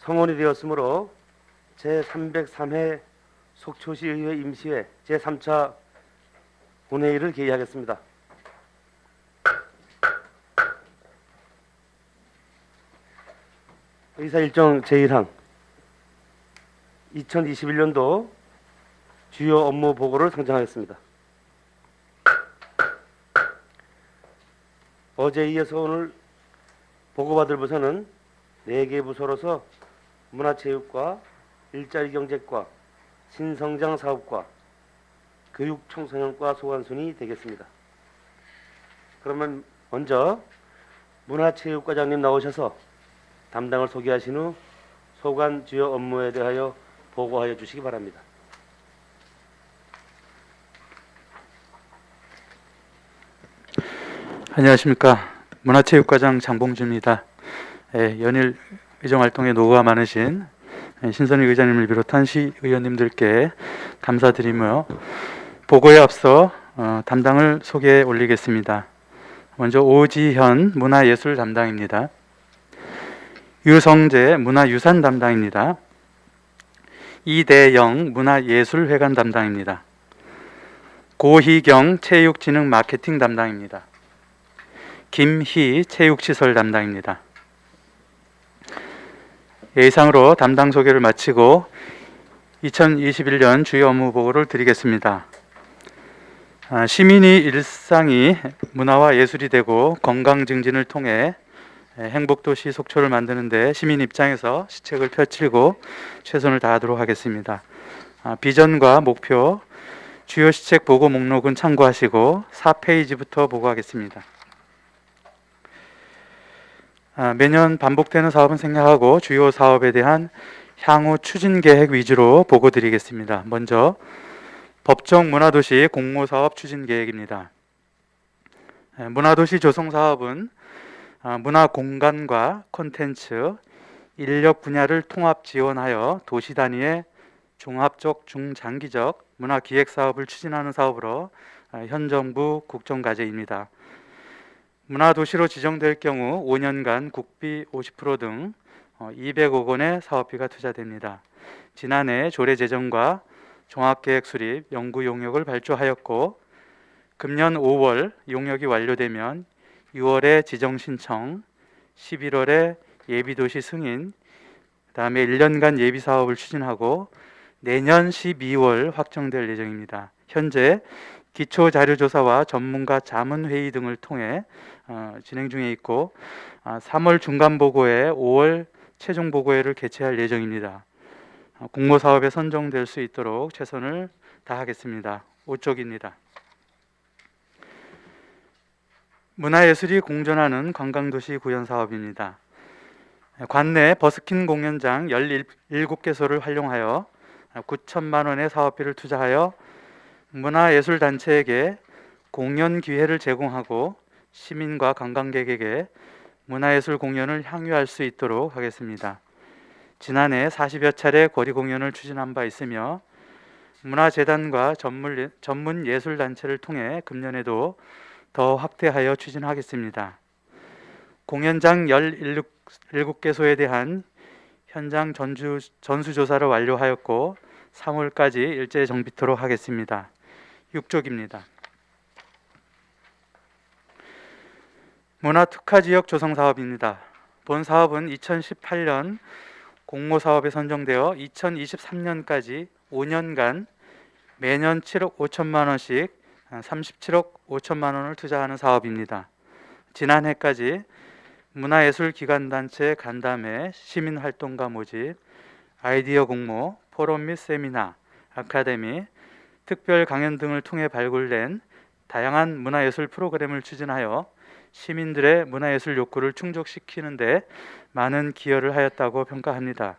성원이 되었으므로 제303회 속초시의회 임시회 제3차 본회의를 개의하겠습니다. 의사 일정 제1항 2021년도 주요 업무 보고를 상정하겠습니다. 어제에 이어서 오늘 보고받을 부서는 4개 부서로서 문화체육과 일자리경제과, 신성장사업과, 교육청소년과 소관순이 되겠습니다. 그러면 먼저 문화체육과장님 나오셔서 담당을 소개하신 후 소관 주요 업무에 대하여 보고하여 주시기 바랍니다. 안녕하십니까. 문화체육과장 장봉주입니다. 연일 의정활동에 노고가 많으신 신선희 의장님을 비롯한 시의원님들께 감사드리며 보고에 앞서 담당을 소개해 올리겠습니다. 먼저 오지현 문화예술 담당입니다. 유성재 문화유산 담당입니다. 이대영 문화예술회관 담당입니다. 고희경 체육진흥 마케팅 담당입니다. 김희 체육시설 담당입니다. 이상으로 담당 소개를 마치고 2021년 주요 업무 보고를 드리겠습니다. 시민의 일상이 문화와 예술이 되고 건강 증진을 통해 행복도시 속초를 만드는 데 시민 입장에서 시책을 펼치고 최선을 다하도록 하겠습니다. 비전과 목표, 주요 시책 보고 목록은 참고하시고 4페이지부터 보고하겠습니다. 매년 반복되는 사업은 생략하고 주요 사업에 대한 향후 추진 계획 위주로 보고 드리겠습니다. 먼저 법정 문화도시 공모사업 추진 계획입니다. 문화도시 조성 사업은 문화 공간과 콘텐츠, 인력 분야를 통합 지원하여 도시 단위의 종합적 중장기적 문화 기획 사업을 추진하는 사업으로 현 정부 국정과제입니다. 문화도시로 지정될 경우 5년간 국비 50%등 200억 원의 사업비가 투자됩니다. 지난해 조례제정과 종합계획 수립, 연구 용역을 발주하였고 금년 5월 용역이 완료되면 6월에 지정 신청, 11월에 예비도시 승인, 그다음에 1년간 예비 사업을 추진하고 내년 12월 확정될 예정입니다. 현재 기초자료조사와 전문가 자문회의 등을 통해 진행 중에 있고 3월 중간보고회, 5월 최종보고회를 개최할 예정입니다. 공모사업에 선정될 수 있도록 최선을 다하겠습니다. 5쪽입니다. 문화예술이 공존하는 관광도시 구현사업입니다. 관내 버스킹 공연장 17개소를 활용하여 9천만 원의 사업비를 투자하여 문화예술단체에게 공연 기회를 제공하고 시민과 관광객에게 문화예술 공연을 향유할 수 있도록 하겠습니다. 지난해 40여 차례 거리 공연을 추진한 바 있으며 문화재단과 전문 예술단체를 통해 금년에도 더 확대하여 추진하겠습니다. 공연장 17개소에 대한 현장 전수조사를 완료하였고 3월까지 일제 정비토록 하겠습니다. 6쪽입니다. 문화특화지역 조성사업입니다. 본 사업은 2018년 공모사업에 선정되어 2023년까지 5년간 매년 7억 5천만 원씩 37억 5천만 원을 투자하는 사업입니다. 지난해까지 문화예술기관단체 간담회, 시민활동가 모집, 아이디어 공모, 포럼 및 세미나, 아카데미, 특별 강연 등을 통해 발굴된 다양한 문화예술 프로그램을 추진하여 시민들의 문화예술 욕구를 충족시키는 데 많은 기여를 하였다고 평가합니다.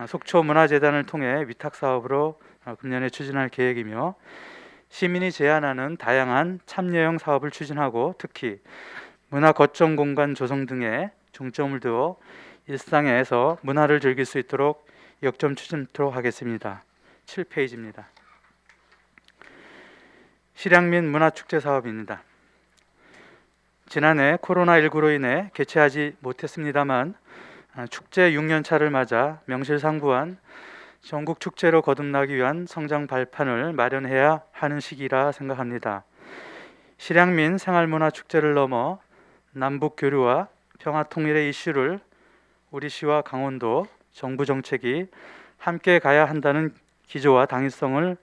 속초문화재단을 통해 위탁사업으로 금년에 추진할 계획이며 시민이 제안하는 다양한 참여형 사업을 추진하고 특히 문화 거점 공간 조성 등에 중점을 두어 일상에서 문화를 즐길 수 있도록 역점 추진토록 하겠습니다. 7페이지입니다. 실향민 문화축제 사업입니다. 지난해 코로나19로 인해 개최하지 못했습니다만 축제 6년 차를 맞아 명실상부한 전국 축제로 거듭나기 위한 성장 발판을 마련해야 하는 시기라 생각합니다. 실향민 생활문화 축제를 넘어 남북 교류와 평화 통일의 이슈를 우리 시와 강원도 정부 정책이 함께 가야 한다는 기조와 당위성을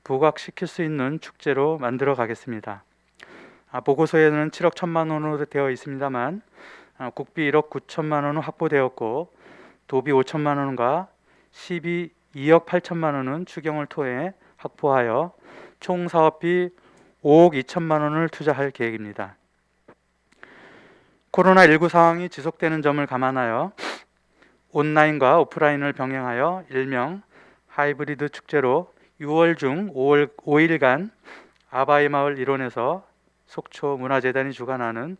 부각시킬 수 있는 축제로 만들어 가겠습니다. 보고서에는 7억 1천만 원으로 되어 있습니다만 국비 1억 9천만 원은 확보되었고 도비 5천만 원과 시비 2억 8천만 원은 추경을 통해 확보하여 총 사업비 5억 2천만 원을 투자할 계획입니다. 코로나19 상황이 지속되는 점을 감안하여 온라인과 오프라인을 병행하여 일명 하이브리드 축제로 6월 중 5일간 아바이 마을 일원에서 속초 문화재단이 주관하는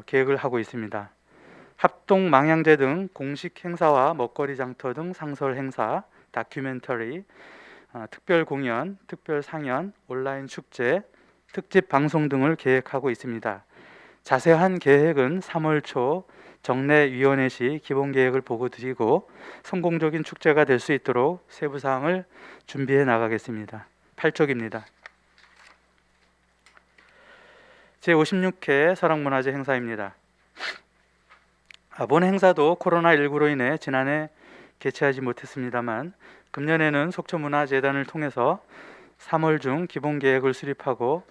계획을 하고 있습니다. 합동 망향제 등 공식 행사와 먹거리 장터 등 상설 행사, 다큐멘터리, 특별 공연, 특별 상연, 온라인 축제, 특집 방송 등을 계획하고 있습니다. 자세한 계획은 3월 초 정례위원회 시 기본 계획을 보고 드리고 성공적인 축제가 될 수 있도록 세부 사항을 준비해 나가겠습니다. 8쪽입니다. 제56회 설악문화제 행사입니다. 본 행사도 코로나19로 인해 지난해 개최하지 못했습니다만 금년에는 속초문화재단을 통해서 3월 중 기본 계획을 수립하고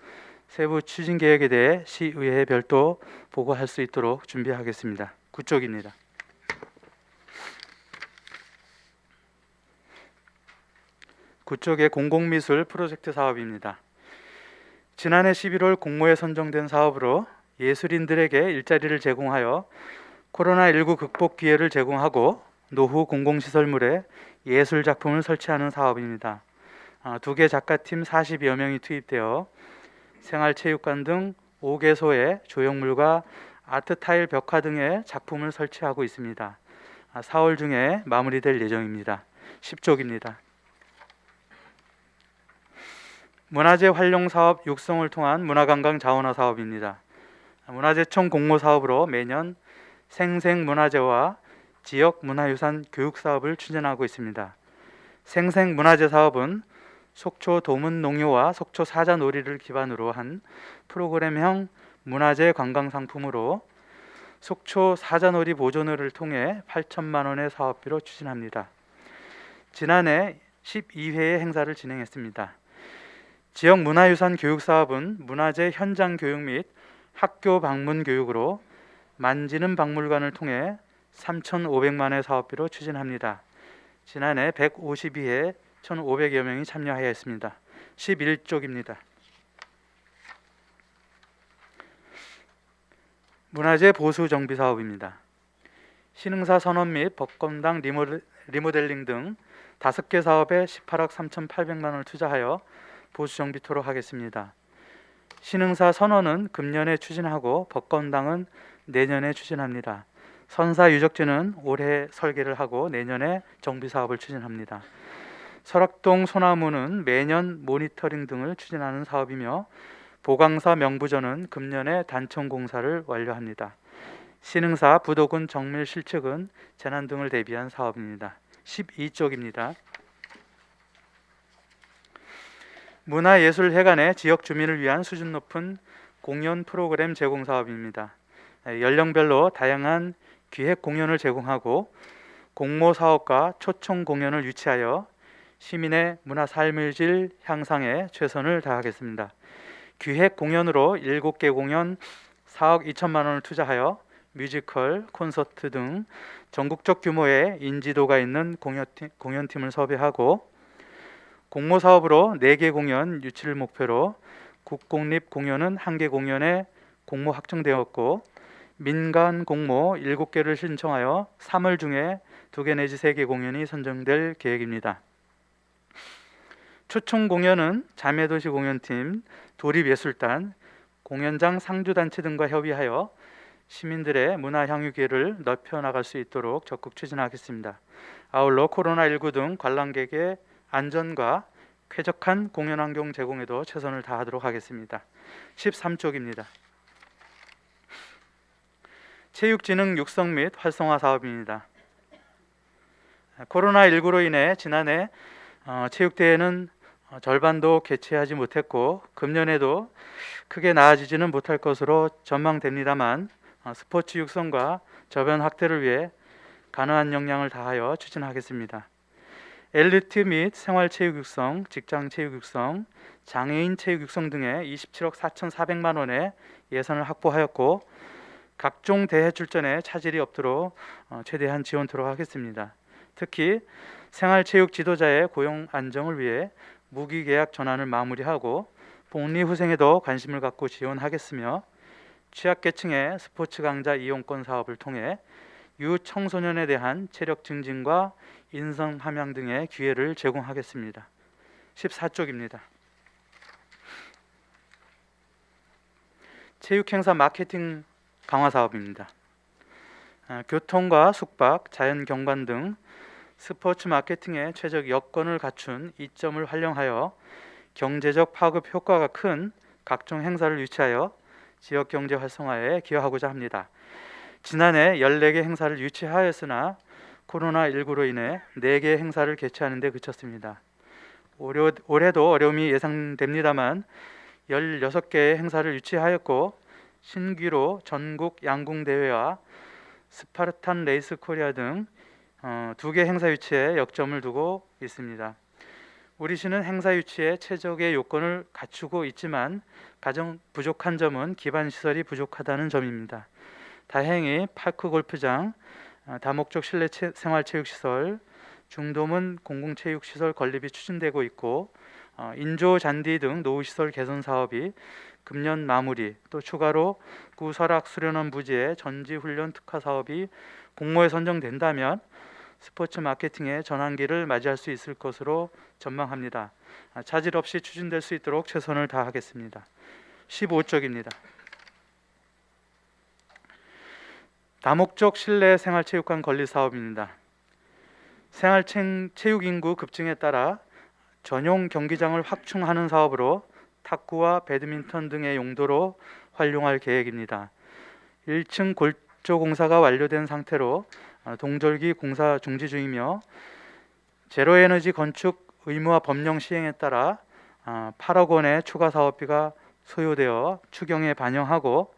세부 추진 계획에 대해 시의회에 별도 보고할 수 있도록 준비하겠습니다. 9쪽입니다. 구쪽의 공공미술 프로젝트 사업입니다. 지난해 11월 공모에 선정된 사업으로 예술인들에게 일자리를 제공하여 코로나19 극복 기회를 제공하고 노후 공공시설물에 예술 작품을 설치하는 사업입니다. 2개 작가팀 40여 명이 투입되어 생활체육관 등 5개소에 조형물과 아트타일 벽화 등의 작품을 설치하고 있습니다. 4월 중에 마무리될 예정입니다. 10쪽입니다. 문화재 활용 사업 육성을 통한 문화관광 자원화 사업입니다. 문화재청 공모 사업으로 매년 생생문화재와 지역 문화유산 교육 사업을 추진하고 있습니다. 생생문화재 사업은 속초 도문농요와 속초 사자놀이를 기반으로 한 프로그램형 문화재 관광 상품으로 속초 사자놀이 보존을 통해 8천만 원의 사업비로 추진합니다. 지난해 12회의 행사를 진행했습니다. 지역 문화유산 교육 사업은 문화재 현장 교육 및 학교 방문 교육으로 만지는 박물관을 통해 3,500만원의 사업비로 추진합니다. 지난해 152회 1,500여 명이 참여하였습니다. 11쪽입니다. 문화재 보수 정비 사업입니다. 신흥사 선원 및 법검당 리모델링 등 5개 사업에 18억 3,800만 원을 투자하여 보수 정비토록 하겠습니다. 신흥사 선원은 금년에 추진하고 법검당은 내년에 추진합니다. 선사 유적지는 올해 설계를 하고 내년에 정비 사업을 추진합니다. 설악동 소나무는 매년 모니터링 등을 추진하는 사업이며 보강사 명부전은 금년에 단청 공사를 완료합니다. 신흥사 부도군 정밀 실측은 재난 등을 대비한 사업입니다. 12쪽입니다. 문화예술회관의 지역 주민을 위한 수준 높은 공연 프로그램 제공 사업입니다. 연령별로 다양한 기획 공연을 제공하고 공모 사업과 초청 공연을 유치하여 시민의 문화 삶의 질 향상에 최선을 다하겠습니다. 기획 공연으로 7개 공연 4억 2천만 원을 투자하여 뮤지컬, 콘서트 등 전국적 규모의 인지도가 있는 공연팀을 섭외하고 공모 사업으로 4개 공연 유치를 목표로 국공립 공연은 1개 공연에 공모 확정되었고 민간 공모 7개를 신청하여 3월 중에 2개 내지 3개 공연이 선정될 계획입니다. 초청 공연은 자매도시 공연팀, 도립예술단, 공연장 상주단체 등과 협의하여 시민들의 문화 향유 기회를 넓혀 나갈 수 있도록 적극 추진하겠습니다. 아울러 코로나19 등 관람객의 안전과 쾌적한 공연 환경 제공에도 최선을 다하도록 하겠습니다. 13쪽입니다. 체육진흥 육성 및 활성화 사업입니다. 코로나19로 인해 지난해 체육대회는 절반도 개최하지 못했고 금년에도 크게 나아지지는 못할 것으로 전망됩니다만 스포츠 육성과 저변 확대를 위해 가능한 역량을 다하여 추진하겠습니다. 엘리트 및 생활체육 육성, 직장체육 육성, 장애인 체육 육성 등에 27억 4,400만 원의 예산을 확보하였고 각종 대회 출전에 차질이 없도록 최대한 지원토록 하겠습니다. 특히 생활체육 지도자의 고용 안정을 위해 무기계약 전환을 마무리하고 복리후생에도 관심을 갖고 지원하겠으며 취약계층의 스포츠 강좌 이용권 사업을 통해 유청소년에 대한 체력 증진과 인성 함양 등의 기회를 제공하겠습니다. 14쪽입니다. 체육행사 마케팅 강화 사업입니다. 교통과 숙박, 자연경관 등 스포츠 마케팅의 최적 여건을 갖춘 이점을 활용하여 경제적 파급 효과가 큰 각종 행사를 유치하여 지역 경제 활성화에 기여하고자 합니다. 지난해 14개 행사를 유치하였으나 코로나19로 인해 4개 행사를 개최하는 데 그쳤습니다. 올해도 어려움이 예상됩니다만 16개의 행사를 유치하였고 신규로 전국 양궁대회와 스파르탄 레이스 코리아 등 2개 행사 유치에 역점을 두고 있습니다. 우리 시는 행사 유치에 최적의 요건을 갖추고 있지만 가장 부족한 점은 기반 시설이 부족하다는 점입니다. 다행히 파크 골프장, 다목적 실내 생활체육시설, 중도문 공공체육시설 건립이 추진되고 있고 인조 잔디 등 노후시설 개선 사업이 금년 마무리, 또 추가로 구설악 수련원 부지의 전지훈련 특화 사업이 공모에 선정된다면 스포츠 마케팅의 전환기를 맞이할 수 있을 것으로 전망합니다. 차질 없이 추진될 수 있도록 최선을 다하겠습니다. 15쪽입니다. 다목적 실내 생활체육관 건립 사업입니다. 생활체육 인구 급증에 따라 전용 경기장을 확충하는 사업으로 탁구와 배드민턴 등의 용도로 활용할 계획입니다. 1층 골조 공사가 완료된 상태로 동절기 공사 중지 중이며 제로에너지 건축 의무화 법령 시행에 따라 8억 원의 추가 사업비가 소요되어 추경에 반영하고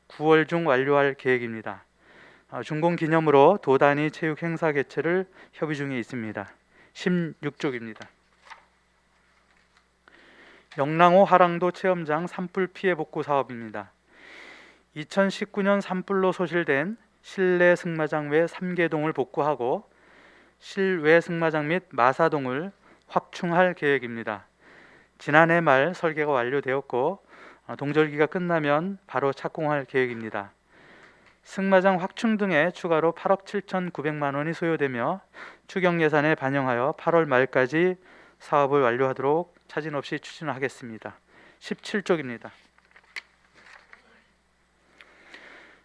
9월 중 완료할 계획입니다. 준공 기념으로 도단위 체육 행사 개최를 협의 중에 있습니다. 16쪽입니다. 영랑호 하랑도 체험장 산불 피해 복구 사업입니다. 2019년 산불로 소실된 실내 승마장 외 3개동을 복구하고 실외 승마장 및 마사동을 확충할 계획입니다. 지난해 말 설계가 완료되었고 동절기가 끝나면 바로 착공할 계획입니다. 승마장 확충 등에 추가로 8억 7,900만 원이 소요되며 추경 예산에 반영하여 8월 말까지 사업을 완료하도록 차질 없이 추진하겠습니다. 17쪽입니다.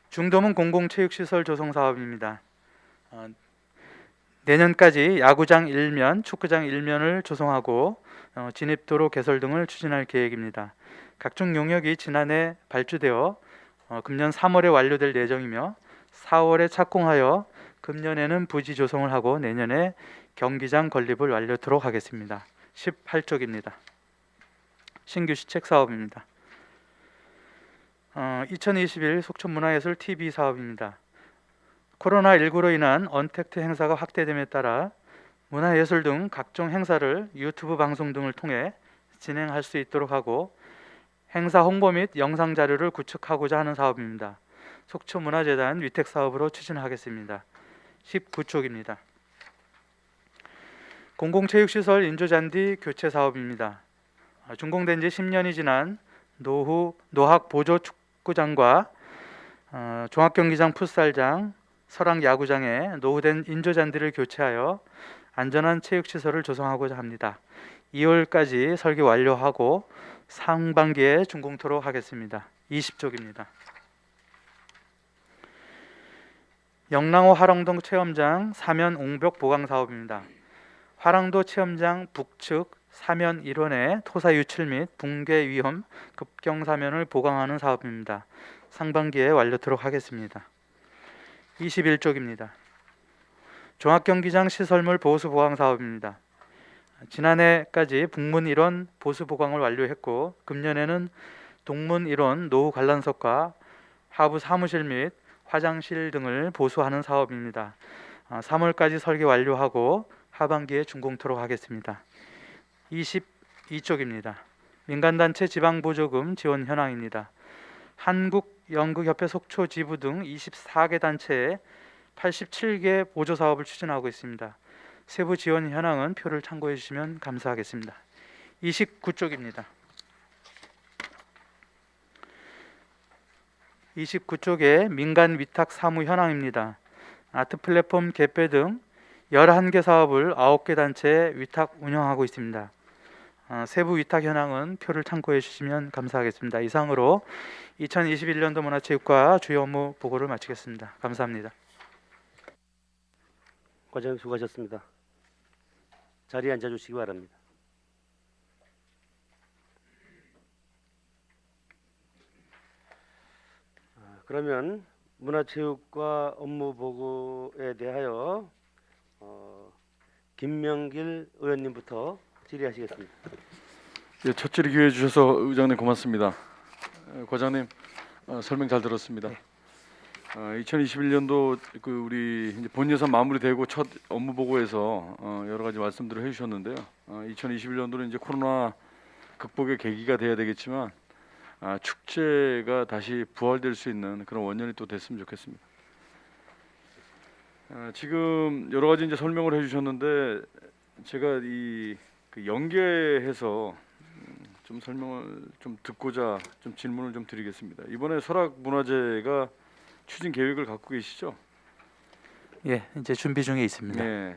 중도문 공공체육시설 조성 사업입니다. 내년까지 야구장 1면, 축구장 1면을 조성하고 진입도로 개설 등을 추진할 계획입니다. 각종 용역이 지난해 발주되어 금년 3월에 완료될 예정이며 4월에 착공하여 금년에는 부지 조성을 하고 내년에 경기장 건립을 완료토록 하겠습니다. 18쪽입니다. 신규 시책 사업입니다. 2021 속초문화예술 TV 사업입니다. 코로나19로 인한 언택트 행사가 확대됨에 따라 문화예술 등 각종 행사를 유튜브 방송 등을 통해 진행할 수 있도록 하고 행사 홍보 및 영상 자료를 구축하고자 하는 사업입니다. 속초문화재단 위택 사업으로 추진하겠습니다. 19쪽입니다. 공공체육시설 인조잔디 교체 사업입니다. 준공된 지 10년이 지난 노학 보조 축구장과 종합경기장 풋살장, 설악 야구장에 노후된 인조잔디를 교체하여 안전한 체육시설을 조성하고자 합니다. 2월까지 설계 완료하고 상반기에 준공토록 하겠습니다. 20쪽입니다. 영랑호 하랑도 체험장 사면 옹벽 보강 사업입니다. 하랑도 체험장 북측 사면 일원의 토사 유출 및 붕괴 위험 급경 사면을 보강하는 사업입니다. 상반기에 완료토록 하겠습니다. 21쪽입니다. 종합경기장 시설물 보수 보강 사업입니다. 지난해까지 북문 1원 보수 보강을 완료했고 금년에는 동문 1원 노후 관람석과 하부 사무실 및 화장실 등을 보수하는 사업입니다. 3월까지 설계 완료하고 하반기에 준공토록 하겠습니다. 22쪽입니다. 민간단체 지방보조금 지원 현황입니다. 한국연극협회 속초 지부 등 24개 단체에 87개 보조 사업을 추진하고 있습니다. 세부 지원 현황은 표를 참고해 주시면 감사하겠습니다. 29쪽입니다. 29쪽에 민간 위탁 사무 현황입니다. 아트 플랫폼 개폐 등 11개 사업을 9개 단체에 위탁 운영하고 있습니다. 세부 위탁 현황은 표를 참고해 주시면 감사하겠습니다. 이상으로 2021년도 문화체육과 주요 업무 보고를 마치겠습니다. 감사합니다. 과장님 수고하셨습니다. 자리에 앉아주시기 바랍니다. 그러면 문화체육과 업무 보고에 대하여 김명길 의원님부터 질의하시겠습니다. 예, 첫 질의 기회 주셔서 의장님 고맙습니다. 과장님 설명 잘 들었습니다. 2021년도 우리 이제 본 예산 마무리되고 첫 업무 보고에서 여러 가지 말씀들을 해주셨는데요. 2021년도는 이제 코로나 극복의 계기가 돼야 되겠지만 축제가 다시 부활될 수 있는 그런 원년이 또 됐으면 좋겠습니다. 지금 여러 가지 이제 설명을 해주셨는데 제가 연계해서 좀 설명을 좀 듣고자 좀 질문을 좀 드리겠습니다. 이번에 설악문화제가 추진 계획을 갖고 계시죠? 예, 이제 준비 중에 있습니다. 네.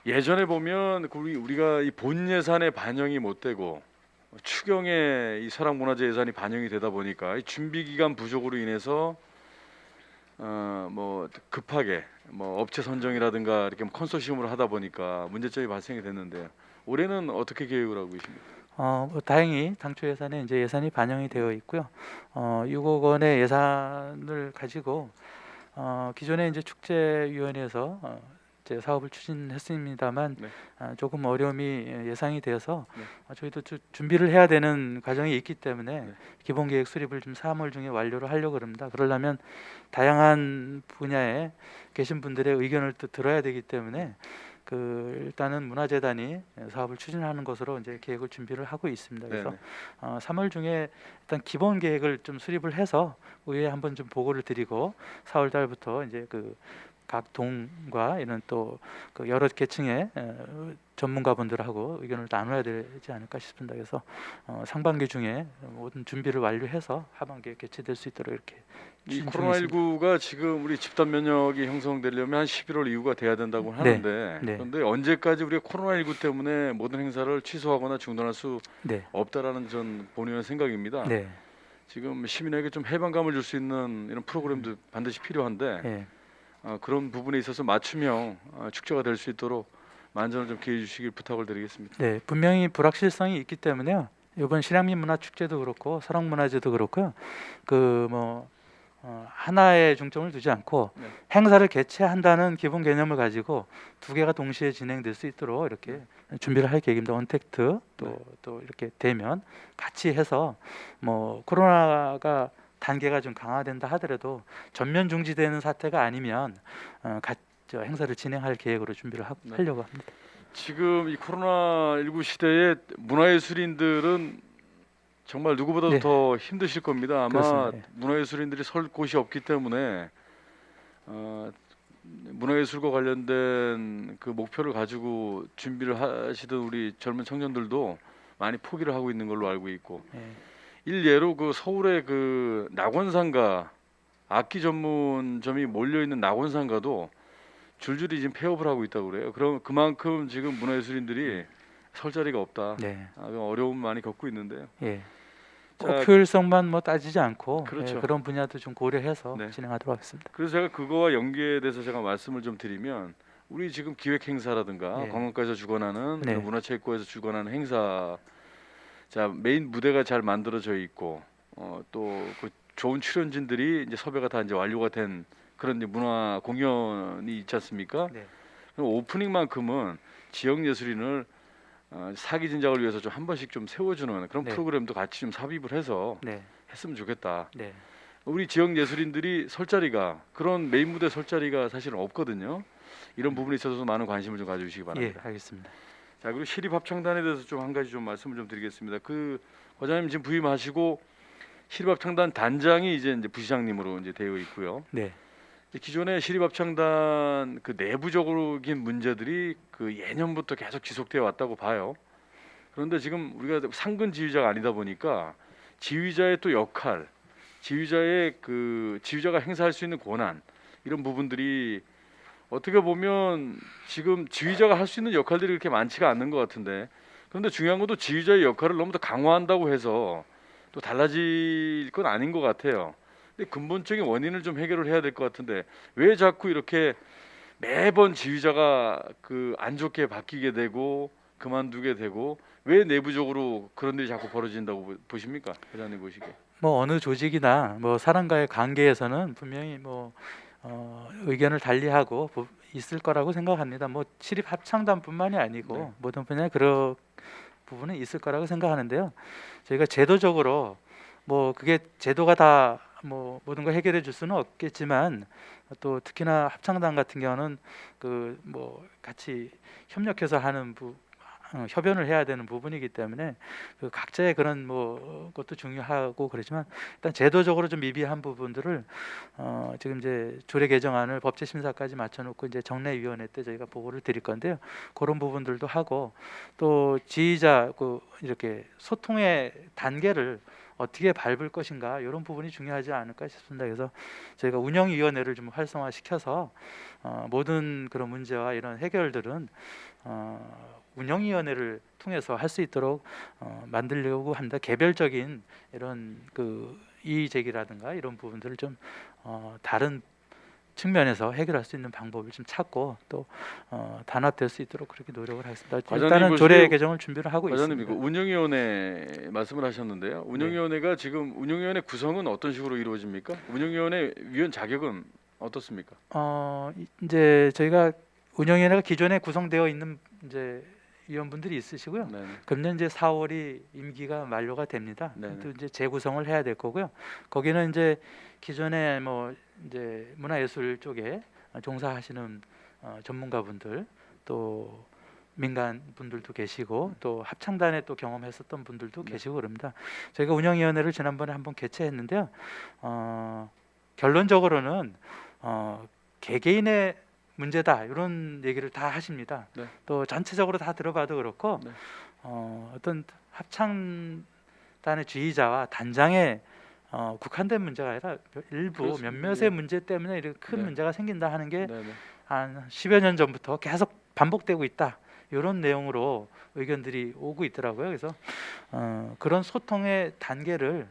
예전에 보면 우리가 이 본 예산에 반영이 못 되고 추경에 이 설악문화제 예산이 반영이 되다 보니까 이 준비 기간 부족으로 인해서 뭐 급하게 뭐 업체 선정이라든가 이렇게 컨소시엄으로 하다 보니까 문제점이 발생이 됐는데 올해는 어떻게 계획을 하고 계십니까? 다행히 당초 예산에 이제 예산이 반영이 되어 있고요. 6억 원의 예산을 가지고 기존에 이제 축제위원회에서 이제 사업을 추진했습니다만 네. 조금 어려움이 예상이 되어서 네. 저희도 준비를 해야 되는 과정이 있기 때문에 네. 기본 계획 수립을 좀 3월 중에 완료를 하려고 합니다. 그러려면 다양한 분야에 계신 분들의 의견을 또 들어야 되기 때문에 일단은 문화재단이 사업을 추진하는 것으로 이제 계획을 준비를 하고 있습니다. 그래서 네네. 3월 중에 일단 기본 계획을 좀 수립을 해서 의회에 한번 좀 보고를 드리고 4월 달부터 이제 각 동과 이런 또 여러 계층의 전문가분들하고 의견을 나눠야 되지 않을까 싶습니다. 그래서 상반기 중에 모든 준비를 완료해서 하반기에 개최될 수 있도록 이렇게 이 추진 중에 있습니다. 코로나19가 지금 우리 집단 면역이 형성되려면 한 11월 이후가 돼야 된다고 하는데 네. 그런데 언제까지 우리가 코로나19 때문에 모든 행사를 취소하거나 중단할 수 네, 없다라는 전 본의원의 생각입니다. 네, 지금 시민에게 좀 해방감을 줄 수 있는 이런 프로그램도 반드시 필요한데 네. 그런 부분에 있어서 맞춤형 축제가 될 수 있도록 만전을 좀 기해 주시길 부탁을 드리겠습니다. 네, 분명히 불확실성이 있기 때문에요. 이번 실향민 문화 축제도 그렇고 설악문화제도 그렇고요. 하나에 중점을 두지 않고 네. 행사를 개최한다는 기본 개념을 가지고 두 개가 동시에 진행될 수 있도록 이렇게 준비를 할 계획입니다. 언택트 또 이렇게 되면 같이 해서 뭐 코로나가 단계가 좀 강화된다 하더라도 전면 중지되는 사태가 아니면 행사를 진행할 계획으로 준비를 네. 하려고 합니다. 지금 이 코로나19 시대에 문화예술인들은 정말 누구보다도 네. 더 힘드실 겁니다. 아마 그렇습니다. 네. 문화예술인들이 설 곳이 없기 때문에 문화예술과 관련된 그 목표를 가지고 준비를 하시던 우리 젊은 청년들도 많이 포기를 하고 있는 걸로 알고 있고 네. 일예로 서울의 낙원상가 악기 전문점이 몰려 있는 낙원상가도 줄줄이 지금 폐업을 하고 있다고 그래요. 그럼 그만큼 지금 문화예술인들이 설 자리가 없다. 네. 어려움 많이 겪고 있는데요. 예. 꼭 자, 효율성만 따지지 않고 그렇죠. 그런 분야도 좀 고려해서 네. 진행하도록 하겠습니다. 그래서 제가 그거와 연계돼서 제가 말씀을 좀 드리면 우리 지금 기획 행사라든가 네. 관광과에서 주관하는 네. 문화체육관에서 주관하는 행사, 자 메인 무대가 잘 만들어져 있고 또 좋은 출연진들이 이제 섭외가 다 이제 완료가 된 그런 이제 문화 공연이 있지 않습니까? 네. 그럼 오프닝만큼은 지역 예술인을 사기 진작을 위해서 좀 한 번씩 좀 세워주는 그런 네. 프로그램도 같이 좀 삽입을 해서 네. 했으면 좋겠다. 네. 우리 지역 예술인들이 설 자리가 그런 메인 무대 설 자리가 사실은 없거든요. 이런 부분에 있어서 많은 관심을 좀 가져주시기 예, 바랍니다. 알겠습니다. 자, 그리고 시립 합창단에 대해서 좀 한 가지 좀 말씀을 좀 드리겠습니다. 그 과장님 지금 부임하시고 시립 합창단 단장이 이제 부시장님으로 이제 되어 있고요. 네. 기존의 시립합창단 그 내부적인 문제들이 그 예년부터 계속 지속되어 왔다고 봐요. 그런데 지금 우리가 상근 지휘자가 아니다 보니까 지휘자의 또 역할, 지휘자의 그 지휘자가 행사할 수 있는 권한 이런 부분들이 어떻게 보면 지금 지휘자가 할 수 있는 역할들이 그렇게 많지가 않는 것 같은데, 그런데 중요한 것도 지휘자의 역할을 너무 더 강화한다고 해서 또 달라질 건 아닌 것 같아요. 근데 근본적인 원인을 좀 해결을 해야 될 것 같은데 왜 자꾸 이렇게 매번 지휘자가 그 안 좋게 바뀌게 되고 그만두게 되고 왜 내부적으로 그런 일이 자꾸 벌어진다고 보십니까, 회장님 보시기에? 뭐 어느 조직이나 뭐 사람과의 관계에서는 분명히 뭐 의견을 달리하고 있을 거라고 생각합니다. 뭐 시립 합창단뿐만이 아니고 네. 모든 분야에 그런 부분은 있을 거라고 생각하는데요. 저희가 제도적으로 뭐 그게 제도가 다 뭐 모든 걸 해결해 줄 수는 없겠지만 또 특히나 합창단 같은 경우는 그 뭐 같이 협력해서 하는 협연을 해야 되는 부분이기 때문에 그 각자의 그런 뭐 것도 중요하고 그렇지만 일단 제도적으로 좀 미비한 부분들을 지금 이제 조례 개정안을 법제 심사까지 맞춰놓고 이제 정례위원회 때 저희가 보고를 드릴 건데요. 그런 부분들도 하고 또 지휘자 그 이렇게 소통의 단계를 어떻게 밟을 것인가 이런 부분이 중요하지 않을까 싶습니다. 그래서 저희가 운영위원회를 좀 활성화시켜서 모든 그런 문제와 이런 해결들은 운영위원회를 통해서 할 수 있도록 만들려고 합니다. 개별적인 이런 그 이의 제기라든가 이런 부분들을 좀 다른 측면에서 해결할 수 있는 방법을 좀 찾고 또 단합될 수 있도록 그렇게 노력을 하겠습니다. 과장님 일단은 조례 보시기에- 개정을 준비를 하고 과장님 있습니다. 그 운영위원회 말씀을 하셨는데요. 운영위원회가 지금 운영위원회 구성은 어떤 식으로 이루어집니까? 운영위원회 위원 자격은 어떻습니까? 이제 저희가 운영위원회가 기존에 구성되어 있는 이제 위원분들이 있으시고요. 네. 금년 이제 4월이 임기가 만료가 됩니다. 네네. 또 이제 재구성을 해야 될 거고요. 거기는 이제 기존에 뭐 이제 문화예술 쪽에 종사하시는 전문가분들 또 민간 분들도 계시고 또 합창단에 또 경험했었던 분들도 네. 계시고 그럽니다. 저희가 운영위원회를 지난번에 한번 개최했는데요. 결론적으로는 개개인의 문제다 이런 얘기를 다 하십니다. 네. 또 전체적으로 다 들어봐도 그렇고 네. 어떤 합창단의 지휘자와 단장의 국한된 문제가 아니라 일부 그렇습니다. 몇몇의 예. 문제 때문에 이렇게 큰 네. 문제가 생긴다 하는 게 네. 한 10여 년 전부터 계속 반복되고 있다. 이런 내용으로 의견들이 오고 있더라고요. 그래서 그런 소통의 단계를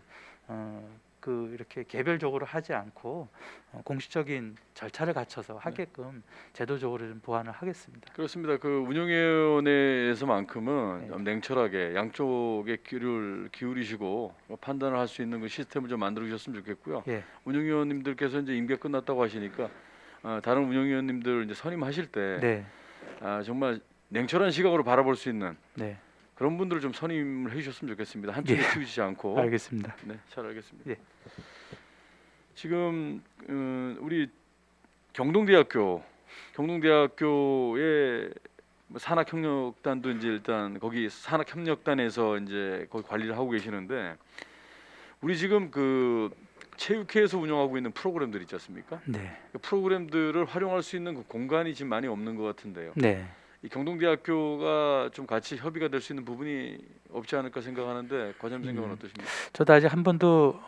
그 이렇게 개별적으로 하지 않고 공식적인 절차를 갖춰서 하게끔 제도적으로 좀 보완을 하겠습니다. 그렇습니다. 그 운영위원회에서만큼은 네. 좀 냉철하게 양쪽에 귀를 기울이시고 판단을 할 수 있는 그 시스템을 좀 만들어 주셨으면 좋겠고요. 예, 운영위원님들께서 이제 임기가 끝났다고 하시니까 다른 운영위원님들 이제 선임하실 때 네, 정말 냉철한 시각으로 바라볼 수 있는 네, 그런 분들을 좀 선임을 해주셨으면 좋겠습니다. 한쪽에 예. 치우치지 않고. 알겠습니다. 네, 잘 알겠습니다. 예. 지금 우리 경동대학교의 산학협력단도 이제 일단 거기 산학협력단에서 이제 거기 관리를 하고 계시는데 우리 지금 그 체육회에서 운영하고 있는 프로그램들 있지 않습니까? 네, 그 프로그램들을 활용할 수 있는 그 공간이 지금 많이 없는 것 같은데요. 네. 이 경동대학교가 좀 같이 협의가 될 수 있는 부분이 없지 않을까 생각하는데 과장님 생각은 어떠십니까? 저도 아직 한 번도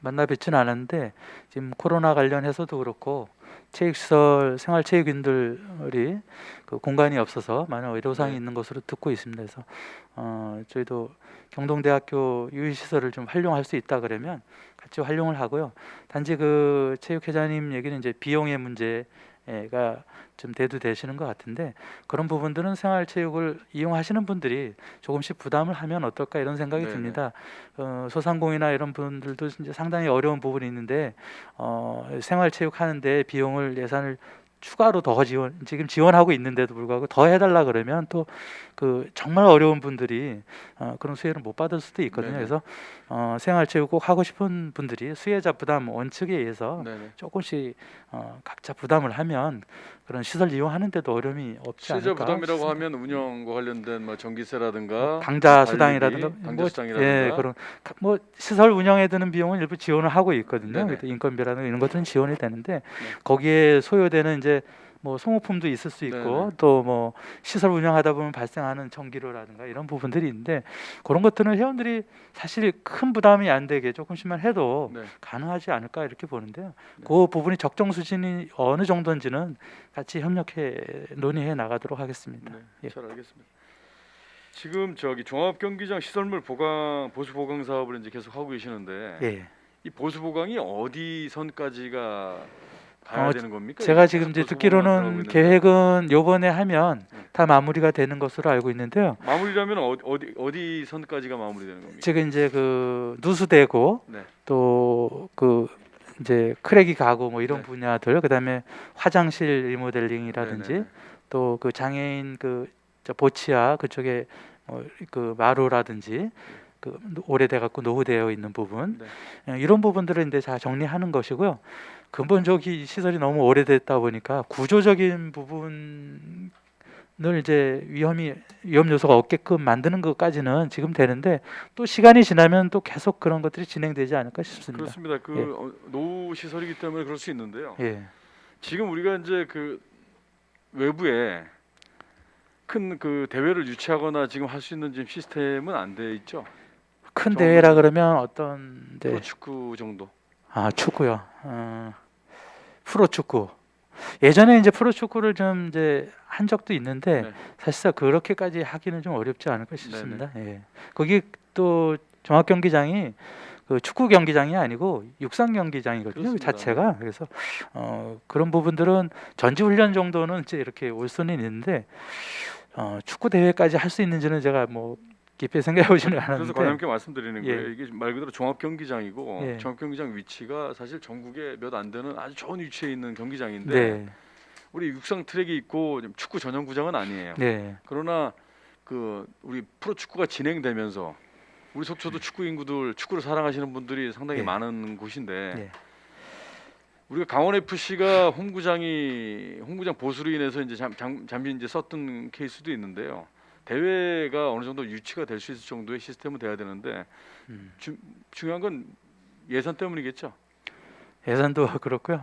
만나 뵙지는 않았는데 지금 코로나 관련해서도 그렇고 체육시설 생활체육인들이 그 공간이 없어서 많은 의료사항이 네. 있는 것으로 듣고 있습니다. 그래서 저희도 경동대학교 유휴시설을 좀 활용할 수 있다 그러면 같이 활용을 하고요. 단지 그 체육회장님 얘기는 이제 비용의 문제 좀 대두되시는 것 같은데 그런 부분들은 생활체육을 이용하시는 분들이 조금씩 부담을 하면 어떨까 이런 생각이 네네. 듭니다. 소상공인이나 이런 분들도 이제 상당히 어려운 부분이 있는데 생활체육 하는데 비용을 예산을 추가로 더 지금 지원하고 있는데도 불구하고 더 해달라 그러면 또 그 정말 어려운 분들이 그런 수혜를 못 받을 수도 있거든요. 네네. 그래서 생활체육 꼭 하고 싶은 분들이 수혜자 부담 원칙에 의해서 네네. 조금씩 각자 부담을 하면 그런 시설 이용하는데도 어려움이 없지 수혜자 않을까 부담이라고 싶습니다. 하면 운영과 관련된 뭐 전기세라든가 뭐 뭐 강좌 관리비, 수당이라든가 강좌 뭐 수당이라든가 그런 뭐 시설 운영에 드는 비용은 일부 지원을 하고 있거든요. 네네. 그래서 인건비라든가 이런 것들은 지원이 되는데 네. 거기에 소요되는 이제 뭐 소모품도 있을 수 네네. 있고 또 뭐 시설 운영하다 보면 발생하는 전기료라든가 이런 부분들이 있는데 그런 것들은 회원들이 사실 큰 부담이 안 되게 조금씩만 해도 네. 가능하지 않을까 이렇게 보는데요. 네. 그 부분이 적정 수준이 어느 정도인지는 같이 협력해 논의해 나가도록 하겠습니다. 네. 예. 잘 알겠습니다. 지금 저기 종합 경기장 시설물 보강 보수 보강 사업을 이제 계속 하고 계시는데 예. 이 보수 보강이 어디 선까지가 가야 어, 되는 겁니까? 제가 이게 지금 계속 이제 보수 보강만 들어가고 듣기로는 있는데 계획은 요번에 하면 네. 다 마무리가 되는 것으로 알고 있는데요. 마무리라면 어디 선까지가 마무리되는 겁니까? 지금 이제 그 누수되고 네. 또 그 이제 크랙이 가고 뭐 이런 네. 분야들 그다음에 화장실 리모델링이라든지 네네네. 또 그 장애인 저 보치아 그쪽에 그 마루라든지 그 오래돼 갖고 노후되어 있는 부분 네. 이런 부분들을 이제 다 정리하는 것이고요. 근본적인 시설이 너무 오래됐다 보니까 구조적인 부분을 이제 위험 요소가 없게끔 만드는 것까지는 지금 되는데 또 시간이 지나면 또 계속 그런 것들이 진행되지 않을까 싶습니다. 그렇습니다. 그 노후 시설이기 때문에 그럴 수 있는데요. 예. 지금 우리가 이제 그 외부에 큰 그 대회를 유치하거나 지금 할 수 있는 지금 시스템은 안 돼 있죠. 큰 정말 대회라 그러면 어떤 프로축구 정도. 축구요. 프로축구. 예전에 이제 프로축구를 좀 이제 한 적도 있는데 네. 사실상 그렇게까지 하기는 좀 어렵지 않을까 싶습니다. 예. 거기 또 종합 경기장이 그 축구 경기장이 아니고 육상 경기장이거든요. 그 그렇습니다. 자체가. 그래서 그런 부분들은 전지 훈련 정도는 이제 이렇게 올 수는 있는데 축구 대회까지 할 수 있는지는 제가 뭐 깊이 생각해 보지는 그래서 않았는데 관장님께 말씀드리는 예. 거예요. 이게 말 그대로 종합 경기장이고 예. 종합 경기장 위치가 사실 전국에 몇 안 되는 아주 좋은 위치에 있는 경기장인데 네. 우리 육상 트랙이 있고 축구 전용 구장은 아니에요. 네. 그러나 그 우리 프로 축구가 진행되면서 우리 속초도 축구 인구들 축구를 사랑하시는 분들이 상당히 예. 많은 곳인데 예. 우리가 강원 FC가 홈구장 보수로 인해서 이제 잠시 이제 썼던 케이스도 있는데요. 대회가 어느 정도 유치가 될 수 있을 정도의 시스템은 돼야 되는데 중요한 건 예산 때문이겠죠. 예산도 그렇고요.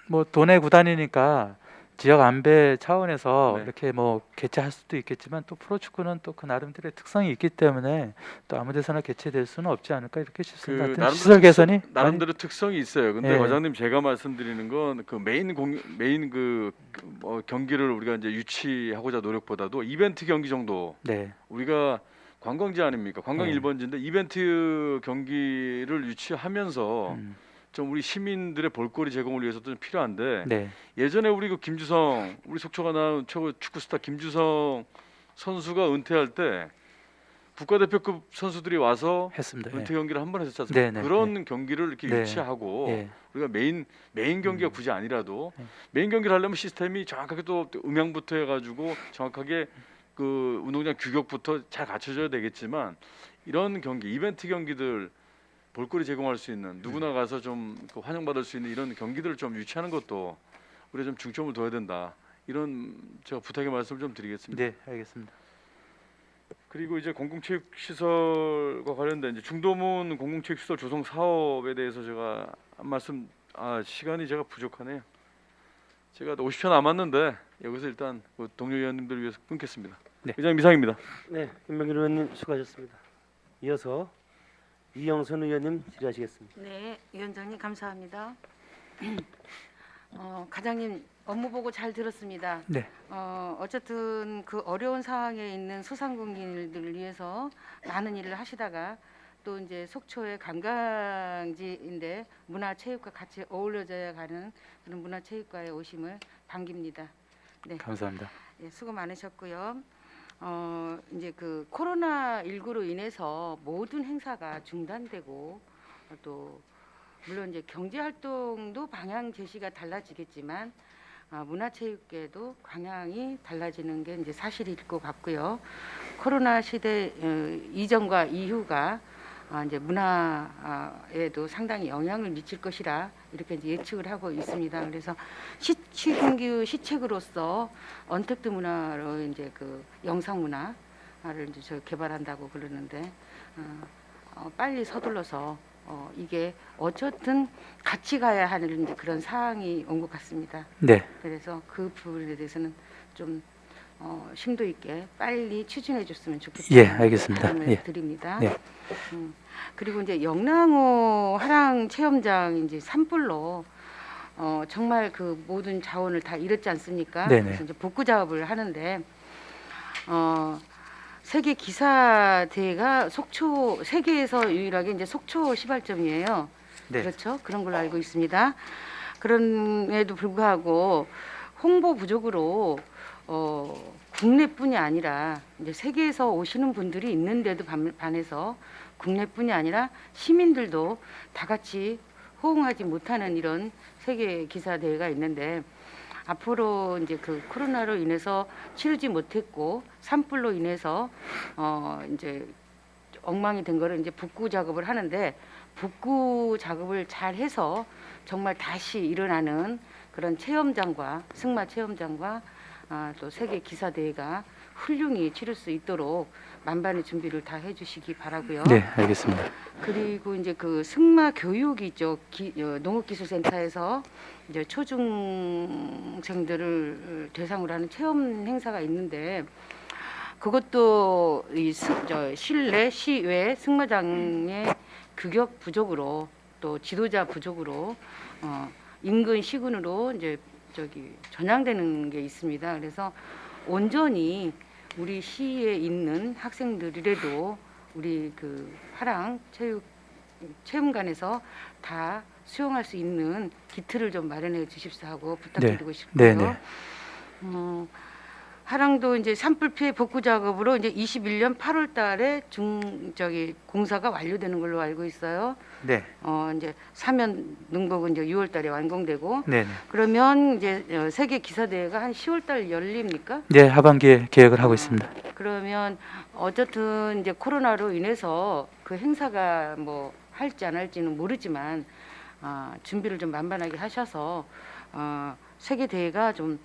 뭐 도내 구단이니까 지역 안배 차원에서 네. 이렇게 뭐 개최할 수도 있겠지만 또 프로축구는 또 그 나름대로의 특성이 있기 때문에 또 아무데서나 개최될 수는 없지 않을까 이렇게 싶습니다. 그 하여튼 시설 개선이 나름대로 특성이 있어요. 근데 예. 과장님 제가 말씀드리는 건 그 메인 경기를 우리가 이제 유치하고자 노력보다도 이벤트 경기 정도 네. 우리가 관광지 아닙니까? 관광 네. 1번지인데 이벤트 경기를 유치하면서 음, 좀 우리 시민들의 볼거리 제공을 위해서도 좀 필요한데 네. 예전에 우리 그 김주성 우리 속초가 나온 최고 축구 스타 김주성 선수가 은퇴할 때 국가대표급 선수들이 와서 했습니다. 예. 은퇴 경기를 한 번 했었지 않습니까? 네, 네, 그런 경기를 이렇게 네. 유치하고 예. 우리가 메인 경기가 굳이 아니라도 네. 메인 경기를 하려면 시스템이 정확하게 또 음향부터 해가지고 정확하게 그 운동장 규격부터 잘 갖춰져야 되겠지만 이런 경기 이벤트 경기들 볼거리 제공할 수 있는 누구나 가서 좀그 환영받을 수 있는 이런 경기들을 좀 유치하는 것도 우리가 좀 중점을 둬야 된다 이런 제가 부탁의 말씀을 좀 드리겠습니다. 네, 알겠습니다. 그리고 이제 공공체육시설과 관련된 이제 중도문 공공체육시설 조성 사업에 대해서 제가 한 말씀 시간이 제가 부족하네요. 제가 50초 남았는데 여기서 일단 그 동료 의원님들 위해서 끊겠습니다. 네. 의장님 이상입니다. 네, 김병길 의원님 수고하셨습니다. 이어서 이영선 의원님 질의하시겠습니다. 네, 위원장님 감사합니다. 과장님 업무 보고 잘 들었습니다. 네. 어쨌든 그 어려운 상황에 있는 소상공인들을 위해서 많은 일을 하시다가 또 이제 속초의 관광지인데 문화체육과 같이 어우러져야 가는 그런 문화체육과에 오심을 반깁니다. 네, 감사합니다. 예, 수고 많으셨고요. 이제 그 코로나 19로 인해서 모든 행사가 중단되고 또 물론 이제 경제 활동도 방향 제시가 달라지겠지만 문화체육계도 방향이 달라지는 게 이제 사실일 것 같고요. 코로나 시대 이전과 이후가 이제 문화에도 상당히 영향을 미칠 것이라 이렇게 이제 예측을 하고 있습니다. 그래서 신규 시책으로서 언택트 문화로 이제 그 영상 문화를 이제 저 개발한다고 그러는데 빨리 서둘러서 이게 어쨌든 같이 가야 하는 이제 그런 사항이 온 것 같습니다. 네, 그래서 그 부분에 대해서는 좀 심도 있게 빨리 추진해 줬으면 좋겠다는 예, 알겠습니다. 바람을 예. 드립니다. 네. 그리고 이제 영랑호 하랑 체험장 이제 산불로 정말 그 모든 자원을 다 잃었지 않습니까? 네네. 그래서 이제 복구 작업을 하는데 세계 기사 대회가 속초 세계에서 유일하게 이제 속초 시발점이에요. 네. 그렇죠? 그런 걸로 알고 있습니다. 그럼에도 불구하고 홍보 부족으로 국내뿐이 아니라 이제 세계에서 오시는 분들이 있는데도 반해서 국내뿐이 아니라 시민들도 다 같이 호응하지 못하는 이런 세계 기사 대회가 있는데 앞으로 이제 그 코로나로 인해서 치르지 못했고 산불로 인해서 이제 엉망이 된 거를 이제 복구 작업을 하는데 복구 작업을 잘 해서 정말 다시 일어나는 그런 체험장과 승마 체험장과 또 세계 기사 대회가 훌륭히 치를 수 있도록 만반의 준비를 다 해주시기 바라고요. 네, 알겠습니다. 그리고 이제 그 승마 교육이 있죠. 농업기술센터에서 이제 초중생들을 대상으로 하는 체험 행사가 있는데 그것도 이 실내 시외 승마장의 규격 부족으로 또 지도자 부족으로 인근 시군으로 이제 전향되는 게 있습니다. 그래서 온전히 우리 시에 있는 학생들이라도 우리 그 하랑 체험관에서 다 수용할 수 있는 기틀을 좀 마련해 주십사 하고 부탁드리고 싶고요. 네. 하랑도 이제 산불 피해 복구 작업으로 이제 21년 8월 달에 공사가 완료되는 걸로 알고 있어요. 네. 이제 사면 능곡은 이제 6월 달에 완공되고 네. 그러면 이제 세계 기사 대회가 한 10월 달 열립니까? 네, 하반기에 계획을 하고 있습니다. 그러면 어쨌든 이제 코로나로 인해서 그 행사가 뭐 할지 안 할지는 모르지만 준비를 좀 만반하게 하셔서 세계 대회가 좀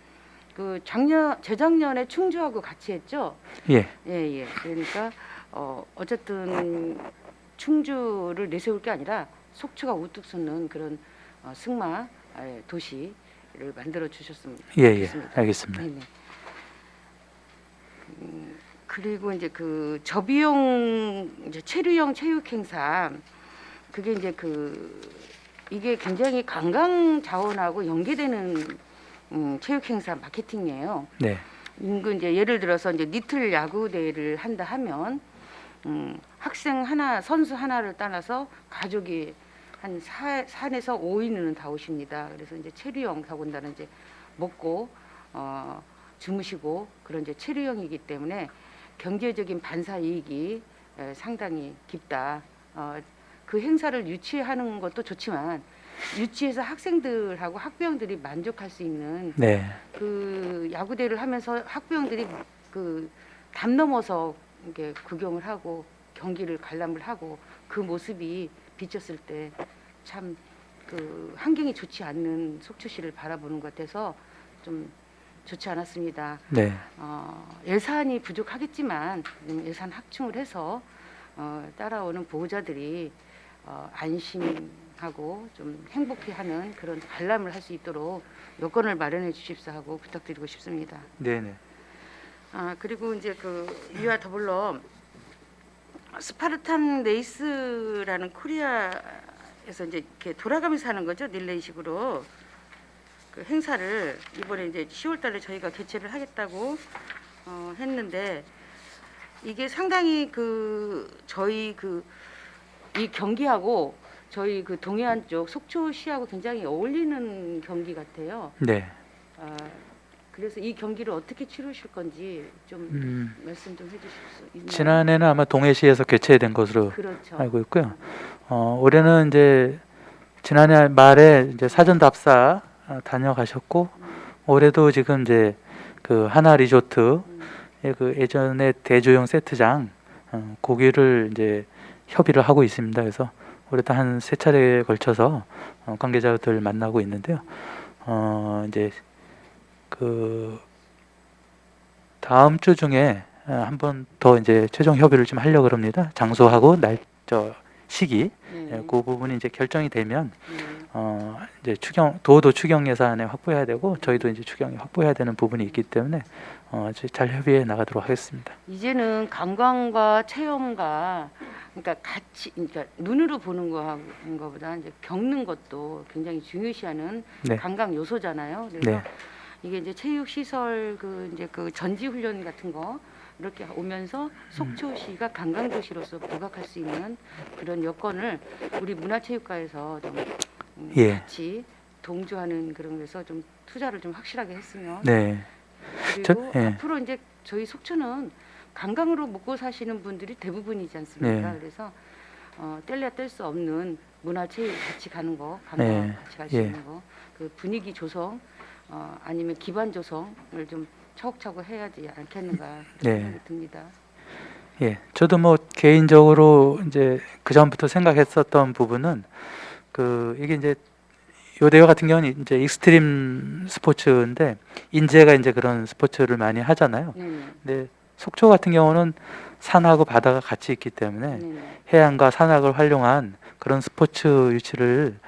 그 재작년에 충주하고 같이 했죠. 예. 예. 그러니까 어쨌든 충주를 내세울 게 아니라 속초가 우뚝 솟는 그런 승마 도시를 만들어 주셨으면 예, 좋겠습니다. 알겠습니다. 네네. 그리고 이제 그 저비용 이제 체류형 체육 행사 그게 이제 이게 굉장히 관광 자원하고 연계되는 체육 행사 마케팅이에요. 네. 인근 이제 예를 들어서 이제 니틀 야구 대회를 한다 하면 학생 하나 선수 하나를 따라서 가족이 한 4에서 5인은 다 오십니다. 그래서 이제 체류형 더군다나 이제 먹고 주무시고 그런 이제 체류형이기 때문에 경제적인 반사 이익이 상당히 깊다. 그 행사를 유치하는 것도 좋지만 유치해서 학생들하고 학부형들이 만족할 수 있는 네. 그 야구대를 하면서 학부형들이 그 담 넘어서 이렇게 구경을 하고 경기를 관람을 하고 그 모습이 비쳤을 때 참 그 환경이 좋지 않는 속초시를 바라보는 것 같아서 좀 좋지 않았습니다. 네. 예산이 부족하겠지만 예산 확충을 해서 따라오는 보호자들이 안심하고 좀 행복해하는 그런 관람을 할 수 있도록 여건을 마련해 주십사 하고 부탁드리고 싶습니다. 네. 그리고 이제 이와 더불어 스파르탄 레이스라는 코리아에서 이제 이렇게 돌아가면서 하는 거죠. 릴레이식으로 그 행사를 이번에 이제 10월달에 저희가 개최를 하겠다고 했는데 이게 상당히 저희 이 경기하고 저희 그 동해안 쪽 속초시하고 굉장히 어울리는 경기 같아요. 네. 아, 그래서 이 경기를 어떻게 치르실 건지 좀 말씀 좀 해주실 수 있나요? 지난해는 아마 동해시에서 개최된 것으로 그렇죠. 알고 있고요. 올해는 이제 지난해 말에 이제 사전 답사 다녀가셨고 올해도 지금 이제 그 하나 리조트 그 예전에 대조영 세트장 거기를 이제 협의를 하고 있습니다. 그래서 올해도 한 3차례에 걸쳐서 관계자들 만나고 있는데요. 이제 그 다음 주 중에 한 번 더 이제 최종 협의를 좀 하려고 합니다. 장소하고 시기 네. 그 부분이 이제 결정이 되면 네. 이제 도도 추경 예산에 확보해야 되고 저희도 이제 추경에 확보해야 되는 부분이 있기 때문에 잘 협의해 나가도록 하겠습니다. 이제는 관광과 체험과 그러니까 같이 그러니까 눈으로 보는 거보다 이제 겪는 것도 굉장히 중요시하는 네. 관광 요소잖아요. 그래서 네. 이게 이제 체육 시설 그 전지 훈련 같은 거 이렇게 오면서 속초시가 관광 도시로서 부각할 수 있는 그런 여건을 우리 문화체육과에서 좀 예. 같이 동조하는 그런 데서 좀 투자를 좀 확실하게 했으면 네. 그리고 예. 앞으로 이제 저희 속초는 관광으로 먹고 사시는 분들이 대부분이지 않습니까? 네. 그래서 뗄래야 뗄 수 없는 문화체육 같이 가는 거, 관광 네. 같이 갈 수 예. 있는 거, 그 분위기 조성 아니면 기반 조성을 좀 차곡차곡 해야지 않겠는가 그런 네. 생각이 듭니다. 예, 저도 뭐 개인적으로 이제 그 전부터 생각했었던 부분은 이게 이제 요 대회 같은 경우는 이제 익스트림 스포츠인데 인제가 이제 그런 스포츠를 많이 하잖아요. 네네. 근데 속초 같은 경우는 산하고 바다가 같이 있기 때문에 네네. 해안과 산악을 활용한 그런 스포츠 유치를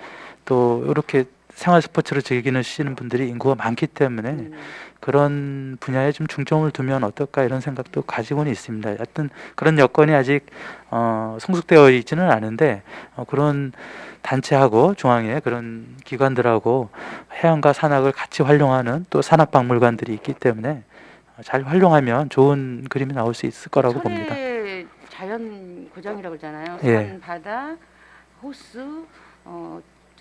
또 이렇게 생활 스포츠를 즐기시는 분들이 인구가 많기 때문에 네네. 그런 분야에 좀 중점을 두면 어떨까 이런 생각도 가지고는 있습니다. 하여튼 그런 여건이 아직 성숙되어 있지는 않은데 그런 단체하고 중앙에 그런 기관들하고 해안과 산악을 같이 활용하는 또 산악박물관들이 있기 때문에 잘 활용하면 좋은 그림이 나올 수 있을 거라고 봅니다. 철의 자연 고장이라고 그러잖아요. 예. 산, 바다, 호수,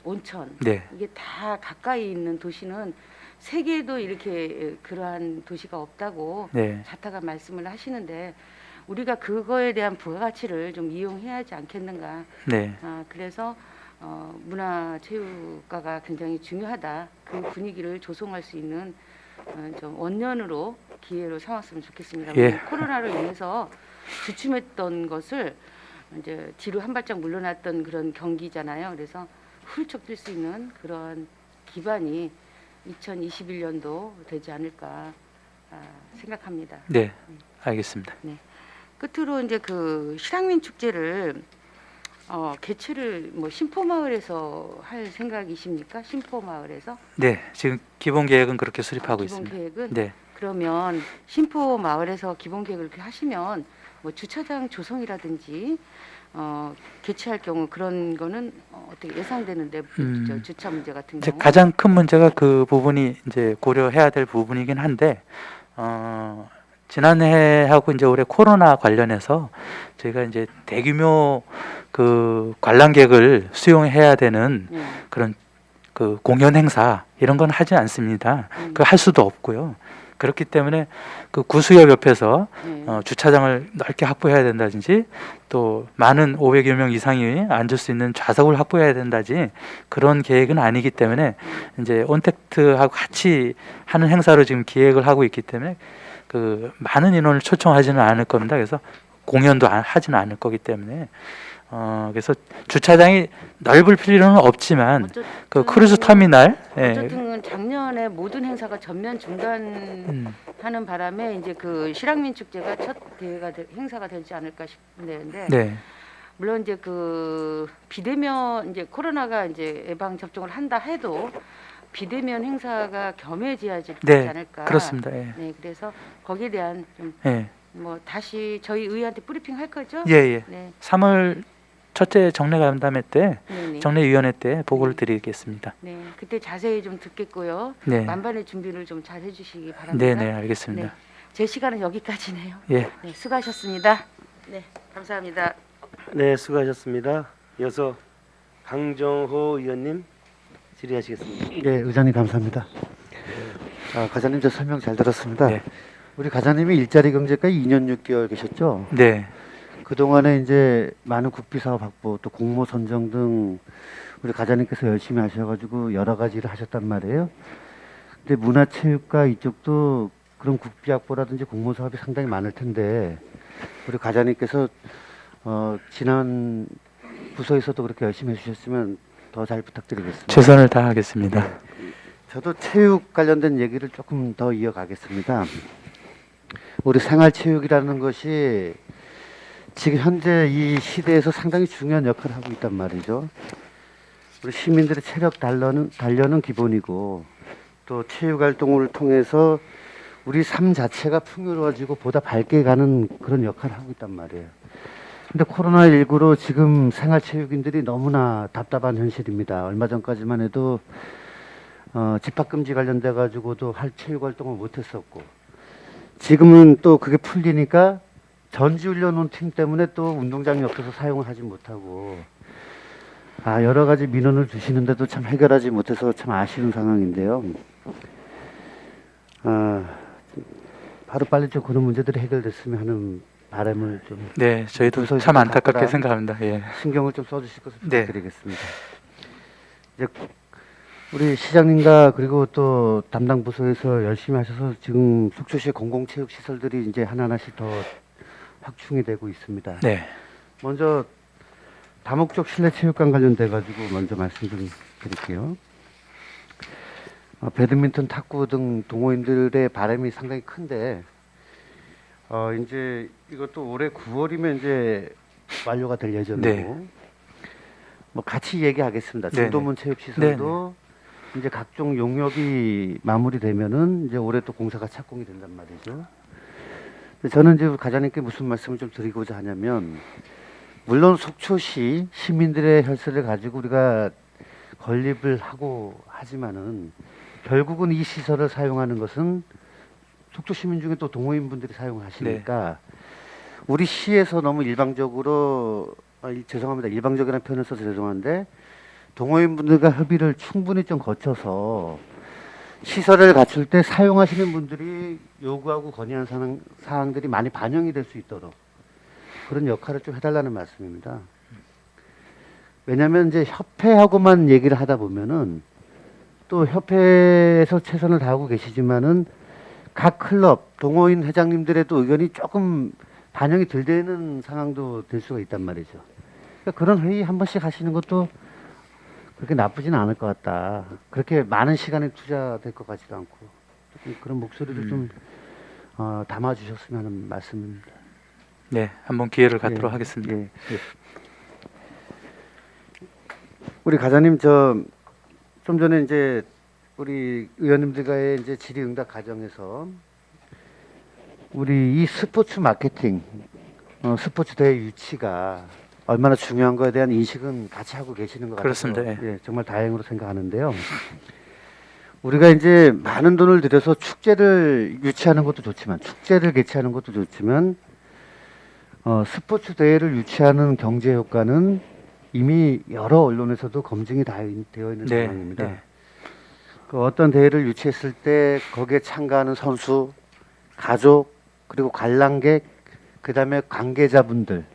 온천 네, 이게 다 가까이 있는 도시는 세계에도 이렇게 그러한 도시가 없다고 네, 자타가 말씀을 하시는데 우리가 그거에 대한 부가가치를 좀 이용해야 하지 않겠는가. 네, 그래서 문화체육과가 굉장히 중요하다. 그 분위기를 조성할 수 있는 좀 원년으로 기회로 삼았으면 좋겠습니다. 예. 우리 코로나로 인해서 주춤했던 것을 이제 뒤로 한 발짝 물러났던 그런 경기잖아요. 그래서 훌쩍 뛸 수 있는 그런 기반이 2021년도 되지 않을까 생각합니다. 네, 알겠습니다. 끝으로 이제 그 실향민 축제를 개최를 뭐 신포마을에서 할 생각이십니까? 신포마을에서 네, 지금 기본 계획은 그렇게 수립하고 기본 있습니다. 계획은 네, 그러면 신포마을에서 기본 계획을 그렇게 하시면 뭐 주차장 조성이라든지 개최할 경우 그런 거는 어떻게 예상되는데 저 주차 문제 같은 이제 경우 가장 큰 문제가 그 부분이 이제 고려해야 될 부분이긴 한데 지난해하고 이제 올해 코로나 관련해서 저희가 이제 대규모 그 관람객을 수용해야 되는 네. 그런 그 공연 행사 이런 건 하지 않습니다. 음. 그 할 수도 없고요. 그렇기 때문에 그 구수협 옆에서 네. 주차장을 넓게 확보해야 된다든지 또 많은 500여 명 이상이 앉을 수 있는 좌석을 확보해야 된다지 그런 계획은 아니기 때문에 이제 온택트하고 같이 하는 행사로 지금 기획을 하고 있기 때문에 그 많은 인원을 초청하지는 않을 겁니다. 그래서 공연도 하지는 않을 거기 때문에 그래서 주차장이 넓을 필요는 없지만 그 크루즈 터미널 어쨌든 작년에 모든 행사가 전면 중단하는 바람에 이제 그 실향민 축제가 첫 대회가 행사가 되지 않을까 싶은데 네, 물론 이제 그 비대면 이제 코로나가 이제 예방 접종을 한다 해도 비대면 행사가 겸해져야지 네, 않을까. 그렇습니다. 예. 네, 그래서 거기에 대한 좀 예. 뭐 다시 저희 의회한테 브리핑 할 거죠? 예, 예. 네, 3월 첫째 정례 간담회 때 네, 네. 정례위원회 때 보고를 드리겠습니다. 네, 그때 자세히 좀 듣겠고요. 네, 만반의 준비를 좀 잘 해주시기 바랍니다. 네, 네, 알겠습니다. 제 시간은 여기까지네요. 예. 네, 수고하셨습니다. 네, 감사합니다. 네, 수고하셨습니다. 이어서 강정호 의원님 질의하시겠습니다. 네, 의장님 감사합니다. 과장님 저 설명 잘 들었습니다. 네. 우리 과장님이 일자리 경제까지 2년 6개월 계셨죠? 네. 그동안에 이제 많은 국비 사업 확보 또 공모 선정 등 우리 과장님께서 열심히 하셔가지고 여러 가지 일을 하셨단 말이에요. 근데 문화체육과 이쪽도 그런 국비 확보라든지 공모 사업이 상당히 많을 텐데 우리 과장님께서 지난 부서에서도 그렇게 열심히 해주셨으면 더 잘 부탁드리겠습니다. 최선을 다하겠습니다. 저도 체육 관련된 얘기를 조금 더 이어가겠습니다. 우리 생활체육이라는 것이 지금 현재 이 시대에서 상당히 중요한 역할을 하고 있단 말이죠. 우리 시민들의 체력 단련은 기본이고 또 체육 활동을 통해서 우리 삶 자체가 풍요로워지고 보다 밝게 가는 그런 역할을 하고 있단 말이에요. 근데 코로나19로 지금 생활체육인들이 너무나 답답한 현실입니다. 얼마 전까지만 해도 집합금지 관련돼 가지고도 할 체육 활동을 못했었고 지금은 또 그게 풀리니까 전지훈련 온 팀 때문에 또 운동장이 없어서 사용을 하지 못하고 여러 가지 민원을 주시는데도 참 해결하지 못해서 참 아쉬운 상황인데요. 하루빨리 좀 그런 문제들이 해결됐으면 하는 바람을 좀 네, 저희도 부서에서 참 안타깝게 갖고라. 생각합니다. 예. 신경을 좀 써주실 것을 네. 부탁드리겠습니다. 이제 우리 시장님과 그리고 또 담당 부서에서 열심히 하셔서 지금 속초시 공공체육 시설들이 이제 하나하나씩 더 확충이 되고 있습니다. 네. 먼저 다목적 실내체육관 관련돼 가지고 먼저 말씀 좀 드릴게요. 배드민턴, 탁구 등 동호인들의 바람이 상당히 큰데 이제 이것도 올해 9월이면 이제 완료가 될 예정이고 네. 뭐 같이 얘기하겠습니다. 네네. 중도문 체육시설도 이제 각종 용역이 마무리되면은 이제 올해 또 공사가 착공이 된단 말이죠. 근데 저는 이제 과장님께 무슨 말씀을 좀 드리고자 하냐면 물론 속초시 시민들의 혈세를 가지고 우리가 건립을 하고 하지만은 결국은 이 시설을 사용하는 것은 속초 시민 중에 또 동호인분들이 사용하시니까 우리 시에서 너무 일방적으로 죄송합니다. 일방적이라는 표현을 써서 죄송한데 동호인분들과 협의를 충분히 좀 거쳐서 시설을 갖출 때 사용하시는 분들이 요구하고 건의한 사항들이 많이 반영이 될 수 있도록 그런 역할을 좀 해달라는 말씀입니다. 왜냐하면 이제 협회하고만 얘기를 하다 보면은 또 협회에서 최선을 다하고 계시지만은 각 클럽 동호인 회장님들의 또 의견이 조금 반영이 덜 되는 상황도 될 수가 있단 말이죠. 그러니까 그런 회의 한 번씩 하시는 것도 그렇게 나쁘지는 않을 것 같다. 그렇게 많은 시간이 투자될 것 같지도 않고 조금 그런 목소리를 좀 담아주셨으면 하는 말씀입니다. 네, 한번 기회를 갖도록 하겠습니다. 예. 우리 과장님 좀 전에 이제 우리 의원님들과의 이제 질의응답 과정에서 우리 이 스포츠 마케팅, 스포츠 대회 유치가 얼마나 중요한 거에 대한 인식은 같이 하고 계시는 것 같아서 그렇습니다. 예, 정말 다행으로 생각하는데요. 우리가 이제 많은 돈을 들여서 축제를 유치하는 것도 좋지만 축제를 개최하는 것도 좋지만 스포츠 대회를 유치하는 경제 효과는 이미 여러 언론에서도 검증이 다 되어 있는 네, 상황입니다. 네. 그 어떤 대회를 유치했을 때 거기에 참가하는 선수, 가족, 그리고 관람객, 그다음에 관계자분들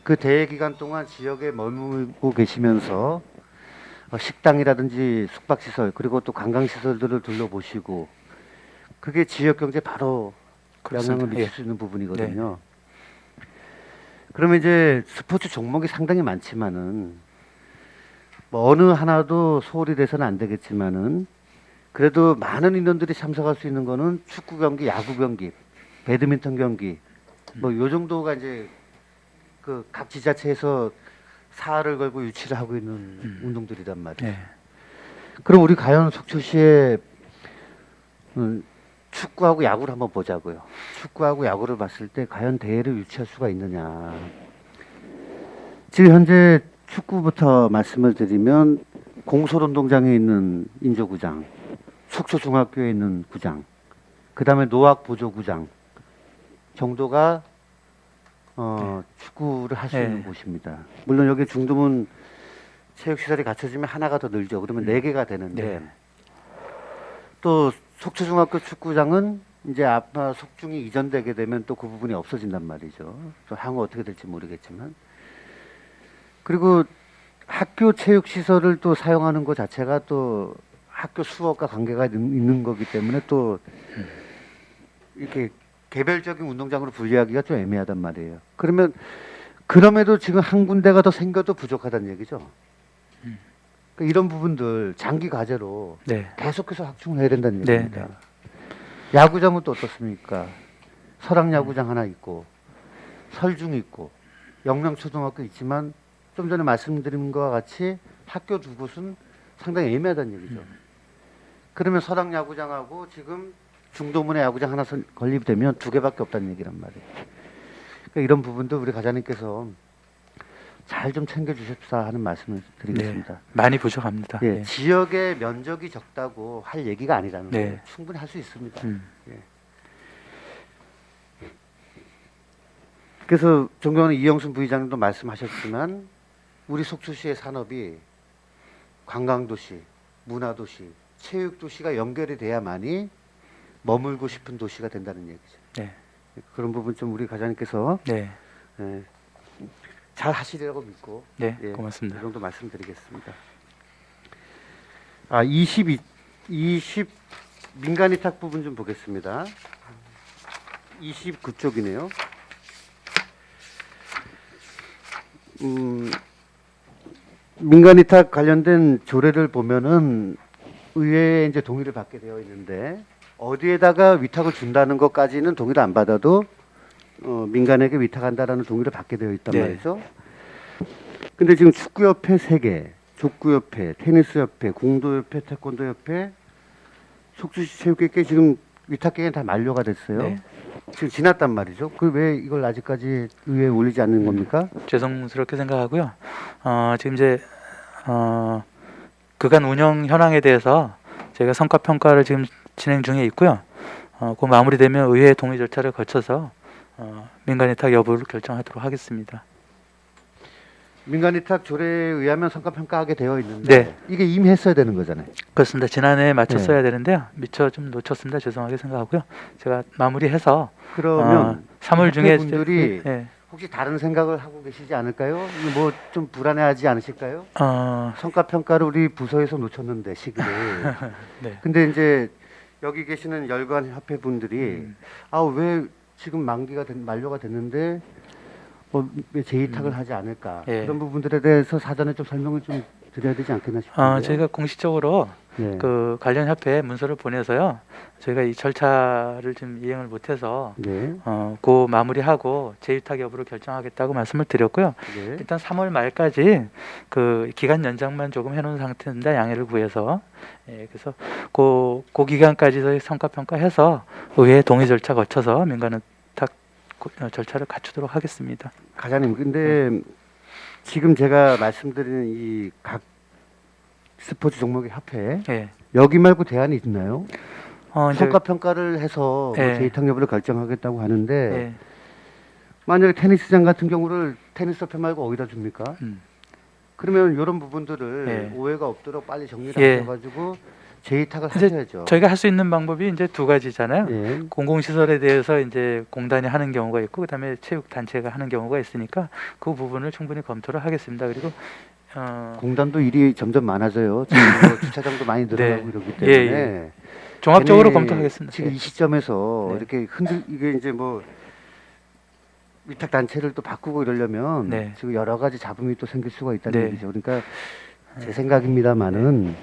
그 대회 기간 동안 지역에 머물고 계시면서 식당이라든지 숙박시설 그리고 또 관광시설들을 둘러보시고 그게 지역 경제에 바로 영향을 그렇습니다. 미칠 수 있는 부분이거든요. 그러면 이제 스포츠 종목이 상당히 많지만은 뭐 어느 하나도 소홀히 돼서는 안 되겠지만은 그래도 많은 인원들이 참석할 수 있는 거는 축구 경기, 야구 경기, 배드민턴 경기 뭐 요 정도가 이제 그 각 지자체에서 사활을 걸고 유치를 하고 있는 운동들이란 말이에요. 네. 그럼 우리 과연 속초시에 축구하고 야구를 한번 보자고요. 축구하고 야구를 봤을 때 과연 대회를 유치할 수가 있느냐. 지금 현재 축구부터 말씀을 드리면 공솔운동장에 있는 인조구장, 속초중학교에 있는 구장, 그 다음에 노학보조구장 정도가 축구를 할 수 네. 있는 곳입니다. 물론 여기 중도문 체육시설이 갖춰지면 하나가 더 늘죠. 그러면 4개가 되는데 네. 또 속초중학교 축구장은 이제 아마 속중이 이전되게 되면 또 그 부분이 없어진단 말이죠. 또 향후 어떻게 될지 모르겠지만. 그리고 학교 체육시설을 또 사용하는 것 자체가 또 학교 수업과 관계가 있는 거기 때문에 또 이렇게 개별적인 운동장으로 분리하기가 좀 애매하단 말이에요. 그러면 그럼에도 지금 한 군데가 더 생겨도 부족하다는 얘기죠. 그러니까 이런 부분들 장기 과제로 네. 계속해서 확충을 해야 된다는 네, 얘기입니다. 야구장은 또 어떻습니까? 설악야구장 하나 있고 설중 있고 영명초등학교 있지만 좀 전에 말씀드린 것과 같이 학교 두 곳은 상당히 애매하다는 얘기죠. 그러면 설악야구장하고 지금 중도문에 야구장 하나 건립되면 2개밖에 없다는 얘기란 말이에요. 그러니까 이런 부분도 우리 과장님께서 잘 좀 챙겨주십사 하는 말씀을 드리겠습니다. 네. 많이 부족합니다. 예, 예. 지역의 면적이 적다고 할 얘기가 아니라는 네. 거예요. 충분히 할 수 있습니다. 예. 그래서 존경하는 이영순 부의장님도 말씀하셨지만 우리 속초시의 산업이 관광도시, 문화도시, 체육도시가 연결이 돼야만이 머물고 싶은 도시가 된다는 얘기죠. 네. 그런 부분 좀 우리 과장님께서 네. 예, 잘 하시리라고 믿고 네. 예, 고맙습니다. 이 정도 말씀드리겠습니다. 아, 20 민간 위탁 부분 좀 보겠습니다. 29쪽이네요. 민간 위탁 관련된 조례를 보면은 의회에 이제 동의를 받게 되어 있는데 어디에다가 위탁을 준다는 것까지는 동의를 안 받아도 민간에게 위탁한다라는 동의를 받게 되어 있단 네. 말이죠. 근데 지금 축구협회 3개, 족구협회, 테니스협회, 공도협회, 태권도협회, 속주시 체육회계 지금 위탁 계획은 다 만료가 됐어요. 네. 지금 지났단 말이죠. 그 왜 이걸 아직까지 의회에 올리지 않는 겁니까? 죄송스럽게 생각하고요. 지금 이제 그간 운영 현황에 대해서 저희가 성과 평가를 지금 진행 중에 있고요. 그 마무리되면 의회 동의 절차를 거쳐서 민간 위탁 여부를 결정하도록 하겠습니다. 민간 위탁 조례에 의하면 성과 평가하게 되어 있는데 네. 이게 이미 했어야 되는 거잖아요. 그렇습니다. 지난해에 맞췄어야 네. 되는데요. 미처 좀 놓쳤습니다. 죄송하게 생각하고요. 제가 마무리해서 그러면 3월 중에 분들이 네. 혹시 다른 생각을 하고 계시지 않을까요? 뭐 좀 불안해하지 않으실까요? 어, 성과 평가를 우리 부서에서 놓쳤는데 시기를. 네. 근데 이제 여기 계시는 열관 협회 분들이 아 왜 지금 만료가 됐는데 왜 재위탁을 하지 않을까 예. 그런 부분들에 대해서 사전에 좀 설명을 좀 드려야 되지 않겠나 싶은데요. 저희가 공식적으로 네. 그 관련 협회에 문서를 보내서요. 저희가 이 절차를 좀 이행을 못해서 네. 그 마무리하고 재위탁 여부를 결정하겠다고 말씀을 드렸고요. 네. 일단 3월 말까지 그 기간 연장만 조금 해놓은 상태인데 양해를 구해서 그래서 그 기간까지 저희 성과 평가해서 의회 동의 절차 거쳐서 민간 위탁 절차를 갖추도록 하겠습니다. 과장님, 근데 지금 제가 말씀드리는 이 각 스포츠 종목의 협회 예. 여기 말고 대안이 있나요? 이제 성과 평가를 해서 예. 재위탁 여부를 결정하겠다고 하는데 예. 만약에 테니스장 같은 경우를 테니스 협회 말고 어디다 줍니까? 음. 그러면 이런 부분들을 예. 오해가 없도록 빨리 정리를 예. 하셔가지고 재위탁을 이제 하셔야죠. 저희가 할 수 있는 방법이 이제 두 가지잖아요. 예. 공공시설에 대해서 이제 공단이 하는 경우가 있고 그다음에 체육단체가 하는 경우가 있으니까 그 부분을 충분히 검토를 하겠습니다. 그리고 공단도 일이 점점 많아져요. 지금 뭐 주차장도 많이 늘어나고 네. 이러기 예, 때문에 종합적으로 괜히 검토하겠습니다. 지금 예. 이 시점에서 네. 이렇게 이게 이제 뭐 위탁 단체를 또 바꾸고 이러려면 네. 지금 여러 가지 잡음이 또 생길 수가 있다는 네. 얘기죠. 그러니까 제 생각입니다만은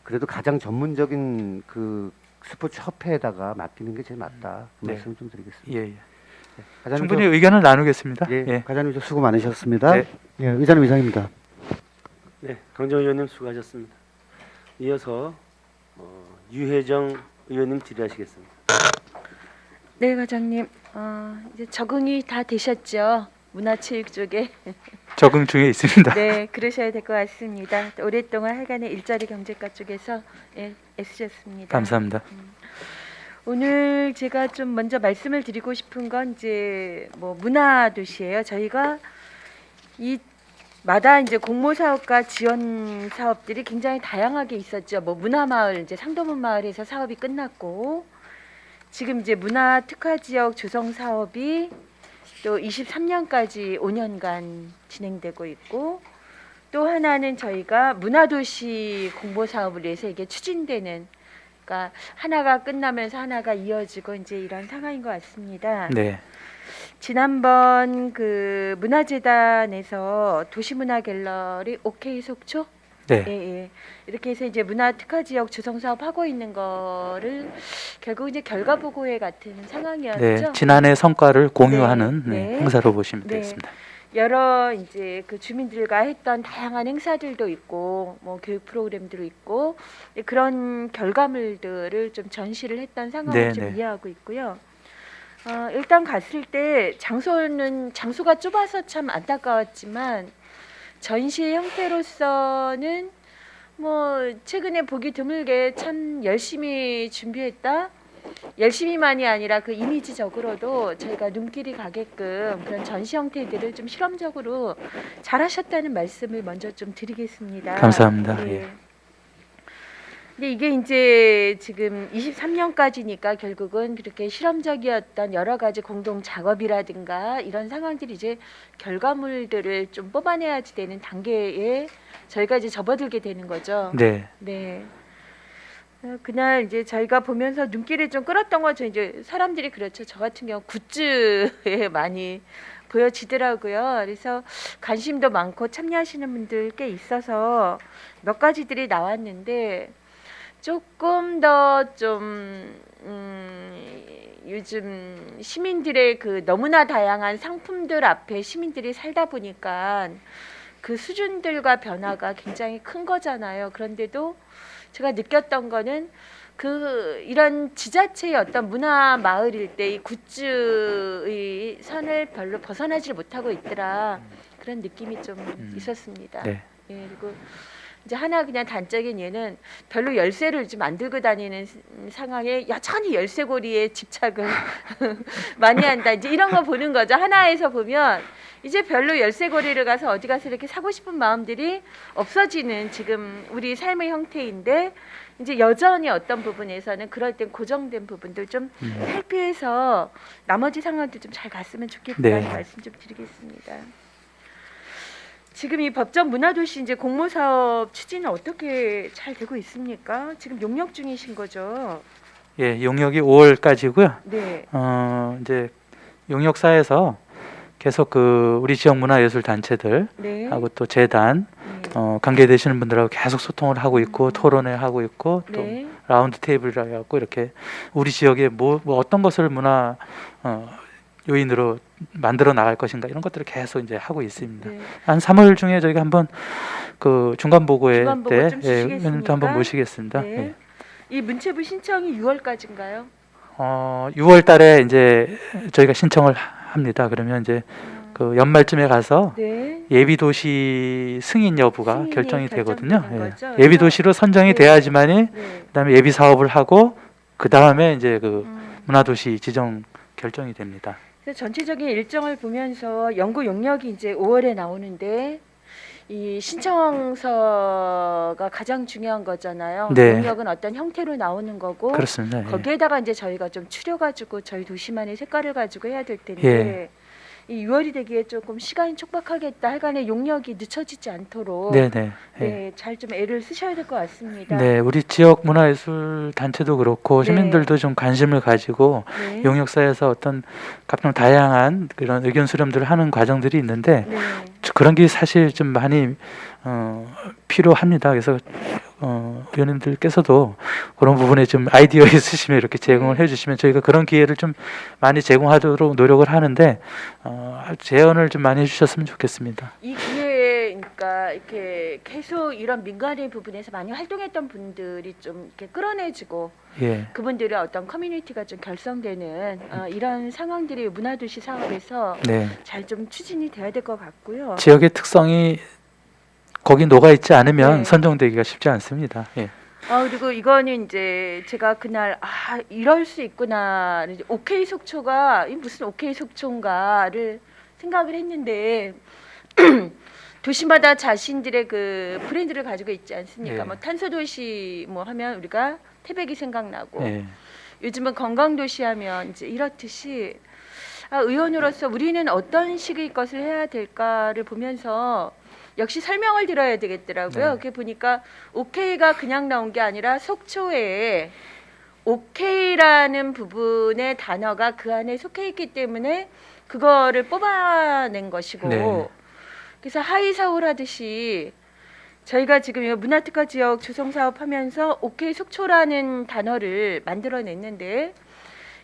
그래도 가장 전문적인 그 스포츠 협회에다가 맡기는 게 제일 맞다. 그 네. 말씀 좀 드리겠습니다. 예, 예. 과장님 충분히 의견을 나누겠습니다. 예, 예. 과장님 저 수고 많으셨습니다. 네. 예, 의장님 이상입니다. 네, 강정 의원님 수고하셨습니다. 이어서 유혜정 의원님 질의하시겠습니다. 네, 과장님. 이제 적응이 다 되셨죠? 문화체육 쪽에. 적응 중에 있습니다. 네, 그러셔야 될 것 같습니다. 오랫동안 하여간에 일자리 경제과 쪽에서 애쓰셨습니다. 감사합니다. 오늘 제가 좀 먼저 말씀을 드리고 싶은 건 이제 뭐 문화 도시예요. 저희가 이 마다 이제 공모 사업과 지원 사업들이 굉장히 다양하게 있었죠. 뭐 문화마을 이제 상도문 마을에서 사업이 끝났고 지금 이제 문화 특화 지역 조성 사업이 또 23년까지 5년간 진행되고 있고 또 하나는 저희가 문화도시 공모 사업을 위해서 이게 추진되는 그러니까 하나가 끝나면서 하나가 이어지고 이제 이런 상황인 것 같습니다. 네. 지난번 그 문화재단에서 도시문화 갤러리 OK 속초 네. 예. 이렇게 해서 이제 문화 특화 지역 조성 사업 하고 있는 거를 결국 이제 결과 보고회 같은 상황이었죠. 네. 지난해 성과를 공유하는 네. 네, 네. 행사로 보시면 네. 되겠습니다. 여러 이제 그 주민들과 했던 다양한 행사들도 있고 뭐 교육 프로그램들도 있고 그런 결과물들을 좀 전시를 했던 상황을 네, 좀 네. 이해하고 있고요. 일단 갔을 때 장소가 좁아서 참 안타까웠지만 전시 형태로서는 뭐 최근에 보기 드물게 참 열심히 준비했다. 열심히만이 아니라 그 이미지적으로도 저희가 눈길이 가게끔 그런 전시 형태들을 좀 실험적으로 잘하셨다는 말씀을 먼저 좀 드리겠습니다. 감사합니다. 예. 예. 근데 이게 이제 지금 23년까지니까 결국은 그렇게 실험적이었던 여러 가지 공동 작업이라든가 이런 상황들이 이제 결과물들을 좀 뽑아내야지 되는 단계에 저희가 이제 접어들게 되는 거죠. 네. 네. 그날 이제 저희가 보면서 눈길을 좀 끌었던 거죠. 이제 사람들이 그렇죠. 저 같은 경우 굿즈에 많이 보여지더라고요. 그래서 관심도 많고 참여하시는 분들 꽤 있어서 몇 가지들이 나왔는데 조금 더 좀 요즘 시민들의 그 너무나 다양한 상품들 앞에 시민들이 살다 보니까 그 수준들과 변화가 굉장히 큰 거잖아요. 그런데도 제가 느꼈던 거는 그 이런 지자체의 어떤 문화 마을일 때 이 굿즈의 선을 별로 벗어나질 못하고 있더라 그런 느낌이 좀 있었습니다. 네. 예, 그리고 이제 하나 그냥 단적인 예는 별로 열쇠를 좀 안 들고 다니는 상황에 여전히 열쇠고리에 집착을 많이 한다. 이제 이런 거 보는 거죠. 하나에서 보면 이제 별로 열쇠고리를 가서 어디 가서 이렇게 사고 싶은 마음들이 없어지는 지금 우리 삶의 형태인데 이제 여전히 어떤 부분에서는 그럴 땐 고정된 부분들 좀 탈피해서 나머지 상황도 좀 잘 갔으면 좋겠다는 네. 말씀 좀 드리겠습니다. 지금 이 법정 문화도시 이제 공모 사업 추진은 어떻게 잘 되고 있습니까? 지금 용역 중이신 거죠? 예, 용역이 5월까지고요. 네. 이제 용역사에서 계속 그 우리 지역 문화예술 단체들 네. 하고 또 재단 관계되시는 분들하고 계속 소통을 하고 있고 토론회 하고 있고 또 네. 라운드 테이블이라고 해갖고 이렇게 우리 지역에 뭐 어떤 것을 문화 요인으로 만들어 나갈 것인가 이런 것들을 계속 이제 하고 있습니다. 네. 한 3월 중에 저희가 한번 그 중간 보고회 중간 보고 때 좀 주시겠습니까? 의원님도 한번 모시겠습니다. 네. 예. 이 문체부 신청이 6월까지인가요? 6월 달에 이제 저희가 신청을 합니다. 그러면 이제 그 연말쯤에 가서 네. 예비 도시 승인 여부가 승인이 결정이 되거든요. 결정되는 예. 거죠? 예비 도시로 선정이 네. 돼야지만이 네. 그다음에 예비 사업을 하고 그 다음에 이제 그 음. 문화도시 지정 결정이 됩니다. 그래서 전체적인 일정을 보면서 연구 용역이 이제 5월에 나오는데 이 신청서가 가장 중요한 거잖아요. 네. 용역은 어떤 형태로 나오는 거고 그렇습니다. 예. 거기에다가 이제 저희가 좀 추려가지고 저희 도시만의 색깔을 가지고 해야 될 텐데 예. 이 6월이 되기에 조금 시간이 촉박하겠다. 하여간에 용역이 늦춰지지 않도록 네네. 예. 네, 잘 좀 애를 쓰셔야 될 것 같습니다. 네, 우리 지역 문화예술 단체도 그렇고 네. 시민들도 좀 관심을 가지고 네. 용역사에서 어떤 각종 다양한 그런 의견 수렴들을 하는 과정들이 있는데 네. 그런 게 사실 좀 많이 필요합니다. 그래서 의원님들께서도 그런 부분에 좀 아이디어 있으시면 이렇게 제공을 해주시면 저희가 그런 기회를 좀 많이 제공하도록 노력을 하는데 제언을 좀 많이 해주셨으면 좋겠습니다. 이 기회에 그러니까 이렇게 계속 이런 민간의 부분에서 많이 활동했던 분들이 좀 이렇게 끌어내지고 예, 그분들의 어떤 커뮤니티가 좀 결성되는 이런 상황들이 문화도시 사업에서 네. 잘 좀 추진이 돼야 될 것 같고요. 지역의 특성이 거기 녹아 있지 않으면 네. 선정되기가 쉽지 않습니다. 예. 그리고 이거는 이제 제가 그날 이럴 수 있구나. 이제 오케이 속초가 이 무슨 오케이 속초인가를 생각을 했는데 도시마다 자신들의 그 브랜드를 가지고 있지 않습니까? 예. 뭐 탄소 도시 뭐 하면 우리가 태백이 생각나고 예. 요즘은 건강 도시 하면 이제 이렇듯이 의원으로서 우리는 어떤 식의 것을 해야 될까를 보면서 역시 설명을 들어야 되겠더라고요. 네. 그게 보니까 오케이가 그냥 나온 게 아니라 속초에 오케이라는 부분의 단어가 그 안에 속해 있기 때문에 그거를 뽑아낸 것이고 네. 그래서 하이서울 하듯이 저희가 지금 이 문화특화 지역 조성 사업하면서 오케이 속초라는 단어를 만들어냈는데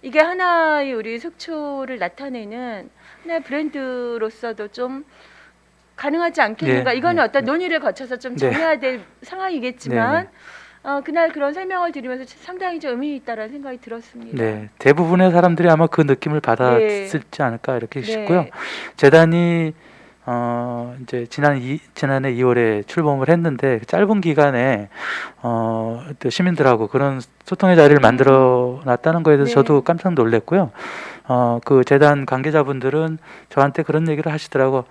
이게 하나의 우리 속초를 나타내는 하나의 브랜드로서도 좀 가능하지 않겠는가? 네, 이거는 네, 어떤 네. 논의를 거쳐서 좀 네. 정해야 될 상황이겠지만 네, 그날 그런 설명을 드리면서 상당히 좀 의미 있다라는 생각이 들었습니다. 네, 대부분의 사람들이 아마 그 느낌을 받았을지 않을까 이렇게 네. 싶고요. 재단이 이제 지난해 2월에 출범을 했는데 그 짧은 기간에 또 시민들하고 그런 소통의 자리를 만들어 놨다는 거에 대해서 네. 저도 깜짝 놀랐고요. 그 재단 관계자분들은 저한테 그런 얘기를 하시더라고.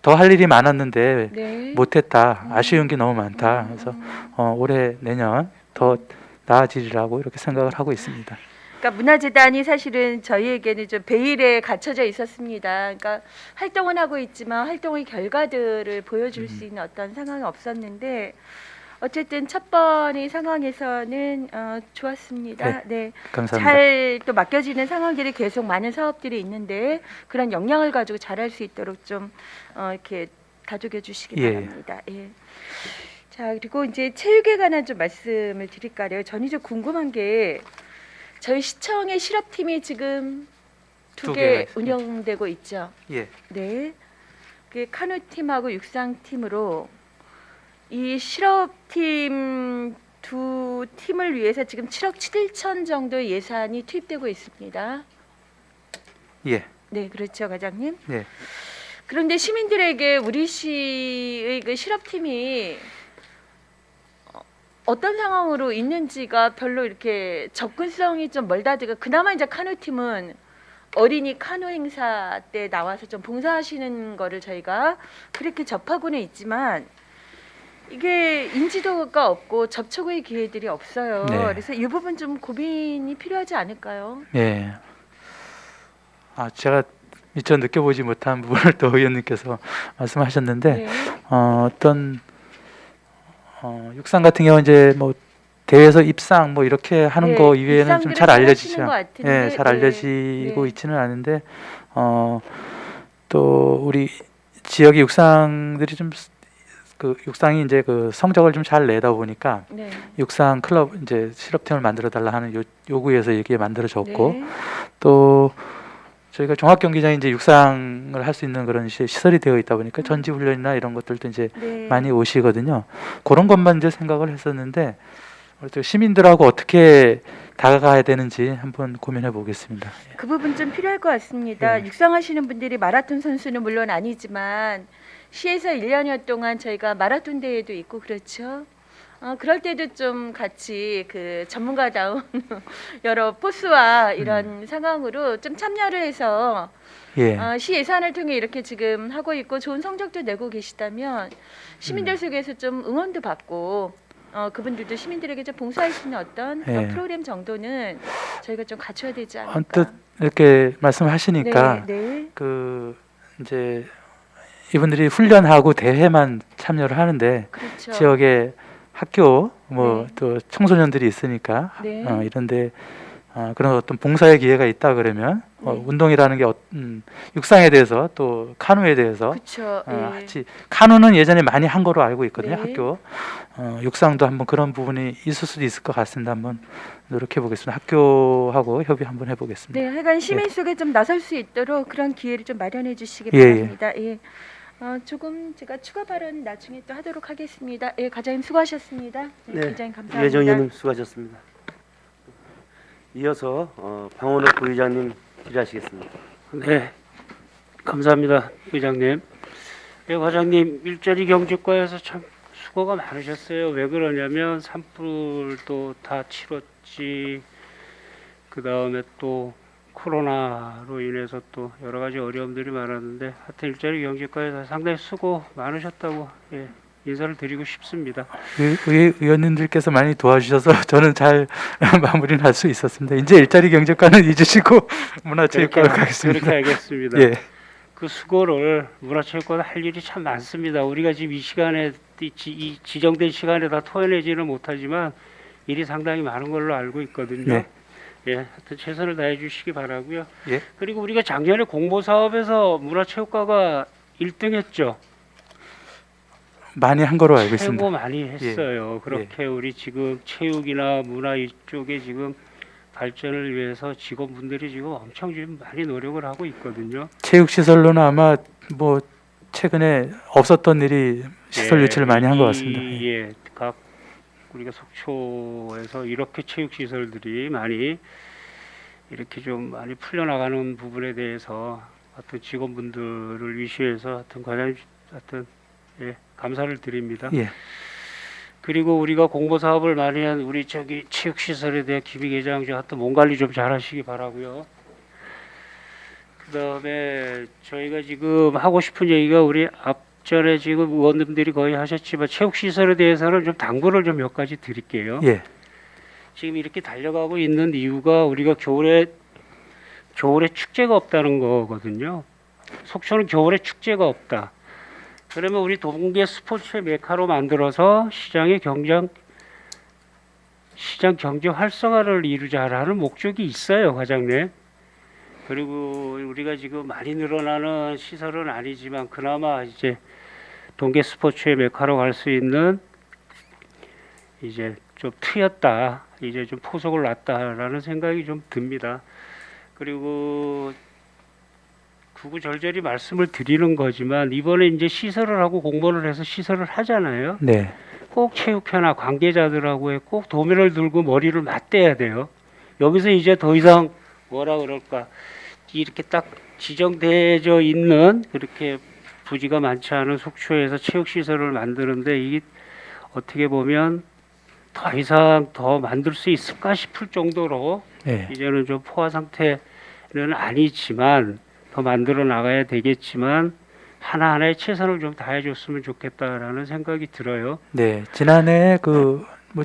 더 할 일이 많았는데 네. 못했다. 아쉬운 게 너무 많다. 그래서 올해 내년 더 나아지리라고 이렇게 생각을 하고 있습니다. 그러니까 문화재단이 사실은 저희에게는 좀 베일에 갇혀져 있었습니다. 그러니까 활동은 하고 있지만 활동의 결과들을 보여줄 수 있는 어떤 상황이 없었는데 어쨌든 첫 번의 상황에서는 좋았습니다. 네. 감사합니다. 잘 또 맡겨지는 상황들이 계속 많은 사업들이 있는데 그런 역량을 가지고 잘할 수 있도록 좀 이렇게 다독여 주시기 예. 바랍니다. 예. 자 그리고 이제 체육에 관한 좀 말씀을 드릴까요? 저는 이제 궁금한 게 저희 시청의 실업팀이 지금 두 두 개가 개 있습니다. 운영되고 있죠. 예. 네. 그 카누 팀하고 육상 팀으로 이 실업팀 두 팀을 위해서 지금 7억 7천 정도의 예산이 투입되고 있습니다. 예. 네, 그렇죠, 과장님. 네. 그런데 시민들에게 우리 시의 그 실업팀이 어떤 상황으로 있는지가 별로 이렇게 접근성이 좀 멀다드가 그나마 이제 카누 팀은 어린이 카누 행사 때 나와서 좀 봉사하시는 거를 저희가 그렇게 접하고는 있지만 이게 인지도가 없고 접촉의 기회들이 없어요. 네. 그래서 이 부분 좀 고민이 필요하지 않을까요? 예. 제가 미처 느껴보지 못한 부분을 또 의원님께서 말씀하셨는데 네. 어떤 육상 같은 경우 이제 뭐 대회에서 입상 뭐 이렇게 하는 네, 거 이외에는 좀 입상들을 잘 잘 알려지지 하시는 것 않, 같은데, 예, 잘 네. 알려지고 네. 있지는 않은데 또 우리 지역의 육상들이 좀 그 육상이 이제 그 성적을 좀 잘 내다 보니까 네. 육상 클럽 이제 실업팀을 만들어 달라 하는 요구에서 이게 만들어졌고 네. 또 저희가 종합 경기장에 이제 육상을 할 수 있는 그런 시설이 되어 있다 보니까 전지 훈련이나 이런 것들도 이제 네. 많이 오시거든요. 그런 것만 이제 생각을 했었는데 우리 또 시민들하고 어떻게 다가가야 되는지 한번 고민해 보겠습니다. 그 부분 좀 필요할 것 같습니다. 네. 육상하시는 분들이 마라톤 선수는 물론 아니지만 시에서 1년여 동안 저희가 마라톤 대회도 있고 그렇죠. 그럴 때도 좀 같이 그 전문가다운 여러 포스와 이런 상황으로 좀 참여를 해서 예, 시 예산을 통해 이렇게 지금 하고 있고 좋은 성적도 내고 계시다면 시민들 속에서 좀 응원도 받고 그분들도 시민들에게 좀 봉사할 수 있는 어떤 그런 예. 프로그램 정도는 저희가 좀 갖춰야 되지 않을까. 언뜻 이렇게 말씀하시니까 네, 네. 그 이제 이분들이 훈련하고 대회만 참여를 하는데 그렇죠. 지역에 학교 뭐 네. 또 청소년들이 있으니까 네. 이런데 그런 어떤 봉사의 기회가 있다 그러면 네. 운동이라는 게 육상에 대해서 또 카누에 대해서 그렇죠. 예. 같이 카누는 예전에 많이 한 거로 알고 있거든요. 네. 학교 육상도 한번 그런 부분이 있을 수도 있을 것 같습니다. 한번 노력해 보겠습니다. 학교하고 협의 한번 해보겠습니다. 네, 하여간 시민 속에 좀 나설 수 있도록 그런 기회를 좀 마련해 주시기 예, 예. 바랍니다. 예. 조금 제가 추가 발언 나중에 또 하도록 하겠습니다. 예, 과장님 수고하셨습니다. 네, 굉장히 감사합니다. 유혜정 의원님 수고하셨습니다. 이어서 방원호 부의장님 질의하시겠습니다. 네, 감사합니다, 의장님. 네, 과장님 일자리 경제과에서 참 수고가 많으셨어요. 왜 그러냐면 산불도 다 치렀지. 그 다음에 또 코로나로 인해서 또 여러 가지 어려움들이 많았는데 하여튼 일자리 경제과에서 상당히 수고 많으셨다고 인사를 드리고 싶습니다. 의원님들께서 많이 도와주셔서 저는 잘 마무리를 할 수 있었습니다. 이제 일자리 경제과는 잊으시고 문화체육과로 가겠습니다. 그렇게 하겠습니다. 예. 그 수고를 문화체육과도 할 일이 참 많습니다. 우리가 지금 이 시간에 이 지정된 시간에 다 토해내지는 못하지만 일이 상당히 많은 걸로 알고 있거든요. 네. 예, 하여튼 최선을 다해 주시기 바라고요. 예. 그리고 우리가 작년에 공모 사업에서 문화체육과가 1등했죠. 많이 한 거로 알고 있습니다. 최고 많이 했어요. 그렇게 우리 지금 체육이나 문화 이쪽에 지금 발전을 위해서 직원분들이 지금 엄청 지금 많이 노력을 하고 있거든요. 체육 시설로는 아마 뭐 최근에 없었던 일이 시설 유치를 많이 한 것 같습니다. 예, 각 우리가 속초에서 이렇게 체육 시설들이 많이 이렇게 좀 많이 풀려나가는 부분에 대해서 하여튼 직원분들을 위시해서 하여튼 과장님 하여튼 감사를 드립니다. 예. 그리고 우리가 공모 사업을 많이 한 우리 저기 체육 시설에 대해 김희 계장님 하여튼 몸 관리 좀 잘하시기 바라고요. 그다음에 저희가 지금 하고 싶은 얘기가 우리 앞전에 지금 의원님들이 거의 하셨지만 체육 시설에 대해서는 좀 당부를 좀 몇 가지 드릴게요. 예. 지금 이렇게 달려가고 있는 이유가 우리가 겨울에 축제가 없다는 거거든요. 속초는 겨울에 축제가 없다. 그러면 우리 동계 스포츠의 메카로 만들어서 시장 경제 활성화를 이루자라는 목적이 있어요, 과장님. 그리고 우리가 지금 많이 늘어나는 시설은 아니지만 그나마 이제 동계 스포츠의 메카로 갈 수 있는 이제 좀 트였다, 이제 좀 포석을 놨다라는 생각이 좀 듭니다. 그리고 구구절절히 말씀을 드리는 거지만 이번에 이제 시설을 하고 공모를 해서 시설을 하잖아요. 네. 꼭 체육회나 관계자들하고 꼭 도면을 들고 머리를 맞대야 돼요. 여기서 이제 더 이상 뭐라 그럴까 이렇게 딱 지정되어 있는 그렇게 부지가 많지 않은 속초에서 체육시설을 만드는데 이게 어떻게 보면 더 이상 더 만들 수 있을까 싶을 정도로 예. 이제는 좀 포화 상태는 아니지만 더 만들어 나가야 되겠지만 하나하나의 최선을 좀 다해줬으면 좋겠다라는 생각이 들어요. 네. 지난해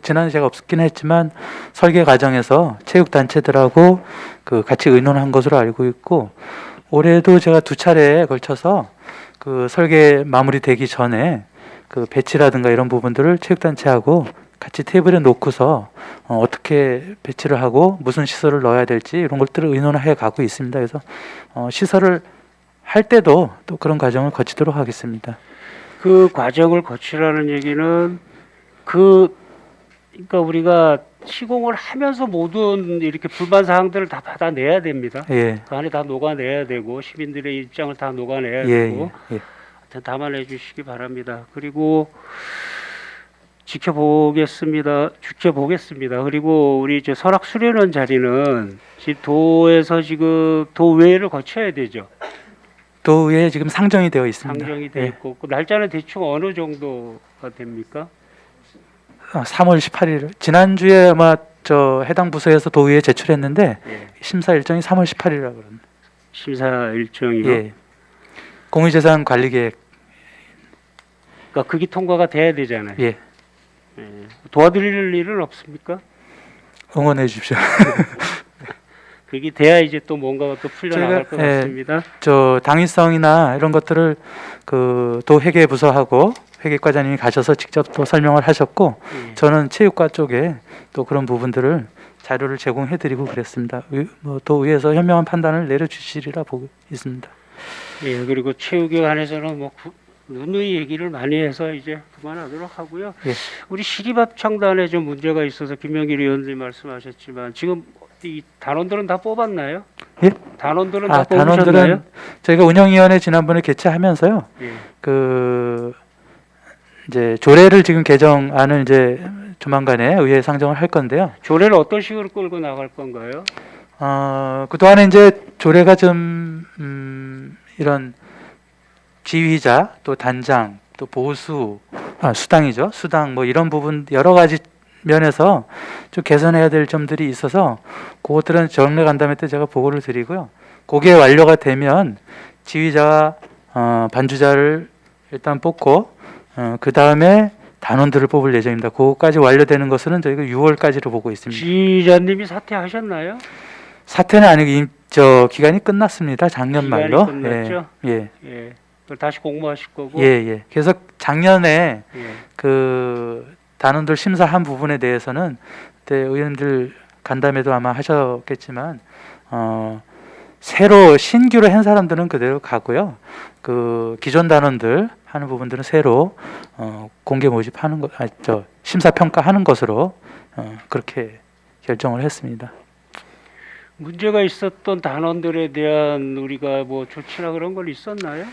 지난해 제가 없긴 했지만 설계 과정에서 체육 단체들하고 같이 의논한 것으로 알고 있고 올해도 제가 2차례에 걸쳐서 설계 마무리되기 전에 배치라든가 이런 부분들을 체육 단체하고 같이 테이블에 놓고서 어떻게 배치를 하고 무슨 시설을 넣어야 될지 이런 것들을 의논해 가고 있습니다. 그래서 시설을 할 때도 또 그런 과정을 거치도록 하겠습니다. 그 과정을 거치라는 얘기는 그러니까 우리가 시공을 하면서 모든 이렇게 불만 사항들을 다 받아내야 됩니다. 예. 그 안에 다 녹아내야 되고 시민들의 입장을 다 녹아내야 예, 되고 예, 예. 하여튼 담아내 주시기 바랍니다. 그리고 지켜보겠습니다. 그리고 우리 이제 설악 수련원 자리는 지금 도에서 지금 도의회를 거쳐야 되죠. 도의회에 지금 상정이 되어 있습니다. 상정이 돼 예. 있고 그 날짜는 대충 어느 정도가 됩니까? 3월 18일 지난주에 아마 해당 부서에서 도의회에 제출했는데 예. 심사 일정이 3월 18일이라고 그럽니다. 심사 일정이요. 예. 공유재산 관리계획. 그러니까 그게 통과가 돼야 되잖아요. 예. 예. 도와드릴 일은 없습니까? 응원해 주십시오. 그게 돼야 이제 또 뭔가가 또 풀려나갈 것 같습니다. 당위성이나 이런 것들을 도 회계 부서하고 회계과장님이 가셔서 직접 또 설명을 하셨고 예. 저는 체육과 쪽에 또 그런 부분들을 자료를 제공해드리고 그랬습니다. 도의회에서 현명한 판단을 내려주시리라 보고 있습니다. 예, 그리고 체육에 관해서는 뭐 누누이 얘기를 많이 해서 이제 그만하도록 하고요. 예. 우리 시립합창단에 좀 문제가 있어서 김명길 의원님 말씀하셨지만 지금 이 단원들은 다 뽑았나요? 예? 단원들은 다 단원들은 뽑으셨나요? 저희가 운영위원회 지난번에 개최하면서요. 예. 이제 조례를 지금 개정안을 이제 조만간에 의회에 상정을 할 건데요. 조례를 어떤 식으로 끌고 나갈 건가요? 그동안에 이제 조례가 좀 이런 지휘자 또 단장 또 보수 수당이죠. 수당 뭐 이런 부분 여러 가지 면에서 좀 개선해야 될 점들이 있어서 그것들은 정례 간담회 때 제가 보고를 드리고요. 그게 완료가 되면 지휘자와 반주자를 일단 뽑고 그 다음에 단원들을 뽑을 예정입니다. 그거까지 완료되는 것은 저희가 6월까지로 보고 있습니다. 지휘자님이 사퇴하셨나요? 사퇴는 아니고 저 기간이 끝났습니다. 작년 기간이 말로. 끝났죠? 예. 예. 그걸 다시 공모하실 거고. 예, 예. 그래서 작년에 예. 그 단원들 심사한 부분에 대해서는 그때 의원들 간담회도 아마 하셨겠지만 새로 신규로 한 사람들은 그대로 가고요. 그 기존 단원들 하는 부분들은 새로 공개 모집하는 것, 심사 평가하는 것으로 그렇게 결정을 했습니다. 문제가 있었던 단원들에 대한 우리가 뭐 조치나 그런 걸 있었나요?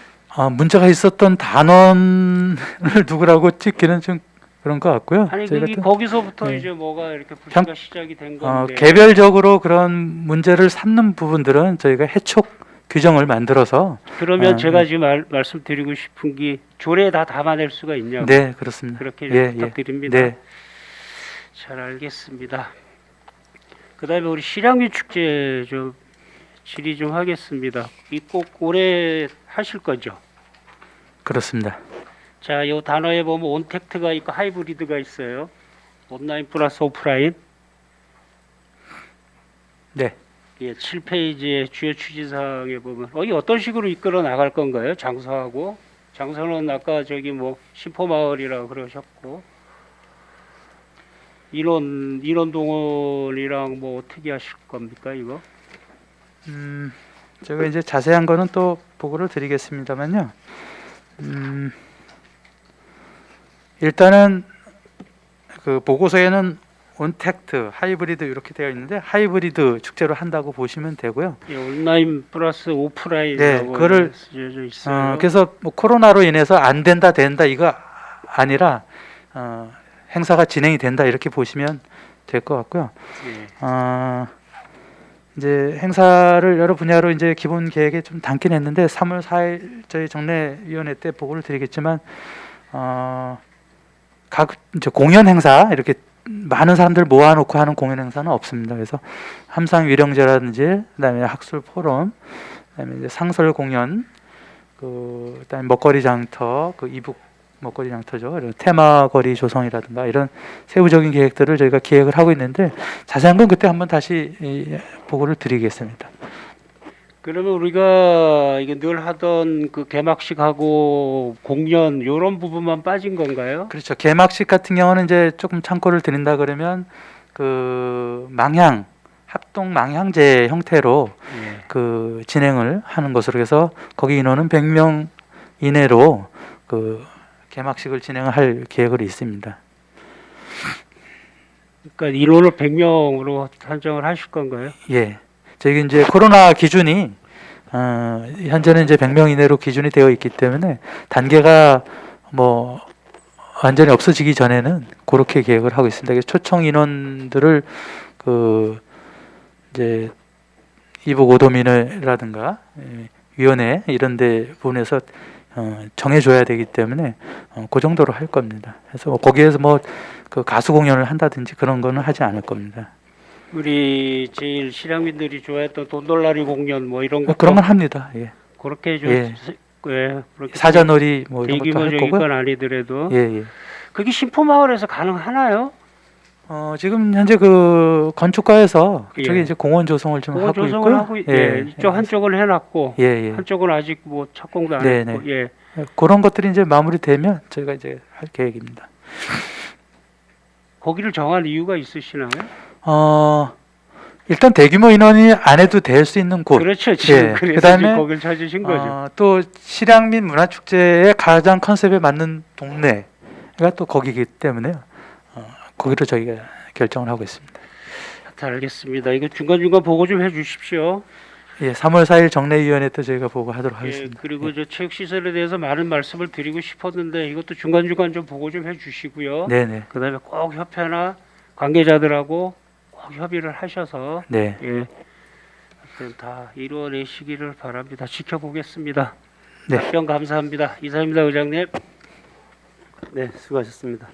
문제가 있었던 단원을 누구라고 찍기는 좀 그런 것 같고요. 아니 저희 그게 같은- 거기서부터 네. 이제 뭐가 이렇게 불씨가 시작이 된 건데. 개별적으로 그런 문제를 삼는 부분들은 저희가 해촉 규정을 만들어서 그러면 아, 제가 지금 말씀드리고 싶은 게 조례에 다 담아낼 수가 있냐고. 네, 그렇습니다. 그렇게 예, 예. 부탁드립니다. 네. 잘 알겠습니다. 그다음에 우리 실향민 축제 좀 질의 좀 하겠습니다. 이 꼭 올해 하실 거죠? 그렇습니다. 자, 요 단어에 보면 온택트가 있고 하이브리드가 있어요. 온라인 플러스 오프라인. 네. 예, 7페이지의 주요 추진사항에 보면 이게 어떤 식으로 이끌어 나갈 건가요? 장사하고 장사는 아까 저기 뭐 심포마을이라고 그러셨고 인원 동원이랑 뭐 어떻게 하실 겁니까 이거? 제가 이제 자세한 거는 또 보고를 드리겠습니다만요. 일단은 그 보고서에는 온택트, 하이브리드 이렇게 되어 있는데 하이브리드 축제로 한다고 보시면 되고요. 예, 온라인 플러스 오프라인. 네, 그거를 쓰여져 있어요. 그래서 뭐 코로나로 인해서 안 된다 이거 아니라 행사가 진행이 된다 이렇게 보시면 될 것 같고요. 예. 이제 행사를 여러 분야로 이제 기본 계획에 좀 담긴 했는데 3월 4일 저희 정례위원회 때 보고를 드리겠지만 각 이제 공연 행사 이렇게 많은 사람들 모아놓고 하는 공연 행사는 없습니다. 그래서 함상 위령제라든지 그다음에 학술 포럼, 그다음에 이제 상설 공연, 그다음에 먹거리 장터, 이북 먹거리 장터죠. 그리고 테마 거리 조성이라든가 이런 세부적인 계획들을 저희가 기획을 하고 있는데 자세한 건 그때 한번 다시 보고를 드리겠습니다. 그러면 우리가 이게 늘 하던 그 개막식하고 공연 이런 부분만 빠진 건가요? 그렇죠. 개막식 같은 경우는 이제 조금 참고를 드린다 그러면 그 합동 망향제 형태로 예. 그 진행을 하는 것으로 해서 거기 인원은 100명 이내로 그 개막식을 진행할 계획을 있습니다. 그러니까 인원을 100명으로 산정을 하실 건가요? 예. 저희 이제 코로나 기준이 현재는 이제 100명 이내로 기준이 되어 있기 때문에 단계가 뭐 완전히 없어지기 전에는 그렇게 계획을 하고 있습니다. 그래서 초청 인원들을 이제 이북 오도민회라든가 위원회 이런 데 보내서 정해줘야 되기 때문에 그 정도로 할 겁니다. 그래서 거기에서 뭐 그 가수 공연을 한다든지 그런 거는 하지 않을 겁니다. 우리 제일 실향민들이 좋아했던 돈돌라리 공연 뭐 이런 거 그런 건 합니다. 예. 그렇게 좀 예. 그렇게 사자놀이 뭐 이런 것도 할 대규모적인 거고요. 건 아니더라도 예, 예. 그게 신포마을에서 가능하나요? 지금 현재 그 건축가에서 예. 그쪽에 이제 공원 조성을 좀 공원 하고 조성을 있고요. 하고 이쪽 한쪽은 해놨고 예, 예. 한쪽은 아직 뭐 착공도 안 네, 했고 예. 그런 것들이 이제 마무리되면 저희가 이제 할 계획입니다. 거기를 정할 이유가 있으시나요? 일단 대규모 인원이 안 해도 될 수 있는 곳. 그렇죠. 지금 예. 그래서 그다음에 지금 거기를 찾으신 거죠. 또 실향민 문화축제의 가장 컨셉에 맞는 동네가 또 거기이기 때문에요. 거기로 저희가 결정을 하고 있습니다. 잘 알겠습니다. 이거 중간중간 보고 좀 해주십시오. 예, 3월 4일 정례위원회 때 저희가 보고하도록 예, 하겠습니다. 그리고 예. 저 체육시설에 대해서 많은 말씀을 드리고 싶었는데 이것도 중간중간 좀 보고 좀 해주시고요. 네네. 그다음에 꼭 협회나 관계자들하고 꼭 협의를 하셔서 네. 예, 하여튼 다 이루어내시기를 바랍니다. 지켜보겠습니다. 네. 답변 감사합니다. 이사입니다, 의장님. 네, 수고하셨습니다.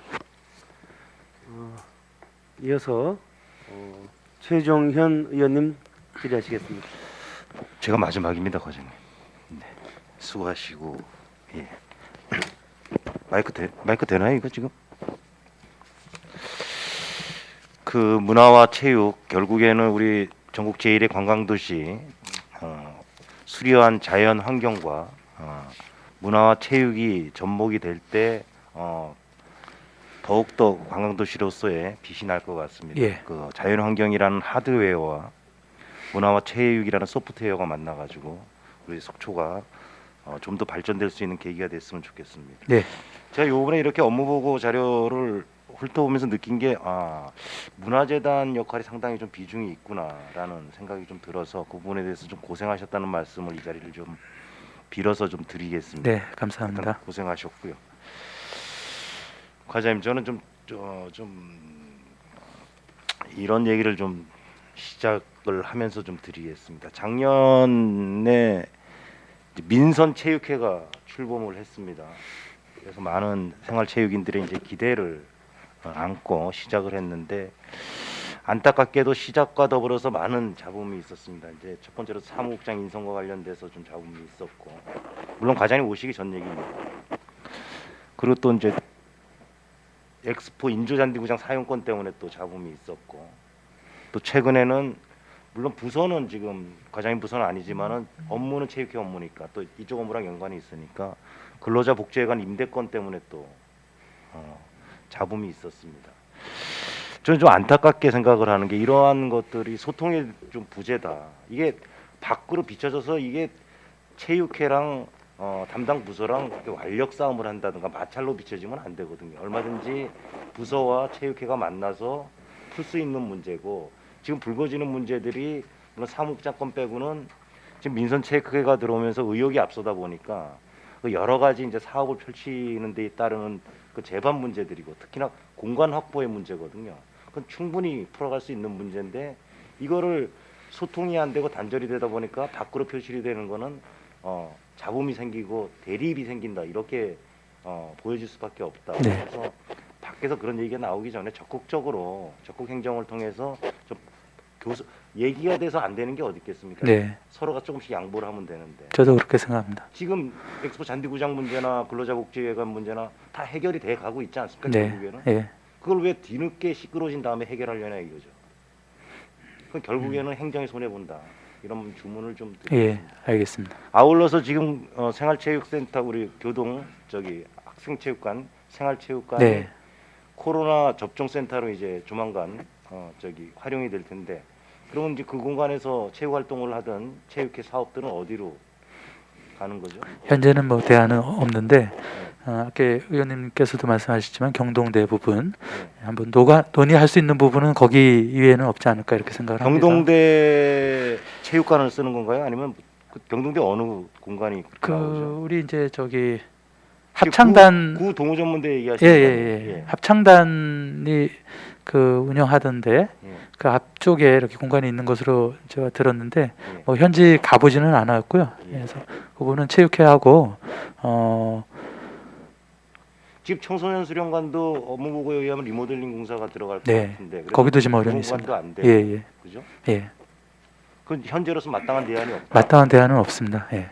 이어서 최종현 의원님 질의하시겠습니다. 제가 마지막입니다, 과장님. 네, 수고하시고. 예. 마이크 되나요 이거 지금? 그 문화와 체육 결국에는 우리 전국 제1의 관광도시 수려한 자연 환경과 문화와 체육이 접목이 될 때 더욱더 관광도시로서의 빛이 날 것 같습니다. 예. 그 자연 환경이라는 하드웨어와 문화와 체육이라는 소프트웨어가 만나가지고 우리 속초가 좀 더 발전될 수 있는 계기가 됐으면 좋겠습니다. 네. 제가 요번에 이렇게 업무 보고 자료를 훑어보면서 느낀 게 문화재단 역할이 상당히 좀 비중이 있구나라는 생각이 좀 들어서 그 부분에 대해서 좀 고생하셨다는 말씀을 이 자리를 좀 빌어서 좀 드리겠습니다. 네, 감사합니다. 하여튼 고생하셨고요. 과장님, 저는 좀 이런 얘기를 좀 시작을 하면서 좀 드리겠습니다. 작년에 민선체육회가 출범을 했습니다. 그래서 많은 생활체육인들의 이제 기대를 안고 시작을 했는데 안타깝게도 시작과 더불어서 많은 잡음이 있었습니다. 이제 첫 번째로 사무국장 인선과 관련돼서 좀 잡음이 있었고, 물론 과장님 오시기 전 얘기입니다. 그리고 또 이제 엑스포 인조잔디구장 사용권 때문에 또 잡음이 있었고, 또 최근에는 물론 부서는 지금 과장님 부서는 아니지만은 업무는 체육회 업무니까 또 이쪽 업무랑 연관이 있으니까 근로자 복지회관 임대권 때문에 또 잡음이 있었습니다. 저는 좀 안타깝게 생각을 하는 게 이러한 것들이 소통의 좀 부재다. 이게 밖으로 비춰져서 이게 체육회랑 담당 부서랑 이렇게 완력 싸움을 한다든가 마찰로 비춰지면 안 되거든요. 얼마든지 부서와 체육회가 만나서 풀 수 있는 문제고, 지금 불거지는 문제들이 물론 사무국장권 빼고는 지금 민선체육회가 들어오면서 의욕이 앞서다 보니까 그 여러 가지 이제 사업을 펼치는 데 따르는 그 제반 문제들이고, 특히나 공간 확보의 문제거든요. 그건 충분히 풀어갈 수 있는 문제인데 이거를 소통이 안 되고 단절이 되다 보니까 밖으로 표출이 되는 거는 잡음이 생기고 대립이 생긴다, 이렇게 보여질 수밖에 없다. 네. 그래서 밖에서 그런 얘기가 나오기 전에 적극 행정을 통해서 좀 얘기가 돼서 안 되는 게 어디 있겠습니까? 네. 서로가 조금씩 양보를 하면 되는데 저도 그렇게 생각합니다. 지금 엑스포 잔디구장 문제나 근로자복지회관 문제나 다 해결이 돼 가고 있지 않습니까? 네. 결국에는 예. 그걸 왜 뒤늦게 시끄러진 다음에 해결하려냐 이거죠. 그 결국에는 행정이 손해 본다, 이런 주문을 좀 드리겠습니다. 예, 알겠습니다. 아울러서 지금 생활체육센터 우리 교동 학생체육관 생활체육관이 네. 코로나 접종센터로 이제 조만간 활용이 될 텐데, 그러면 이제 그 공간에서 체육 활동을 하던 체육회 사업들은 어디로 가는 거죠? 현재는 뭐 대안은 없는데 아까 의원님께서도 말씀하셨지만 경동대 부분 네. 한번 논의할 수 있는 부분은 거기 이외에는 없지 않을까 이렇게 생각을 합니다. 경동대 체육관을 쓰는 건가요? 아니면 그 경동대 어느 공간이 그 나오죠? 우리 이제 저기 합창단 구 동호전문대 얘기하시는 예, 거예요? 예. 예. 합창단이 그 운영하던데 예. 그 앞쪽에 이렇게 공간이 있는 것으로 제가 들었는데 예. 뭐 현지 가보지는 않았고요. 예. 그래서 그분은 체육회하고 지금 청소년 수련관도 업무 보고에 의하면 리모델링 공사가 들어갈 것 네. 같은데 거기도 지금 어려움이 공간도 있습니다. 안 되고, 예, 예. 그죠? 예. 그 현재로서 마땅한 대안이 없다. 마땅한 대안은 없습니다. 예.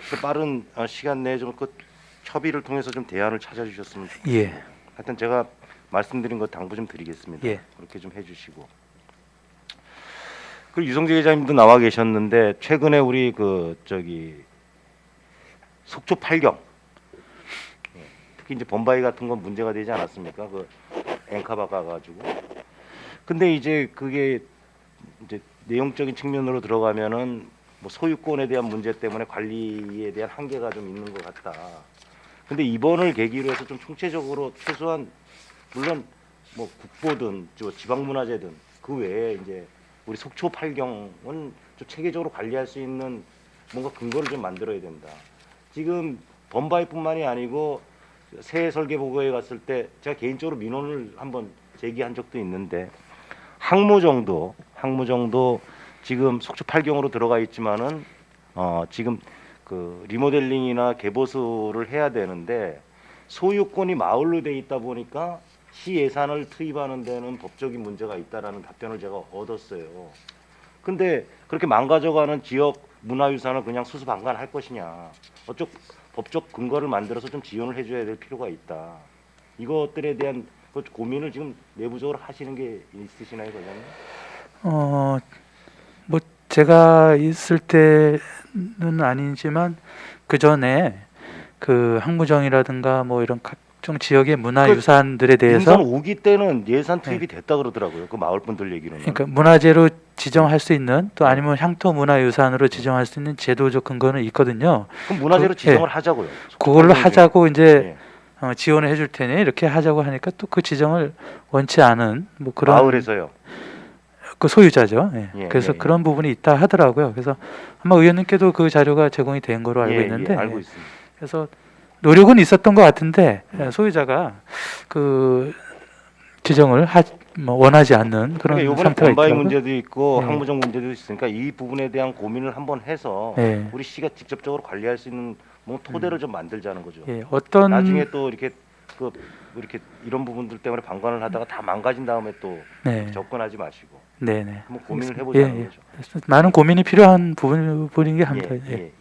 그 빠른 시간 내에 좀 그 협의를 통해서 좀 대안을 찾아주셨으면 좋겠습니다. 예. 하여튼 제가 말씀드린 거 당부 좀 드리겠습니다. 예. 그렇게 좀 해주시고. 그리고 유성재 기자님도 나와 계셨는데 최근에 우리 속초 8경 특히 이제 범바이 같은 건 문제가 되지 않았습니까? 그 앵카 박아가지고. 근데 이제 그게 이제 내용적인 측면으로 들어가면은 뭐 소유권에 대한 문제 때문에 관리에 대한 한계가 좀 있는 것 같다. 근데 이번을 계기로 해서 좀 총체적으로 최소한 물론 뭐 국보든 지방문화재든 그 외에 이제 우리 속초 8경은 좀 체계적으로 관리할 수 있는 뭔가 근거를 좀 만들어야 된다. 지금 범바이뿐만이 아니고 새해 설계 보고에 갔을 때 제가 개인적으로 민원을 한번 제기한 적도 있는데 항무 정도 지금 속초 8경으로 들어가 있지만은 지금 그 리모델링이나 개보수를 해야 되는데 소유권이 마을로 돼 있다 보니까 시 예산을 투입하는 데는 법적인 문제가 있다라는 답변을 제가 얻었어요. 근데 그렇게 망가져가는 지역 문화유산을 그냥 수수방관할 것이냐, 어쩌 법적 근거를 만들어서 좀 지원을 해줘야 될 필요가 있다. 이것들에 대한 그 고민을 지금 내부적으로 하시는 게 있으시나요, 과장님? 뭐 제가 있을 때는 아니지만 그 전에 그 항무정이라든가 뭐 이런 각종 지역의 문화유산들에 대해서 인선 5기 때는 예산 투입이 됐다 그러더라고요. 그 마을 분들 얘기로는. 그러니까 문화재로 지정할 수 있는 또 아니면 향토 문화유산으로 지정할 수 있는 제도적 근거는 있거든요. 그럼 문화재로 그- 지정을 하자고요. 그걸로 하자고 이제 예. 지원을 해줄 테니 이렇게 하자고 하니까 또 그 지정을 원치 않은 뭐 그런 마을에서요. 그 소유자죠. 예. 예, 그래서 예, 예. 그런 부분이 있다 하더라고요. 그래서 아마 의원님께도 그 자료가 제공이 된 거로 알고 예, 있는데 예, 알고 예. 있습니다. 그래서 노력은 있었던 것 같은데 소유자가 그 지정을 원하지 않는 그런 그러니까 이번에 상태가 본바이 있더라고요. 문제도 있고 예. 항무정 문제도 있으니까 이 부분에 대한 고민을 한번 해서 예. 우리 시가 직접적으로 관리할 수 있는 뭐 토대를 좀 만들자는 거죠. 예, 어떤 나중에 또 이렇게 이렇게 이런 부분들 때문에 방관을 하다가 다 망가진 다음에 또 네, 접근하지 마시고 네네. 한번 고민을 해보자는 예, 거죠. 많은 고민이 필요한 부분인 게 합니다. 예. 예.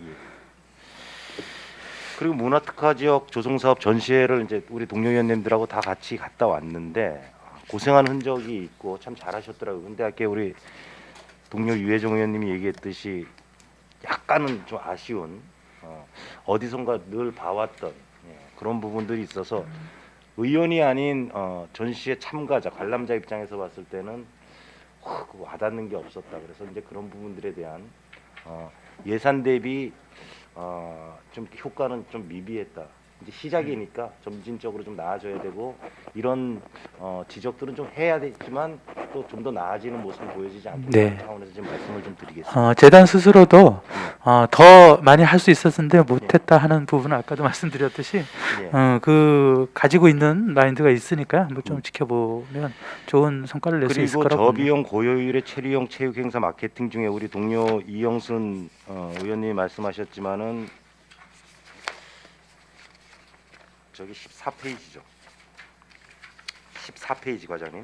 그리고 문화특화 지역 조성 사업 전시회를 이제 우리 동료 위원님들하고 다 같이 갔다 왔는데 고생한 흔적이 있고 참 잘하셨더라고요. 근데 아까 우리 동료 유해정 의원님이 얘기했듯이 약간은 좀 아쉬운 어디선가 늘 봐왔던 그런 부분들이 있어서 의원이 아닌 전시회 참가자 관람자 입장에서 봤을 때는 와닿는 게 없었다. 그래서 이제 그런 부분들에 대한 예산 대비 좀 효과는 좀 미비했다. 이제 시작이니까 점진적으로 좀 나아져야 되고 이런 지적들은 좀 해야 되지만 또 좀 더 나아지는 모습을 보여지지 않는 네. 차원에서 지금 말씀을 좀 드리겠습니다. 재단 스스로도 더 많이 할 수 있었는데 못했다 하는 부분은 아까도 말씀드렸듯이 예. 그 가지고 있는 마인드가 있으니까 한번 좀 지켜보면 좋은 성과를 낼 수 있을 그리고 거라고 봅니다. 저비용 고효율의 체류형 체육 행사 마케팅 중에 우리 동료 이영순 의원님이 말씀하셨지만은 저기 14페이지죠. 14페이지 과장님.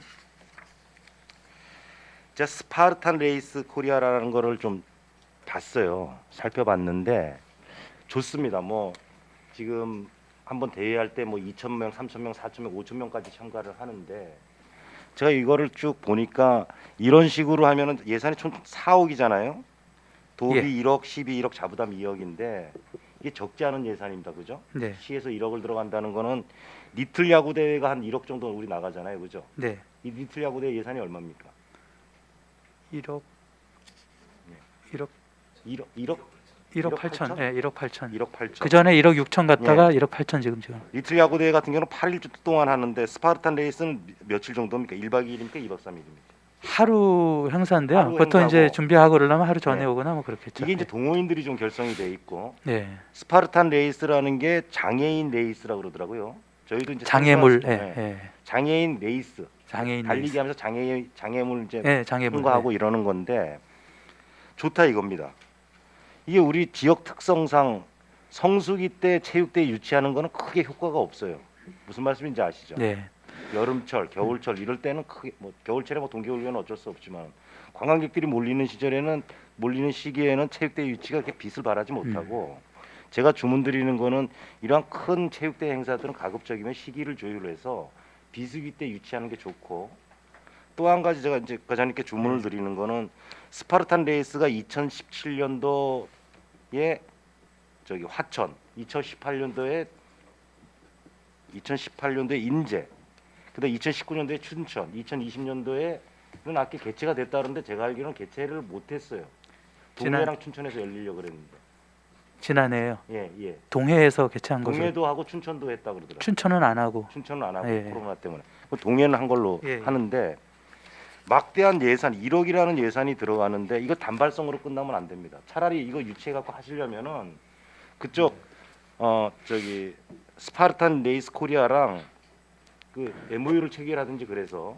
제가 스파르탄 레이스 코리아라는 거를 좀 봤어요. 살펴봤는데 좋습니다. 뭐 지금 한번 대회할 때 뭐 2,000명, 3,000명, 4,000명, 5,000명까지 참가를 하는데 제가 이거를 쭉 보니까 이런 식으로 하면은 예산이 총 4억이잖아요. 도비 예. 1억, 12, 1억, 자부담 2억인데 이게 적지 않은 예산입니다. 그죠? 네, 시에서 1억을 들어간다는 거는 리틀 야구 대회가 한 1억 정도 우리 나가잖아요. 그죠? 네, 이 리틀 야구 대회 예산이 얼마입니까? 1억 1억 1억 8천, 8천? 예, 1억 8천. 1억 8천. 그 전에 1억 6천 갔다가 1억 8천 지금. 리틀 야구 대회 같은 경우는 8일 동안 하는데 스파르탄 레이스는 며칠 정도입니까? 1박 2일입니까? 2박 3일입니까? 하루 행사인데요. 하루 보통 이제 행사고. 준비하고 그러려면 하루 전에 네. 오거나 뭐 그렇겠죠. 이게 이제 동호인들이 좀 결성이 돼 있고 네, 스파르탄 레이스라는 게 장애인 레이스라고 그러더라고요. 저희도 이제 장애물, 참가했을 예, 때, 예. 장애인 레이스, 장애인 달리기 레이스. 하면서 장애물 이제 예, 장애물. 통과하고 이러는 건데 좋다 이겁니다. 이게 우리 지역 특성상 성수기 때 체육대 유치하는 거는 크게 효과가 없어요. 무슨 말씀인지 아시죠? 네, 여름철, 겨울철 이럴 때는 크게 뭐 겨울철에 뭐 동계훈련은 어쩔 수 없지만 관광객들이 몰리는 시기에는 체육대 유치가 그렇게 빛을 발하지 못하고 제가 주문드리는 거는 이러한 큰 체육대 행사들은 가급적이면 시기를 조율해서 비수기 때 유치하는 게 좋고 또 한 가지 제가 이제 과장님께 주문을 드리는 거는 스파르탄 레이스가 2017년도에 저기 화천, 2018년도에 인제, 그다음 2019년도에 춘천, 2020년도에는 아까 개최가 됐다는데 제가 알기로는 개최를 못했어요. 동해랑 춘천에서 열리려고 그랬는데. 지난해에요. 예. 동해에서 개최한 것으로. 동해도 하고 춘천도 했다 그러더라고요. 춘천은 안 하고. 춘천은 안 하고 예. 코로나 때문에. 동해는 한 걸로 예. 하는데 막대한 예산 1억이라는 예산이 들어가는데 이거 단발성으로 끝나면 안 됩니다. 차라리 이거 유치해 갖고 하시려면은 그쪽 저기 스파르탄 레이스 코리아랑 그 MOU를 체결하든지 그래서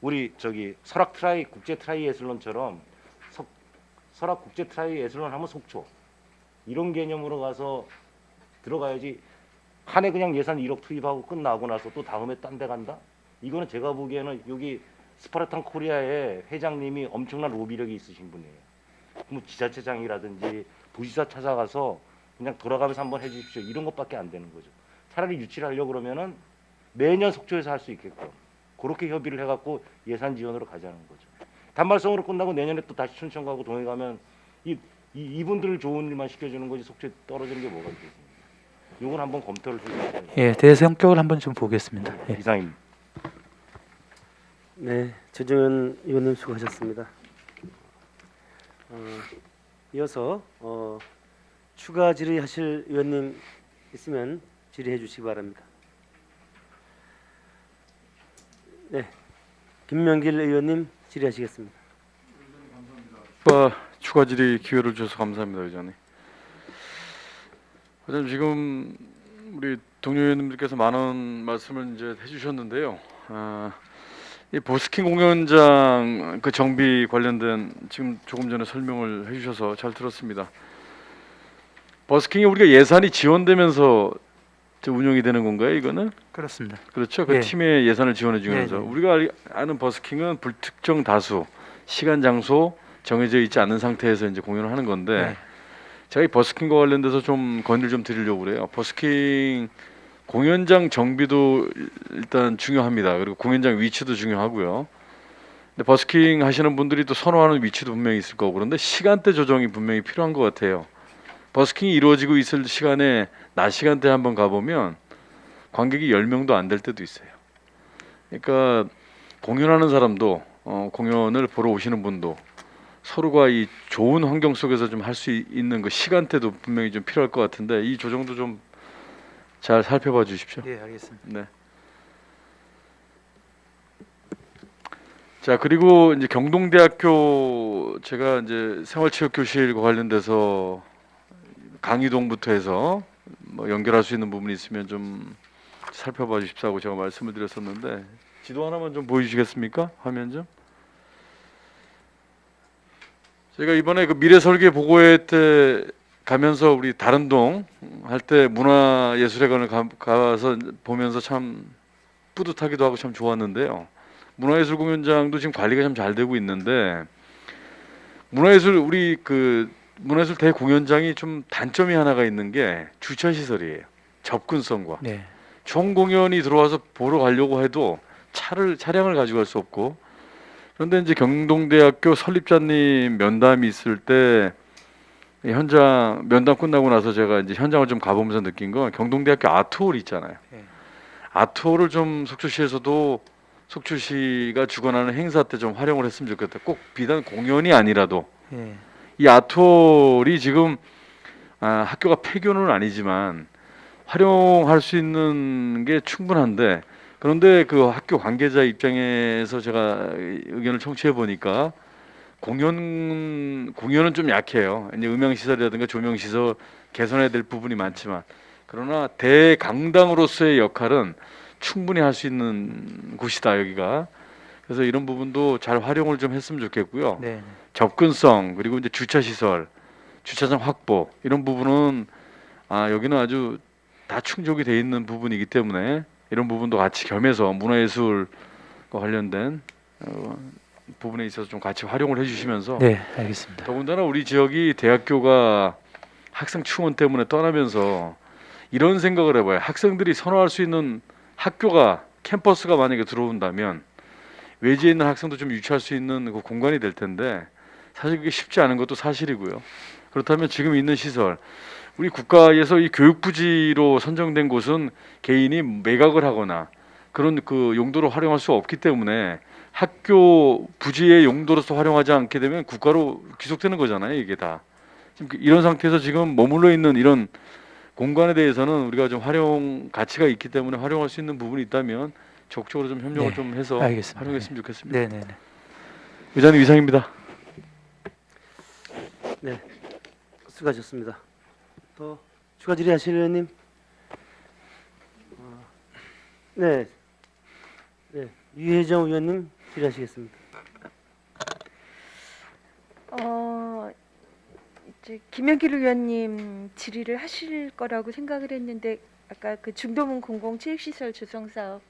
우리 저기 설악 트라이 국제 트라이애슬론처럼 설악 국제 트라이애슬론 하면 속초 이런 개념으로 가서 들어가야지 한 해 그냥 예산 1억 투입하고 끝나고 나서 또 다음에 딴 데 간다? 이거는 제가 보기에는 여기 스파르탄 코리아의 회장님이 엄청난 로비력이 있으신 분이에요. 뭐 지자체장이라든지 도지사 찾아가서 그냥 돌아가면서 한번 해주십시오. 이런 것밖에 안 되는 거죠. 차라리 유치를 하려고 그러면은 매년 속초에서 할 수 있게끔 그렇게 협의를 해갖고 예산 지원으로 가자는 거죠. 단발성으로 끝나고 내년에 또 다시 춘천 가고 동해 가면 이분들 좋은 일만 시켜주는 거지 속초에 떨어지는 게 뭐가 있겠습니까? 이건 한번 검토를 해주세요. 예, 대성격을 한번 좀 보겠습니다. 예. 이상입니다. 네, 최종현 의원님 수고하셨습니다. 이어서 추가 질의하실 의원님 있으면 질의해 주시기 바랍니다. 네, 김명길 의원님 질의하시겠습니다. 추가 질의 기회를 주셔서 감사합니다, 의장님. 의장님 지금 우리 동료 의원님들께서 많은 말씀을 이제 해주셨는데요. 이 버스킹 공연장 그 정비 관련된 지금 조금 전에 설명을 해주셔서 잘 들었습니다. 버스킹이 우리가 예산이 지원되면서 운영이 되는 건가요, 이거는? 그렇습니다. 그렇죠. 그 예. 팀의 예산을 지원해 주면서 네, 네. 우리가 아는 버스킹은 불특정 다수, 시간, 장소 정해져 있지 않은 상태에서 이제 공연을 하는 건데 네. 제가 이 버스킹과 관련돼서 좀 건의를 좀 드리려고 그래요. 버스킹 공연장 정비도 일단 중요합니다. 그리고 공연장 위치도 중요하고요. 근데 버스킹 하시는 분들이 또 선호하는 위치도 분명히 있을 거고 그런데 시간대 조정이 분명히 필요한 것 같아요. 버스킹이 이루어지고 있을 시간에 낮 시간대 한번 가보면 관객이 10명도 안 될 때도 있어요. 그러니까 공연하는 사람도 공연을 보러 오시는 분도 서로가 이 좋은 환경 속에서 좀 할 수 있는 그 시간대도 분명히 좀 필요할 것 같은데 이 조정도 좀 잘 살펴봐 주십시오. 예, 알겠습니다. 네. 자 그리고 이제 경동대학교 제가 이제 생활체육교실과 관련돼서 강의동부터 해서 뭐 연결할 수 있는 부분이 있으면 좀 살펴봐 주십시오 하고 제가 말씀을 드렸었는데 지도 하나만 좀 보여주시겠습니까? 화면 좀. 제가 이번에 그 미래설계 보고회 때 가면서 우리 다른 동 할 때 문화예술회관을 가서 보면서 참 뿌듯하기도 하고 참 좋았는데요. 문화예술 공연장도 지금 관리가 참 잘 되고 있는데 우리 그 문화예술 대공연장이 좀 단점이 하나가 있는 게 주차 시설이에요. 접근성과 네. 총 공연이 들어와서 보러 가려고 해도 차량을 가지고 갈 수 없고 그런데 이제 경동대학교 설립자님 면담이 있을 때 현장 면담 끝나고 나서 제가 이제 현장을 좀 가보면서 느낀 건 경동대학교 아트홀 있잖아요. 네. 아트홀을 좀 속초시에서도 속초시가 주관하는 행사 때 좀 활용을 했으면 좋겠다. 꼭 비단 공연이 아니라도 예. 이 아트홀이 지금 학교가 폐교는 아니지만 활용할 수 있는 게 충분한데 그런데 그 학교 관계자 입장에서 제가 의견을 청취해 보니까 공연은 좀 약해요. 이제 음향 시설이라든가 조명 시설 개선해야 될 부분이 많지만 그러나 대강당으로서의 역할은 충분히 할 수 있는 곳이다 여기가. 그래서 이런 부분도 잘 활용을 좀 했으면 좋겠고요. 네. 접근성 그리고 이제 주차 시설, 주차장 확보 이런 부분은 여기는 아주 다 충족이 돼 있는 부분이기 때문에 이런 부분도 같이 겸해서 문화예술과 관련된 부분에 있어서 좀 같이 활용을 해주시면서 네, 알겠습니다. 더군다나 우리 지역이 대학교가 학생 충원 때문에 떠나면서 이런 생각을 해봐요. 학생들이 선호할 수 있는 학교가 캠퍼스가 만약에 들어온다면 외지에 있는 학생도 좀 유치할 수 있는 그 공간이 될 텐데 사실 그게 쉽지 않은 것도 사실이고요. 그렇다면 지금 있는 시설 우리 국가에서 이 교육부지로 선정된 곳은 개인이 매각을 하거나 그런 그 용도로 활용할 수 없기 때문에 학교 부지의 용도로서 활용하지 않게 되면 국가로 귀속되는 거잖아요. 이게 다 지금 이런 상태에서 지금 머물러 있는 이런 공간에 대해서는 우리가 좀 활용 가치가 있기 때문에 활용할 수 있는 부분이 있다면 적극적으로 좀 협력을 네, 좀 해서 알겠습니다. 활용했으면 좋겠습니다. 네, 네, 네. 의장님 이상입니다. 네, 수고하셨습니다. 또 추가 질의하실 의원님? 네, 유혜정 의원님 질의하시겠습니다. 이제 김영길 의원님 질의를 하실 거라고 생각을 했는데 아까 그 중도문 공공체육시설 조성 사업.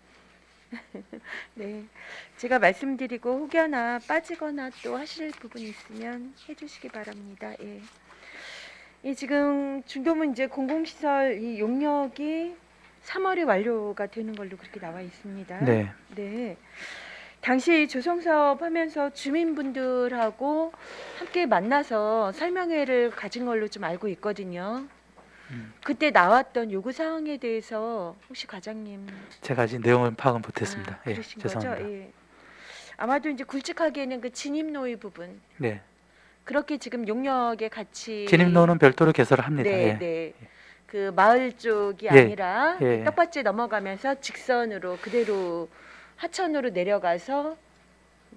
네, 제가 말씀드리고 혹여나 빠지거나 또 하실 부분 있으면 해주시기 바랍니다. 예. 이 지금 중도문 이제 공공시설 이 용역이 3월에 완료가 되는 걸로 그렇게 나와 있습니다. 네. 네. 당시 조성 사업 하면서 주민분들하고 함께 만나서 설명회를 가진 걸로 좀 알고 있거든요. 그때 나왔던 요구 사항에 대해서 혹시 과장님 제가 아직 내용을 파악은 못했습니다. 예, 그러신 죄송합니다. 거죠? 예. 아마도 이제 굵직하게는 그 진입로의 부분 네. 그렇게 지금 용역에 같이 진입로는 별도로 개설을 합니다. 네, 예. 네. 그 마을 쪽이 예, 아니라 예. 떡밭에 넘어가면서 직선으로 그대로 하천으로 내려가서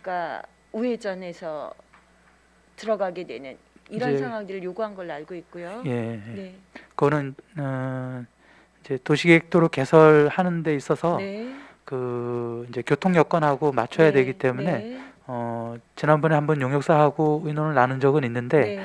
그러니까 우회전해서 들어가게 되는 이런 이제- 상황들을 요구한 걸로 알고 있고요. 예. 네. 그거는 이제 도시계획도로 개설하는 데 있어서 네. 그 이제 교통 여건하고 맞춰야 네, 되기 때문에 네. 지난번에 한번 용역사하고 의논을 나눈 적은 있는데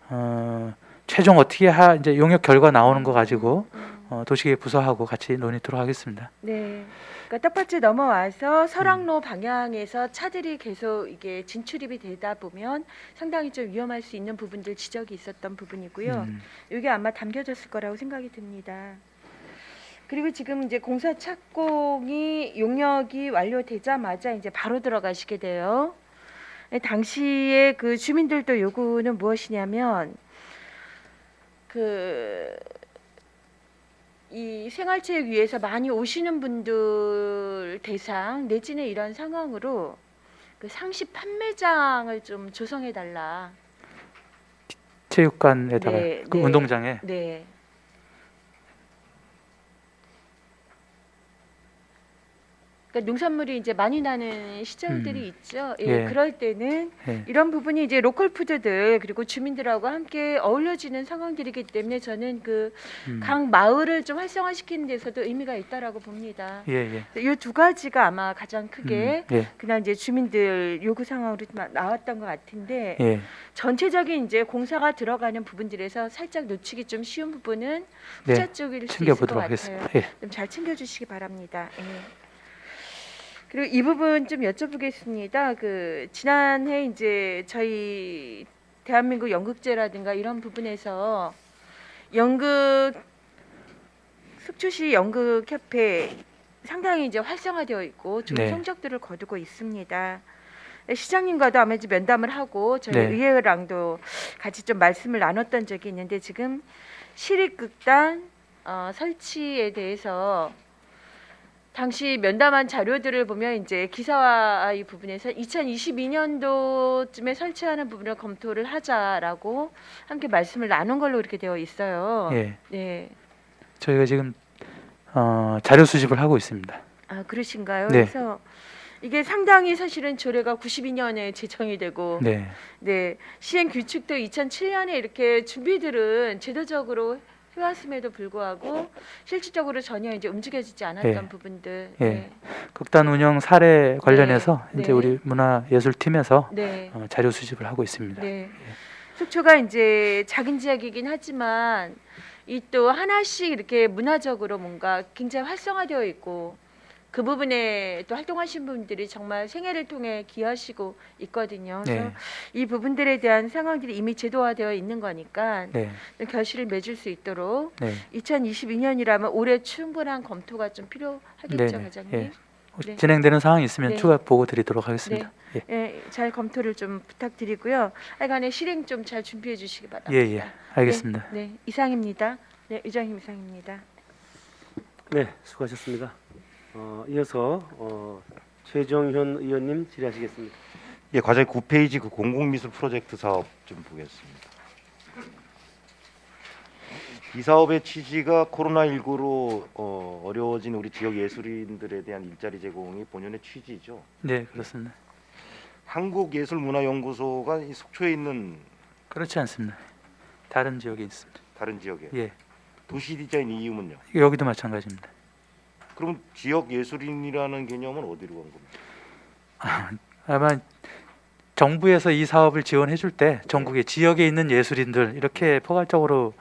네. 최종 어떻게 이제 용역 결과 나오는 거 가지고 음. 도시계획 부서하고 같이 논의토록 하겠습니다. 네. 그러니까 떡밭에 넘어와서 설악로 방향에서 차들이 계속 이게 진출입이 되다 보면 상당히 좀 위험할 수 있는 부분들 지적이 있었던 부분이고요. 이게 아마 담겨졌을 거라고 생각이 듭니다. 그리고 지금 이제 공사 착공이 용역이 완료되자마자 이제 바로 들어가시게 돼요. 당시에 그 주민들도 요구는 무엇이냐면 이 생활체육위에서 많이 오시는 분들 대상 내지는 이런 상황으로 그 상시 판매장을 좀 조성해 달라. 체육관에다가 네, 그 네. 운동장에 네. 그러니까 농산물이 이제 많이 나는 시절들이 있죠. 예, 예. 그럴 때는 예. 이런 부분이 이제 로컬 푸드들 그리고 주민들하고 함께 어울려지는 상황들이기 때문에 저는 그 각 마을을 좀 활성화시키는 데서도 의미가 있다라고 봅니다. 예, 예. 이 두 가지가 아마 가장 크게 예. 그냥 이제 주민들 요구 상황으로 나왔던 것 같은데 예. 전체적인 이제 공사가 들어가는 부분들에서 살짝 놓치기 좀 쉬운 부분은 네. 후자 쪽일 수 있을 것 챙겨보도록 같아요. 하겠습니다. 예. 좀 잘 챙겨주시기 바랍니다. 예. 그리고 이 부분 좀 여쭤보겠습니다. 그 지난해 이제 저희 대한민국 연극제라든가 이런 부분에서 연극 속초시 연극협회 상당히 이제 활성화되어 있고 좋은 네. 성적들을 거두고 있습니다. 시장님과도 아마 이제 면담을 하고 저희 네. 의회랑도 같이 좀 말씀을 나눴던 적이 있는데 지금 시립극단 설치에 대해서 당시 면담한 자료들을 보면 이제 기사화 이 부분에서 2022년도쯤에 설치하는 부분을 검토를 하자라고 함께 말씀을 나눈 걸로 이렇게 되어 있어요. 예. 네. 저희가 지금 자료 수집을 하고 있습니다. 아 그러신가요? 네. 그래서 이게 상당히 사실은 조례가 92년에 제정이 되고 네. 네, 시행 규칙도 2007년에 이렇게 준비들은 제도적으로 해왔음에도 불구하고 실질적으로 전혀 이제 움직여지지 않았던 예. 부분들. 예. 극단 운영 사례 관련해서 네. 이제 우리 문화예술팀에서 네. 자료 수집을 하고 있습니다. 네. 속초가 이제 작은 지역이긴 하지만 이 또 하나씩 이렇게 문화적으로 뭔가 굉장히 활성화되어 있고 그 부분에 또 활동하신 분들이 정말 생애를 통해 기여하시고 있거든요. 그래서 네. 이 부분들에 대한 상황들이 이미 제도화되어 있는 거니까 네. 결실을 맺을 수 있도록 네. 2022년이라면 올해 충분한 검토가 좀 필요하겠죠, 네네. 과장님. 예. 네. 진행되는 상황이 있으면 네. 추가 보고 드리도록 하겠습니다. 예. 예, 잘 검토를 좀 부탁드리고요. 하여간에 실행 좀 잘 준비해 주시기 바랍니다. 예, 예. 알겠습니다. 네, 이상입니다. 네, 의장님 이상입니다. 네, 수고하셨습니다. 이어서 최정현 의원님 질의하시겠습니다. 예, 과장님 9페이지 그 공공미술 프로젝트 사업 좀 보겠습니다. 이 사업의 취지가 코로나19로 어려워진 우리 지역 예술인들에 대한 일자리 제공이 본연의 취지죠. 네, 그렇습니다. 한국예술문화연구소가 이 속초에 있는 그렇지 않습니다. 다른 지역에 있습니다. 다른 지역에 예. 도시 디자인 이음은요? 여기도 마찬가지입니다. 그럼 지역 예술인이라는 개념은 어디로 간 겁니까? 아마 정부에서 이 사업을 지원해 줄 때 전국의 지역에 있는 예술인들 이렇게 포괄적으로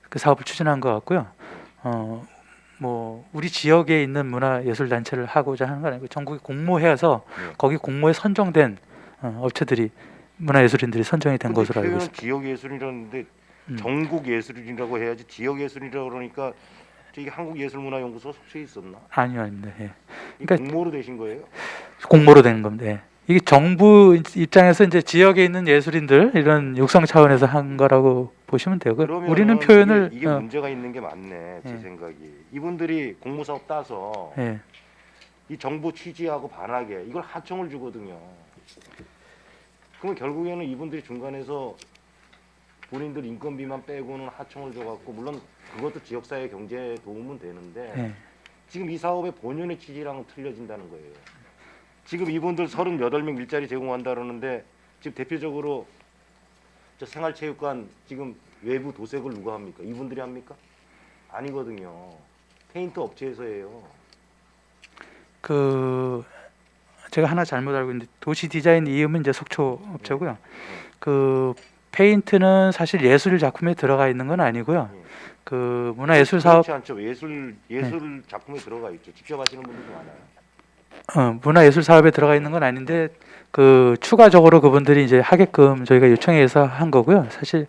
그 사업을 추진한 것 같고요. 뭐 우리 지역에 있는 문화예술 단체를 하고자 하는 건 아니고 전국에 공모해서 네. 거기 공모에 선정된 업체들이 문화예술인들이 선정이 된 것으로 알고 표현은 있습니다. 지역 예술이라는데 음. 전국 예술이라고 해야지 지역 예술이라고 그러니까 이게 한국예술문화연구소 속초에 있었나? 아니요, 아닙니다. 예. 이 그러니까- 공모로 되신 거예요? 공모로 된 겁니다. 예. 이게 정부 입장에서 이제 지역에 있는 예술인들 이런 육성 차원에서 한 거라고 보시면 되고 그러면은 우리는 표현을 이게 문제가 있는 게 맞네 제 예. 생각이. 이분들이 공모사업 따서 예. 이 정부 취지하고 반하게 이걸 하청을 주거든요. 그러면 결국에는 이분들이 중간에서 본인들 인건비만 빼고는 하청을 줘갖고 물론 그것도 지역사회 경제에 도움은 되는데 예. 지금 이 사업의 본연의 취지랑은 틀려진다는 거예요. 지금 이분들 38명 일자리 제공한다 그러는데 지금 대표적으로 저 생활체육관 지금 외부 도색을 누가 합니까? 이분들이 합니까? 아니거든요. 페인트 업체에서 해요. 그 제가 하나 잘못 알고 있는데 도시 디자인 이음은 이제 속초 업체고요. 그 페인트는 사실 예술 작품에 들어가 있는 건 아니고요. 예. 그 문화예술 사업 그렇지 않죠. 예술 작품에 들어가 있죠. 직접 하시는 분들도 많아요. 문화예술 사업에 들어가 있는 건 아닌데 그 추가적으로 그분들이 이제 하게끔 저희가 요청해서 한 거고요. 사실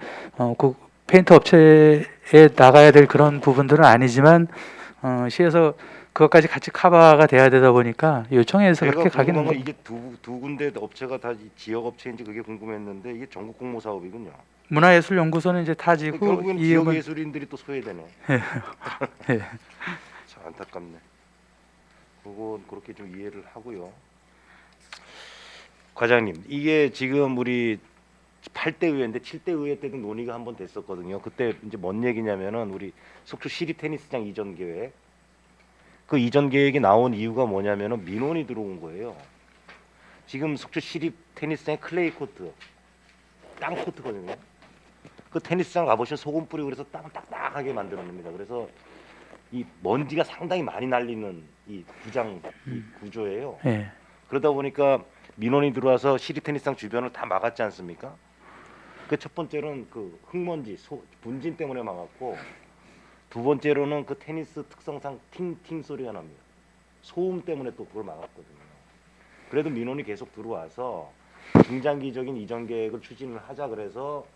그 페인트 업체에 나가야 될 그런 부분들은 아니지만 시에서 그것까지 같이 커버가 돼야 되다 보니까 요청해서 제가 그렇게 가기는 궁금한 건 이게 두 군데 업체가 다 지역 업체인지 그게 궁금했는데 이게 전국 공모 사업이군요. 문화예술연구소는 이제 타지고 결국에는 지역 이음은 예술인들이 또 소외되네. 예. 참 안타깝네. 그건 그렇게 좀 이해를 하고요. 과장님, 이게 지금 우리 8대 의회인데 7대 의회 때도 논의가 한번 됐었거든요. 그때 이제 뭔 얘기냐면은 우리 속초 시립 테니스장 이전 계획. 그 이전 계획이 나온 이유가 뭐냐면은 민원이 들어온 거예요. 지금 속초 시립 테니스장의 클레이 코트, 땅 코트거든요. 그 테니스장 가보시면 소금 뿌리고 그래서 땅 딱딱하게 만들어냅니다. 그래서 이 먼지가 상당히 많이 날리는 이 구장 이 구조예요. 예. 그러다 보니까 민원이 들어와서 시립 테니스장 주변을 다 막았지 않습니까? 그 첫 번째로는 그 흙먼지, 분진 때문에 막았고 두 번째로는 그 테니스 특성상 팅팅 소리가 납니다. 소음 때문에 또 그걸 막았거든요. 그래도 민원이 계속 들어와서 중장기적인 이전 계획을 추진을 하자 그래서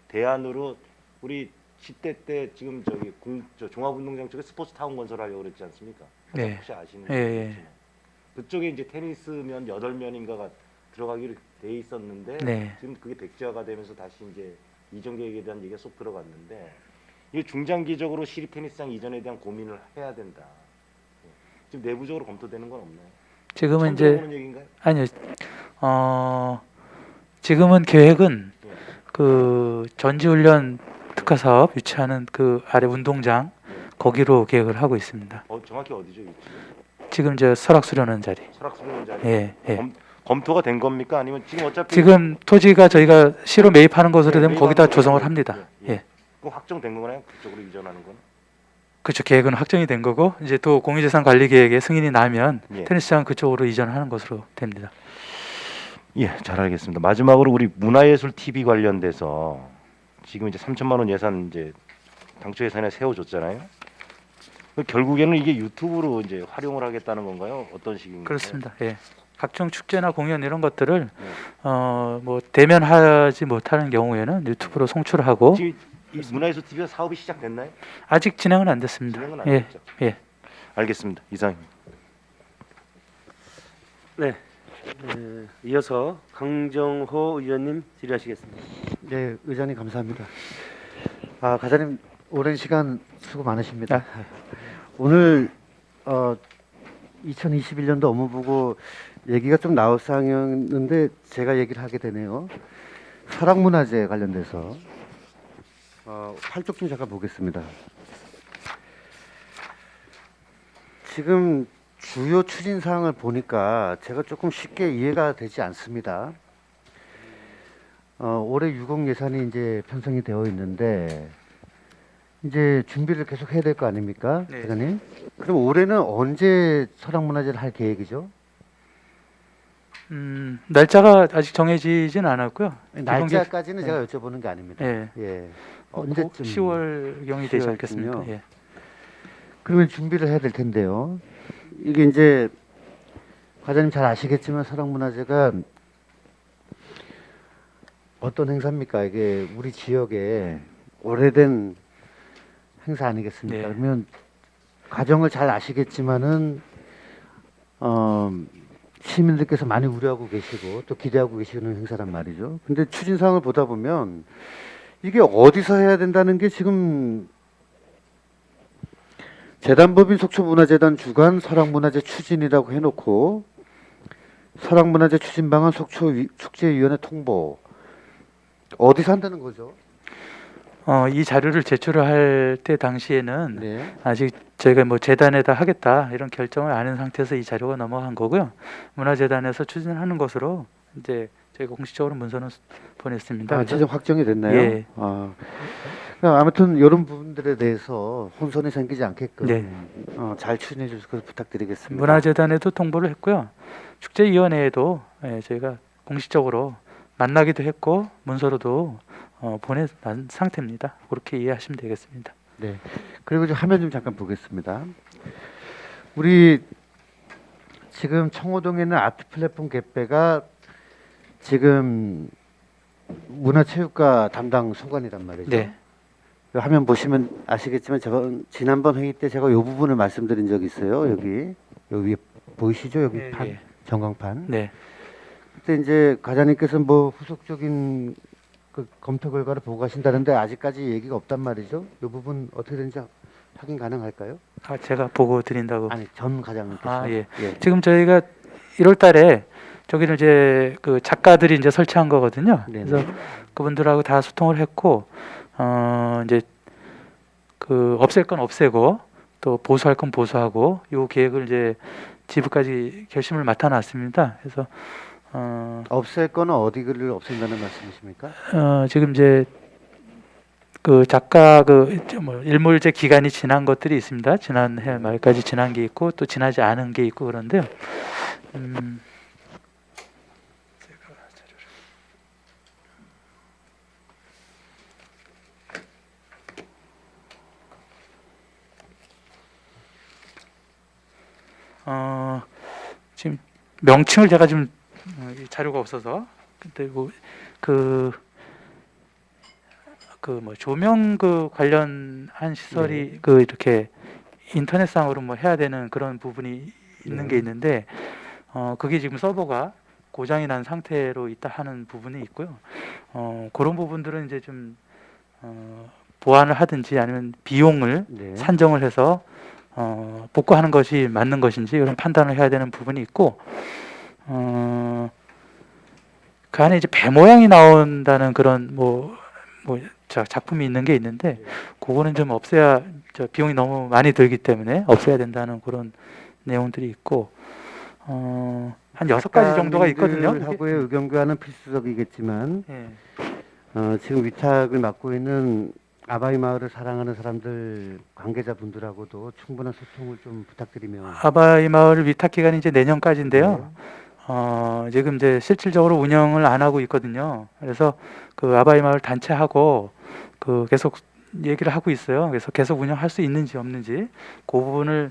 대안으로 우리 10대 때 지금 저 종합운동장 쪽에 스포츠타운 건설하려고 그랬지 않습니까? 네. 혹시 아시는 예, 예. 분이 그쪽에 이제 테니스면 8면인가가 들어가기로 돼 있었는데 네. 지금 그게 백지화가 되면서 다시 이제 이전 계획에 대한 얘기가 쏙 들어갔는데 이 중장기적으로 시립 테니스장 이전에 대한 고민을 해야 된다. 예. 지금 내부적으로 검토되는 건 없나요? 지금은 처음 이제 들어보는 얘기인가요? 아니요. 지금은 계획은 예. 그 전지훈련 특화 사업 유치하는 그 아래 운동장 거기로 계획을 하고 있습니다. 정확히 어디죠? 위치? 지금 이제 설악 수련원 자리. 설악수련 자리. 예, 예. 검토가 된 겁니까? 아니면 지금 어차피 지금 토지가 저희가 시로 매입하는 것으로 되면 매입하는 거기다 거죠. 조성을 합니다. 예, 예. 예. 그럼 확정된 거나요? 그쪽으로 이전하는 건? 그렇죠. 계획은 확정이 된 거고 이제 또 공유재산 관리 계획에 승인이 나면 예. 테니스장 그쪽으로 이전하는 것으로 됩니다. 예, 잘 알겠습니다. 마지막으로 우리 문화예술 TV 관련돼서 지금 이제 3천만 원 예산 이제 당초 예산에 세워줬잖아요. 결국에는 이게 유튜브로 이제 활용을 하겠다는 건가요? 어떤 식인가요? 그렇습니다. 예. 각종 축제나 공연 이런 것들을 네. 뭐 대면하지 못하는 경우에는 유튜브로 송출하고 지금 이 문화예술 TV가 사업이 시작됐나요? 아직 진행은 안 됐습니다. 진행은 안 예. 됐죠. 예. 알겠습니다. 이상입니다. 네. 이어서 강정호 의원님 질의하시겠습니다. 네, 의장님 감사합니다. 과장님 오랜 시간 수고 많으십니다. 오늘 2021년도 업무 보고 얘기가 좀 나올 상황이었는데 제가 얘기를 하게 되네요. 설악문화재 관련돼서 8쪽 좀 잠깐 보겠습니다. 지금 주요 추진 사항을 보니까 제가 조금 쉽게 이해가 되지 않습니다. 올해 6억 예산이 이제 편성이 되어 있는데 이제 준비를 계속 해야 될 거 아닙니까, 네. 대장님? 그럼 올해는 언제 설악문화제를 할 계획이죠? 날짜가 아직 정해지진 않았고요. 날짜까지는 네. 제가 여쭤보는 게 아닙니다. 예. 예. 언제쯤 언제쯤? 10월 경이 되지 10월 않겠습니까? 쯤요? 예. 그러면 준비를 해야 될 텐데요. 이게 이제 과장님 잘 아시겠지만 설악문화제가 어떤 행사입니까? 이게 우리 지역의 오래된 행사 아니겠습니까? 네. 그러면 과정을 잘 아시겠지만은 시민들께서 많이 우려하고 계시고 또 기대하고 계시는 행사란 말이죠. 근데 추진사항을 보다 보면 이게 어디서 해야 된다는 게 지금 재단법인 속초문화재단 주관 설악문화제 추진이라고 해놓고 설악문화제 추진 방안 속초 축제위원회 통보 어디서 한다는 거죠? 이 자료를 제출을 할 때 당시에는 네. 아직 저희가 뭐 재단에다 하겠다 이런 결정을 안 한 상태에서 이 자료가 넘어간 거고요. 문화재단에서 추진하는 것으로 이제 저희가 공식적으로 문서는 보냈습니다. 그래서 최종 확정이 됐나요? 예. 아무튼 이런 부분들에 대해서 혼선이 생기지 않게끔 네. 잘 추진해 주셔서 부탁드리겠습니다. 문화재단에도 통보를 했고요. 축제위원회에도 저희가 공식적으로 만나기도 했고 문서로도 보낸 상태입니다. 그렇게 이해하시면 되겠습니다. 네. 그리고 좀 화면 좀 잠깐 보겠습니다. 우리 지금 청호동에 있는 아트 플랫폼 개폐가 지금 문화체육과 담당 소관이란 말이죠. 네. 그 화면 보시면 아시겠지만 제가 지난번 회의 때 제가 이 부분을 말씀드린 적이 있어요. 여기 위에 보이시죠? 여기 네, 판 네. 전광판. 네. 그때 이제 과장님께서 뭐 후속적인 그 검토 결과를 보고 가신다는데 아직까지 얘기가 없단 말이죠. 이 부분 어떻게 되는지 확인 가능할까요? 제가 보고 드린다고. 아니 전 과장님께서. 예. 지금 저희가 1월달에 저기를 이제 그 작가들이 이제 설치한 거거든요. 네네. 그래서 그분들하고 다 소통을 했고 이제 그 없앨 건 없애고 또 보수할 건 보수하고 요 계획을 이제 지부까지 결심을 맡아놨습니다. 그래서 없앨 거는 어디를 없앤다는 말씀이십니까? 지금 이제 그 작가 뭐 일몰제 기간이 지난 것들이 있습니다. 지난해 말까지 지난 게 있고 또 지나지 않은 게 있고 그런데요. 지금 명칭을 제가 지금 이 자료가 없어서 근데 뭐 조명 관련한 시설이 이렇게 인터넷상으로 뭐 해야 되는 그런 부분이 있는 게 있는데 그게 지금 서버가 고장이 난 상태로 있다 하는 부분이 있고요. 그런 부분들은 이제 좀 보완을 하든지 아니면 비용을 산정을 해서 복구하는 것이 맞는 것인지 그런 판단을 해야 되는 부분이 있고 그 안에 이제 배 모양이 나온다는 그런 작품이 있는 게 있는데 그거는 좀 없애야 비용이 너무 많이 들기 때문에 없애야 된다는 그런 내용들이 있고 한 6가지 정도가 있거든요. 하고의 의견 교환은 필수적이겠지만 예. 지금 위탁을 맡고 있는 아바이 마을을 사랑하는 사람들 관계자분들하고도 충분한 소통을 좀 부탁드리면. 아바이 마을 위탁 기간이 이제 내년까지인데요. 지금 이제 실질적으로 운영을 안 하고 있거든요. 그래서 그 아바이 마을 단체하고 계속 얘기를 하고 있어요. 그래서 계속 운영할 수 있는지 없는지 그 부분을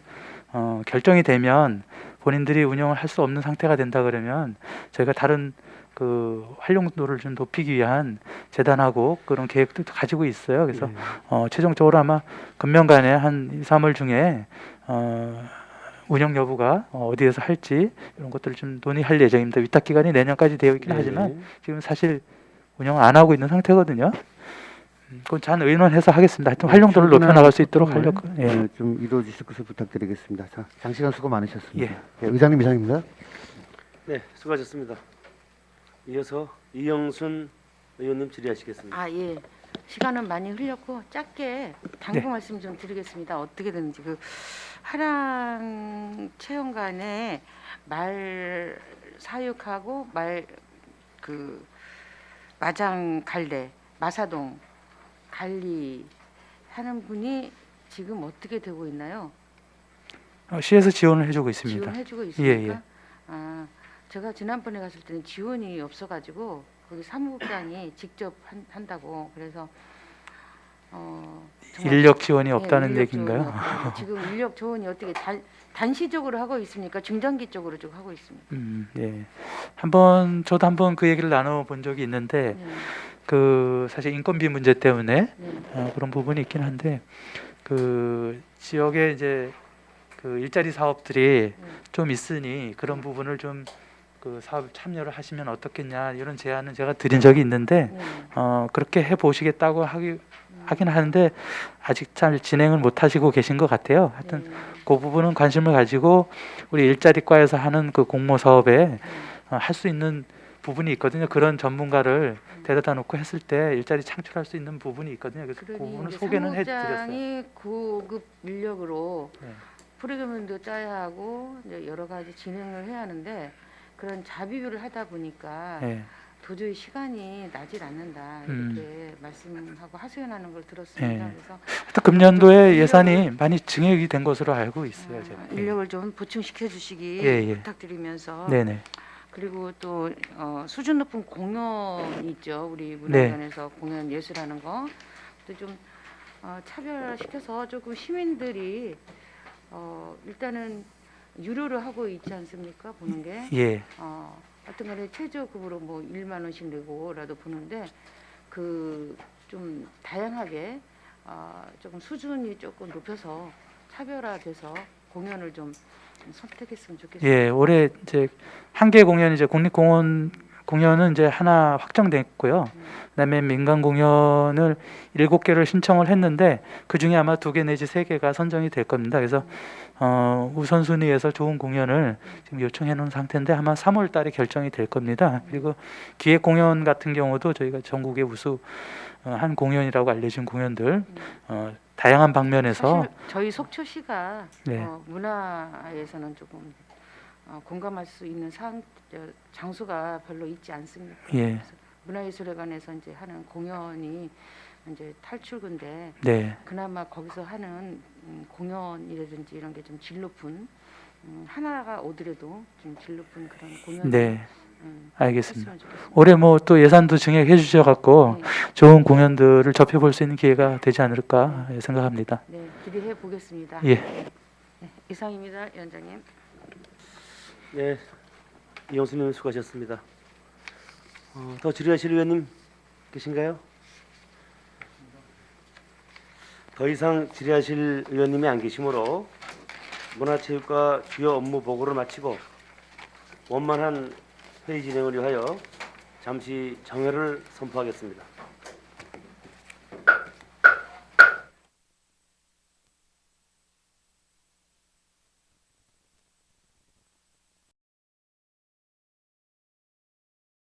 결정이 되면 본인들이 운영을 할 수 없는 상태가 된다 그러면 저희가 다른 그 활용도를 좀 높이기 위한 재단하고 그런 계획도 가지고 있어요. 그래서 최종적으로 아마 금년간에 한 2, 3월 중에 운영 여부가 어디에서 할지 이런 것들을 좀 논의할 예정입니다. 위탁 기간이 내년까지 되어 있긴 하지만 지금 사실 운영 안 하고 있는 상태거든요. 그건 잘 의논해서 하겠습니다. 하여튼 활용도를 높여 나갈 수 있도록 하려고. 좀 이루어 주실 것을 부탁드리겠습니다. 자, 장시간 수고 많으셨습니다. 예. 의장님 이상입니다. 네, 수고하셨습니다. 이어서 이영순 의원님 질의하시겠습니다. 예. 시간은 많이 흘렸고 짧게 당부 말씀 좀 드리겠습니다. 어떻게 되는지 하랑 체험관에 말 사육하고 마장 갈래 마사동 관리하는 분이 지금 어떻게 되고 있나요? 시에서 지원을 해주고 있습니다. 지원해주고 있습니까? 예. 제가 지난번에 갔을 때는 지원이 없어가지고 거기 사무국장이 직접 한다고 그래서 정말 인력 지원이 예, 없다는 인력 얘기인가요? 지원이 없다는, 지금 인력 지원이 어떻게 단시적으로 하고 있습니까? 중장기적으로 좀 하고 있습니까? 예. 저도 한번 그 얘기를 나눠본 적이 있는데 네. 그 사실 인건비 문제 때문에 네. 그런 부분이 있긴 한데 그 지역에 이제 그 일자리 사업들이 좀 있으니 그런 부분을 좀 그 사업 참여를 하시면 어떻겠냐 이런 제안은 제가 드린 적이 있는데 네. 그렇게 해 보시겠다고 하긴 하는데 아직 잘 진행을 못 하시고 계신 것 같아요. 하여튼 네. 그 부분은 관심을 가지고 우리 일자리과에서 하는 그 공모 사업에 할 수 있는 부분이 있거든요. 그런 전문가를 데려다 놓고 했을 때 일자리 창출할 수 있는 부분이 있거든요. 그래서 그 그러니 부분을 이제 소개는 해드렸어요. 사무장이 고급 인력으로 네. 프로그램도 짜야 하고 이제 여러 가지 진행을 해야 하는데 그런 자비율을 하다 보니까 네. 도저히 시간이 나질 않는다 이렇게 말씀하고 하소연하는 걸 들었습니다. 네. 그래서 또 금년도에 좀 예산이 많이 증액이 된 것으로 알고 있어요. 제가. 인력을 좀 보충시켜 주시기 예, 예. 부탁드리면서 네네. 그리고 또 수준 높은 공연이 있죠. 우리 문화관에서 공연 예술하는 거. 또 좀 차별화시켜서 조금 시민들이 일단은 유료로 하고 있지 않습니까? 보는 게. 예. 하여튼 간에 최저급으로 뭐 1만 원씩 내고라도 보는데 그 좀 다양하게 조금 수준이 조금 높여서 차별화돼서 공연을 좀 선택했으면 좋겠습니다. 예, 올해 이제 한 개 공연 이제 국립공원 공연은 이제 하나 확정됐고요. 그다음에 민간 공연을 7개를 신청을 했는데 그 중에 아마 2개 내지 3개가 선정이 될 겁니다. 그래서 우선순위에서 좋은 공연을 지금 요청해 놓은 상태인데 아마 3월 달에 결정이 될 겁니다. 그리고 기획 공연 같은 경우도 저희가 전국의 우수 한 공연이라고 알려진 공연들 다양한 방면에서 사실 저희 속초시가 네. 문화에서는 조금 공감할 수 있는 장소가 별로 있지 않습니다. 예. 그래서 문화예술회관에서 이제 하는 공연이 이제 탈출구인데 네. 그나마 거기서 하는 공연이라든지 이런 게 좀 질 높은 하나가 오더라도 좀 질 높은 그런 공연. 네. 알겠습니다. 했으면 좋겠습니다. 올해 뭐 또 예산도 증액해 주셔 갖고 네. 좋은 공연들을 접해볼 수 있는 기회가 되지 않을까 생각합니다. 네, 기대해 보겠습니다. 예. 네, 이상입니다, 위원장님. 네, 이영수님 수고하셨습니다. 더 질의하실 의원님 계신가요? 더 이상 질의하실 의원님이 안 계시므로 문화체육과 주요 업무 보고를 마치고 원만한 회의 진행을 위하여 잠시 정회를 선포하겠습니다.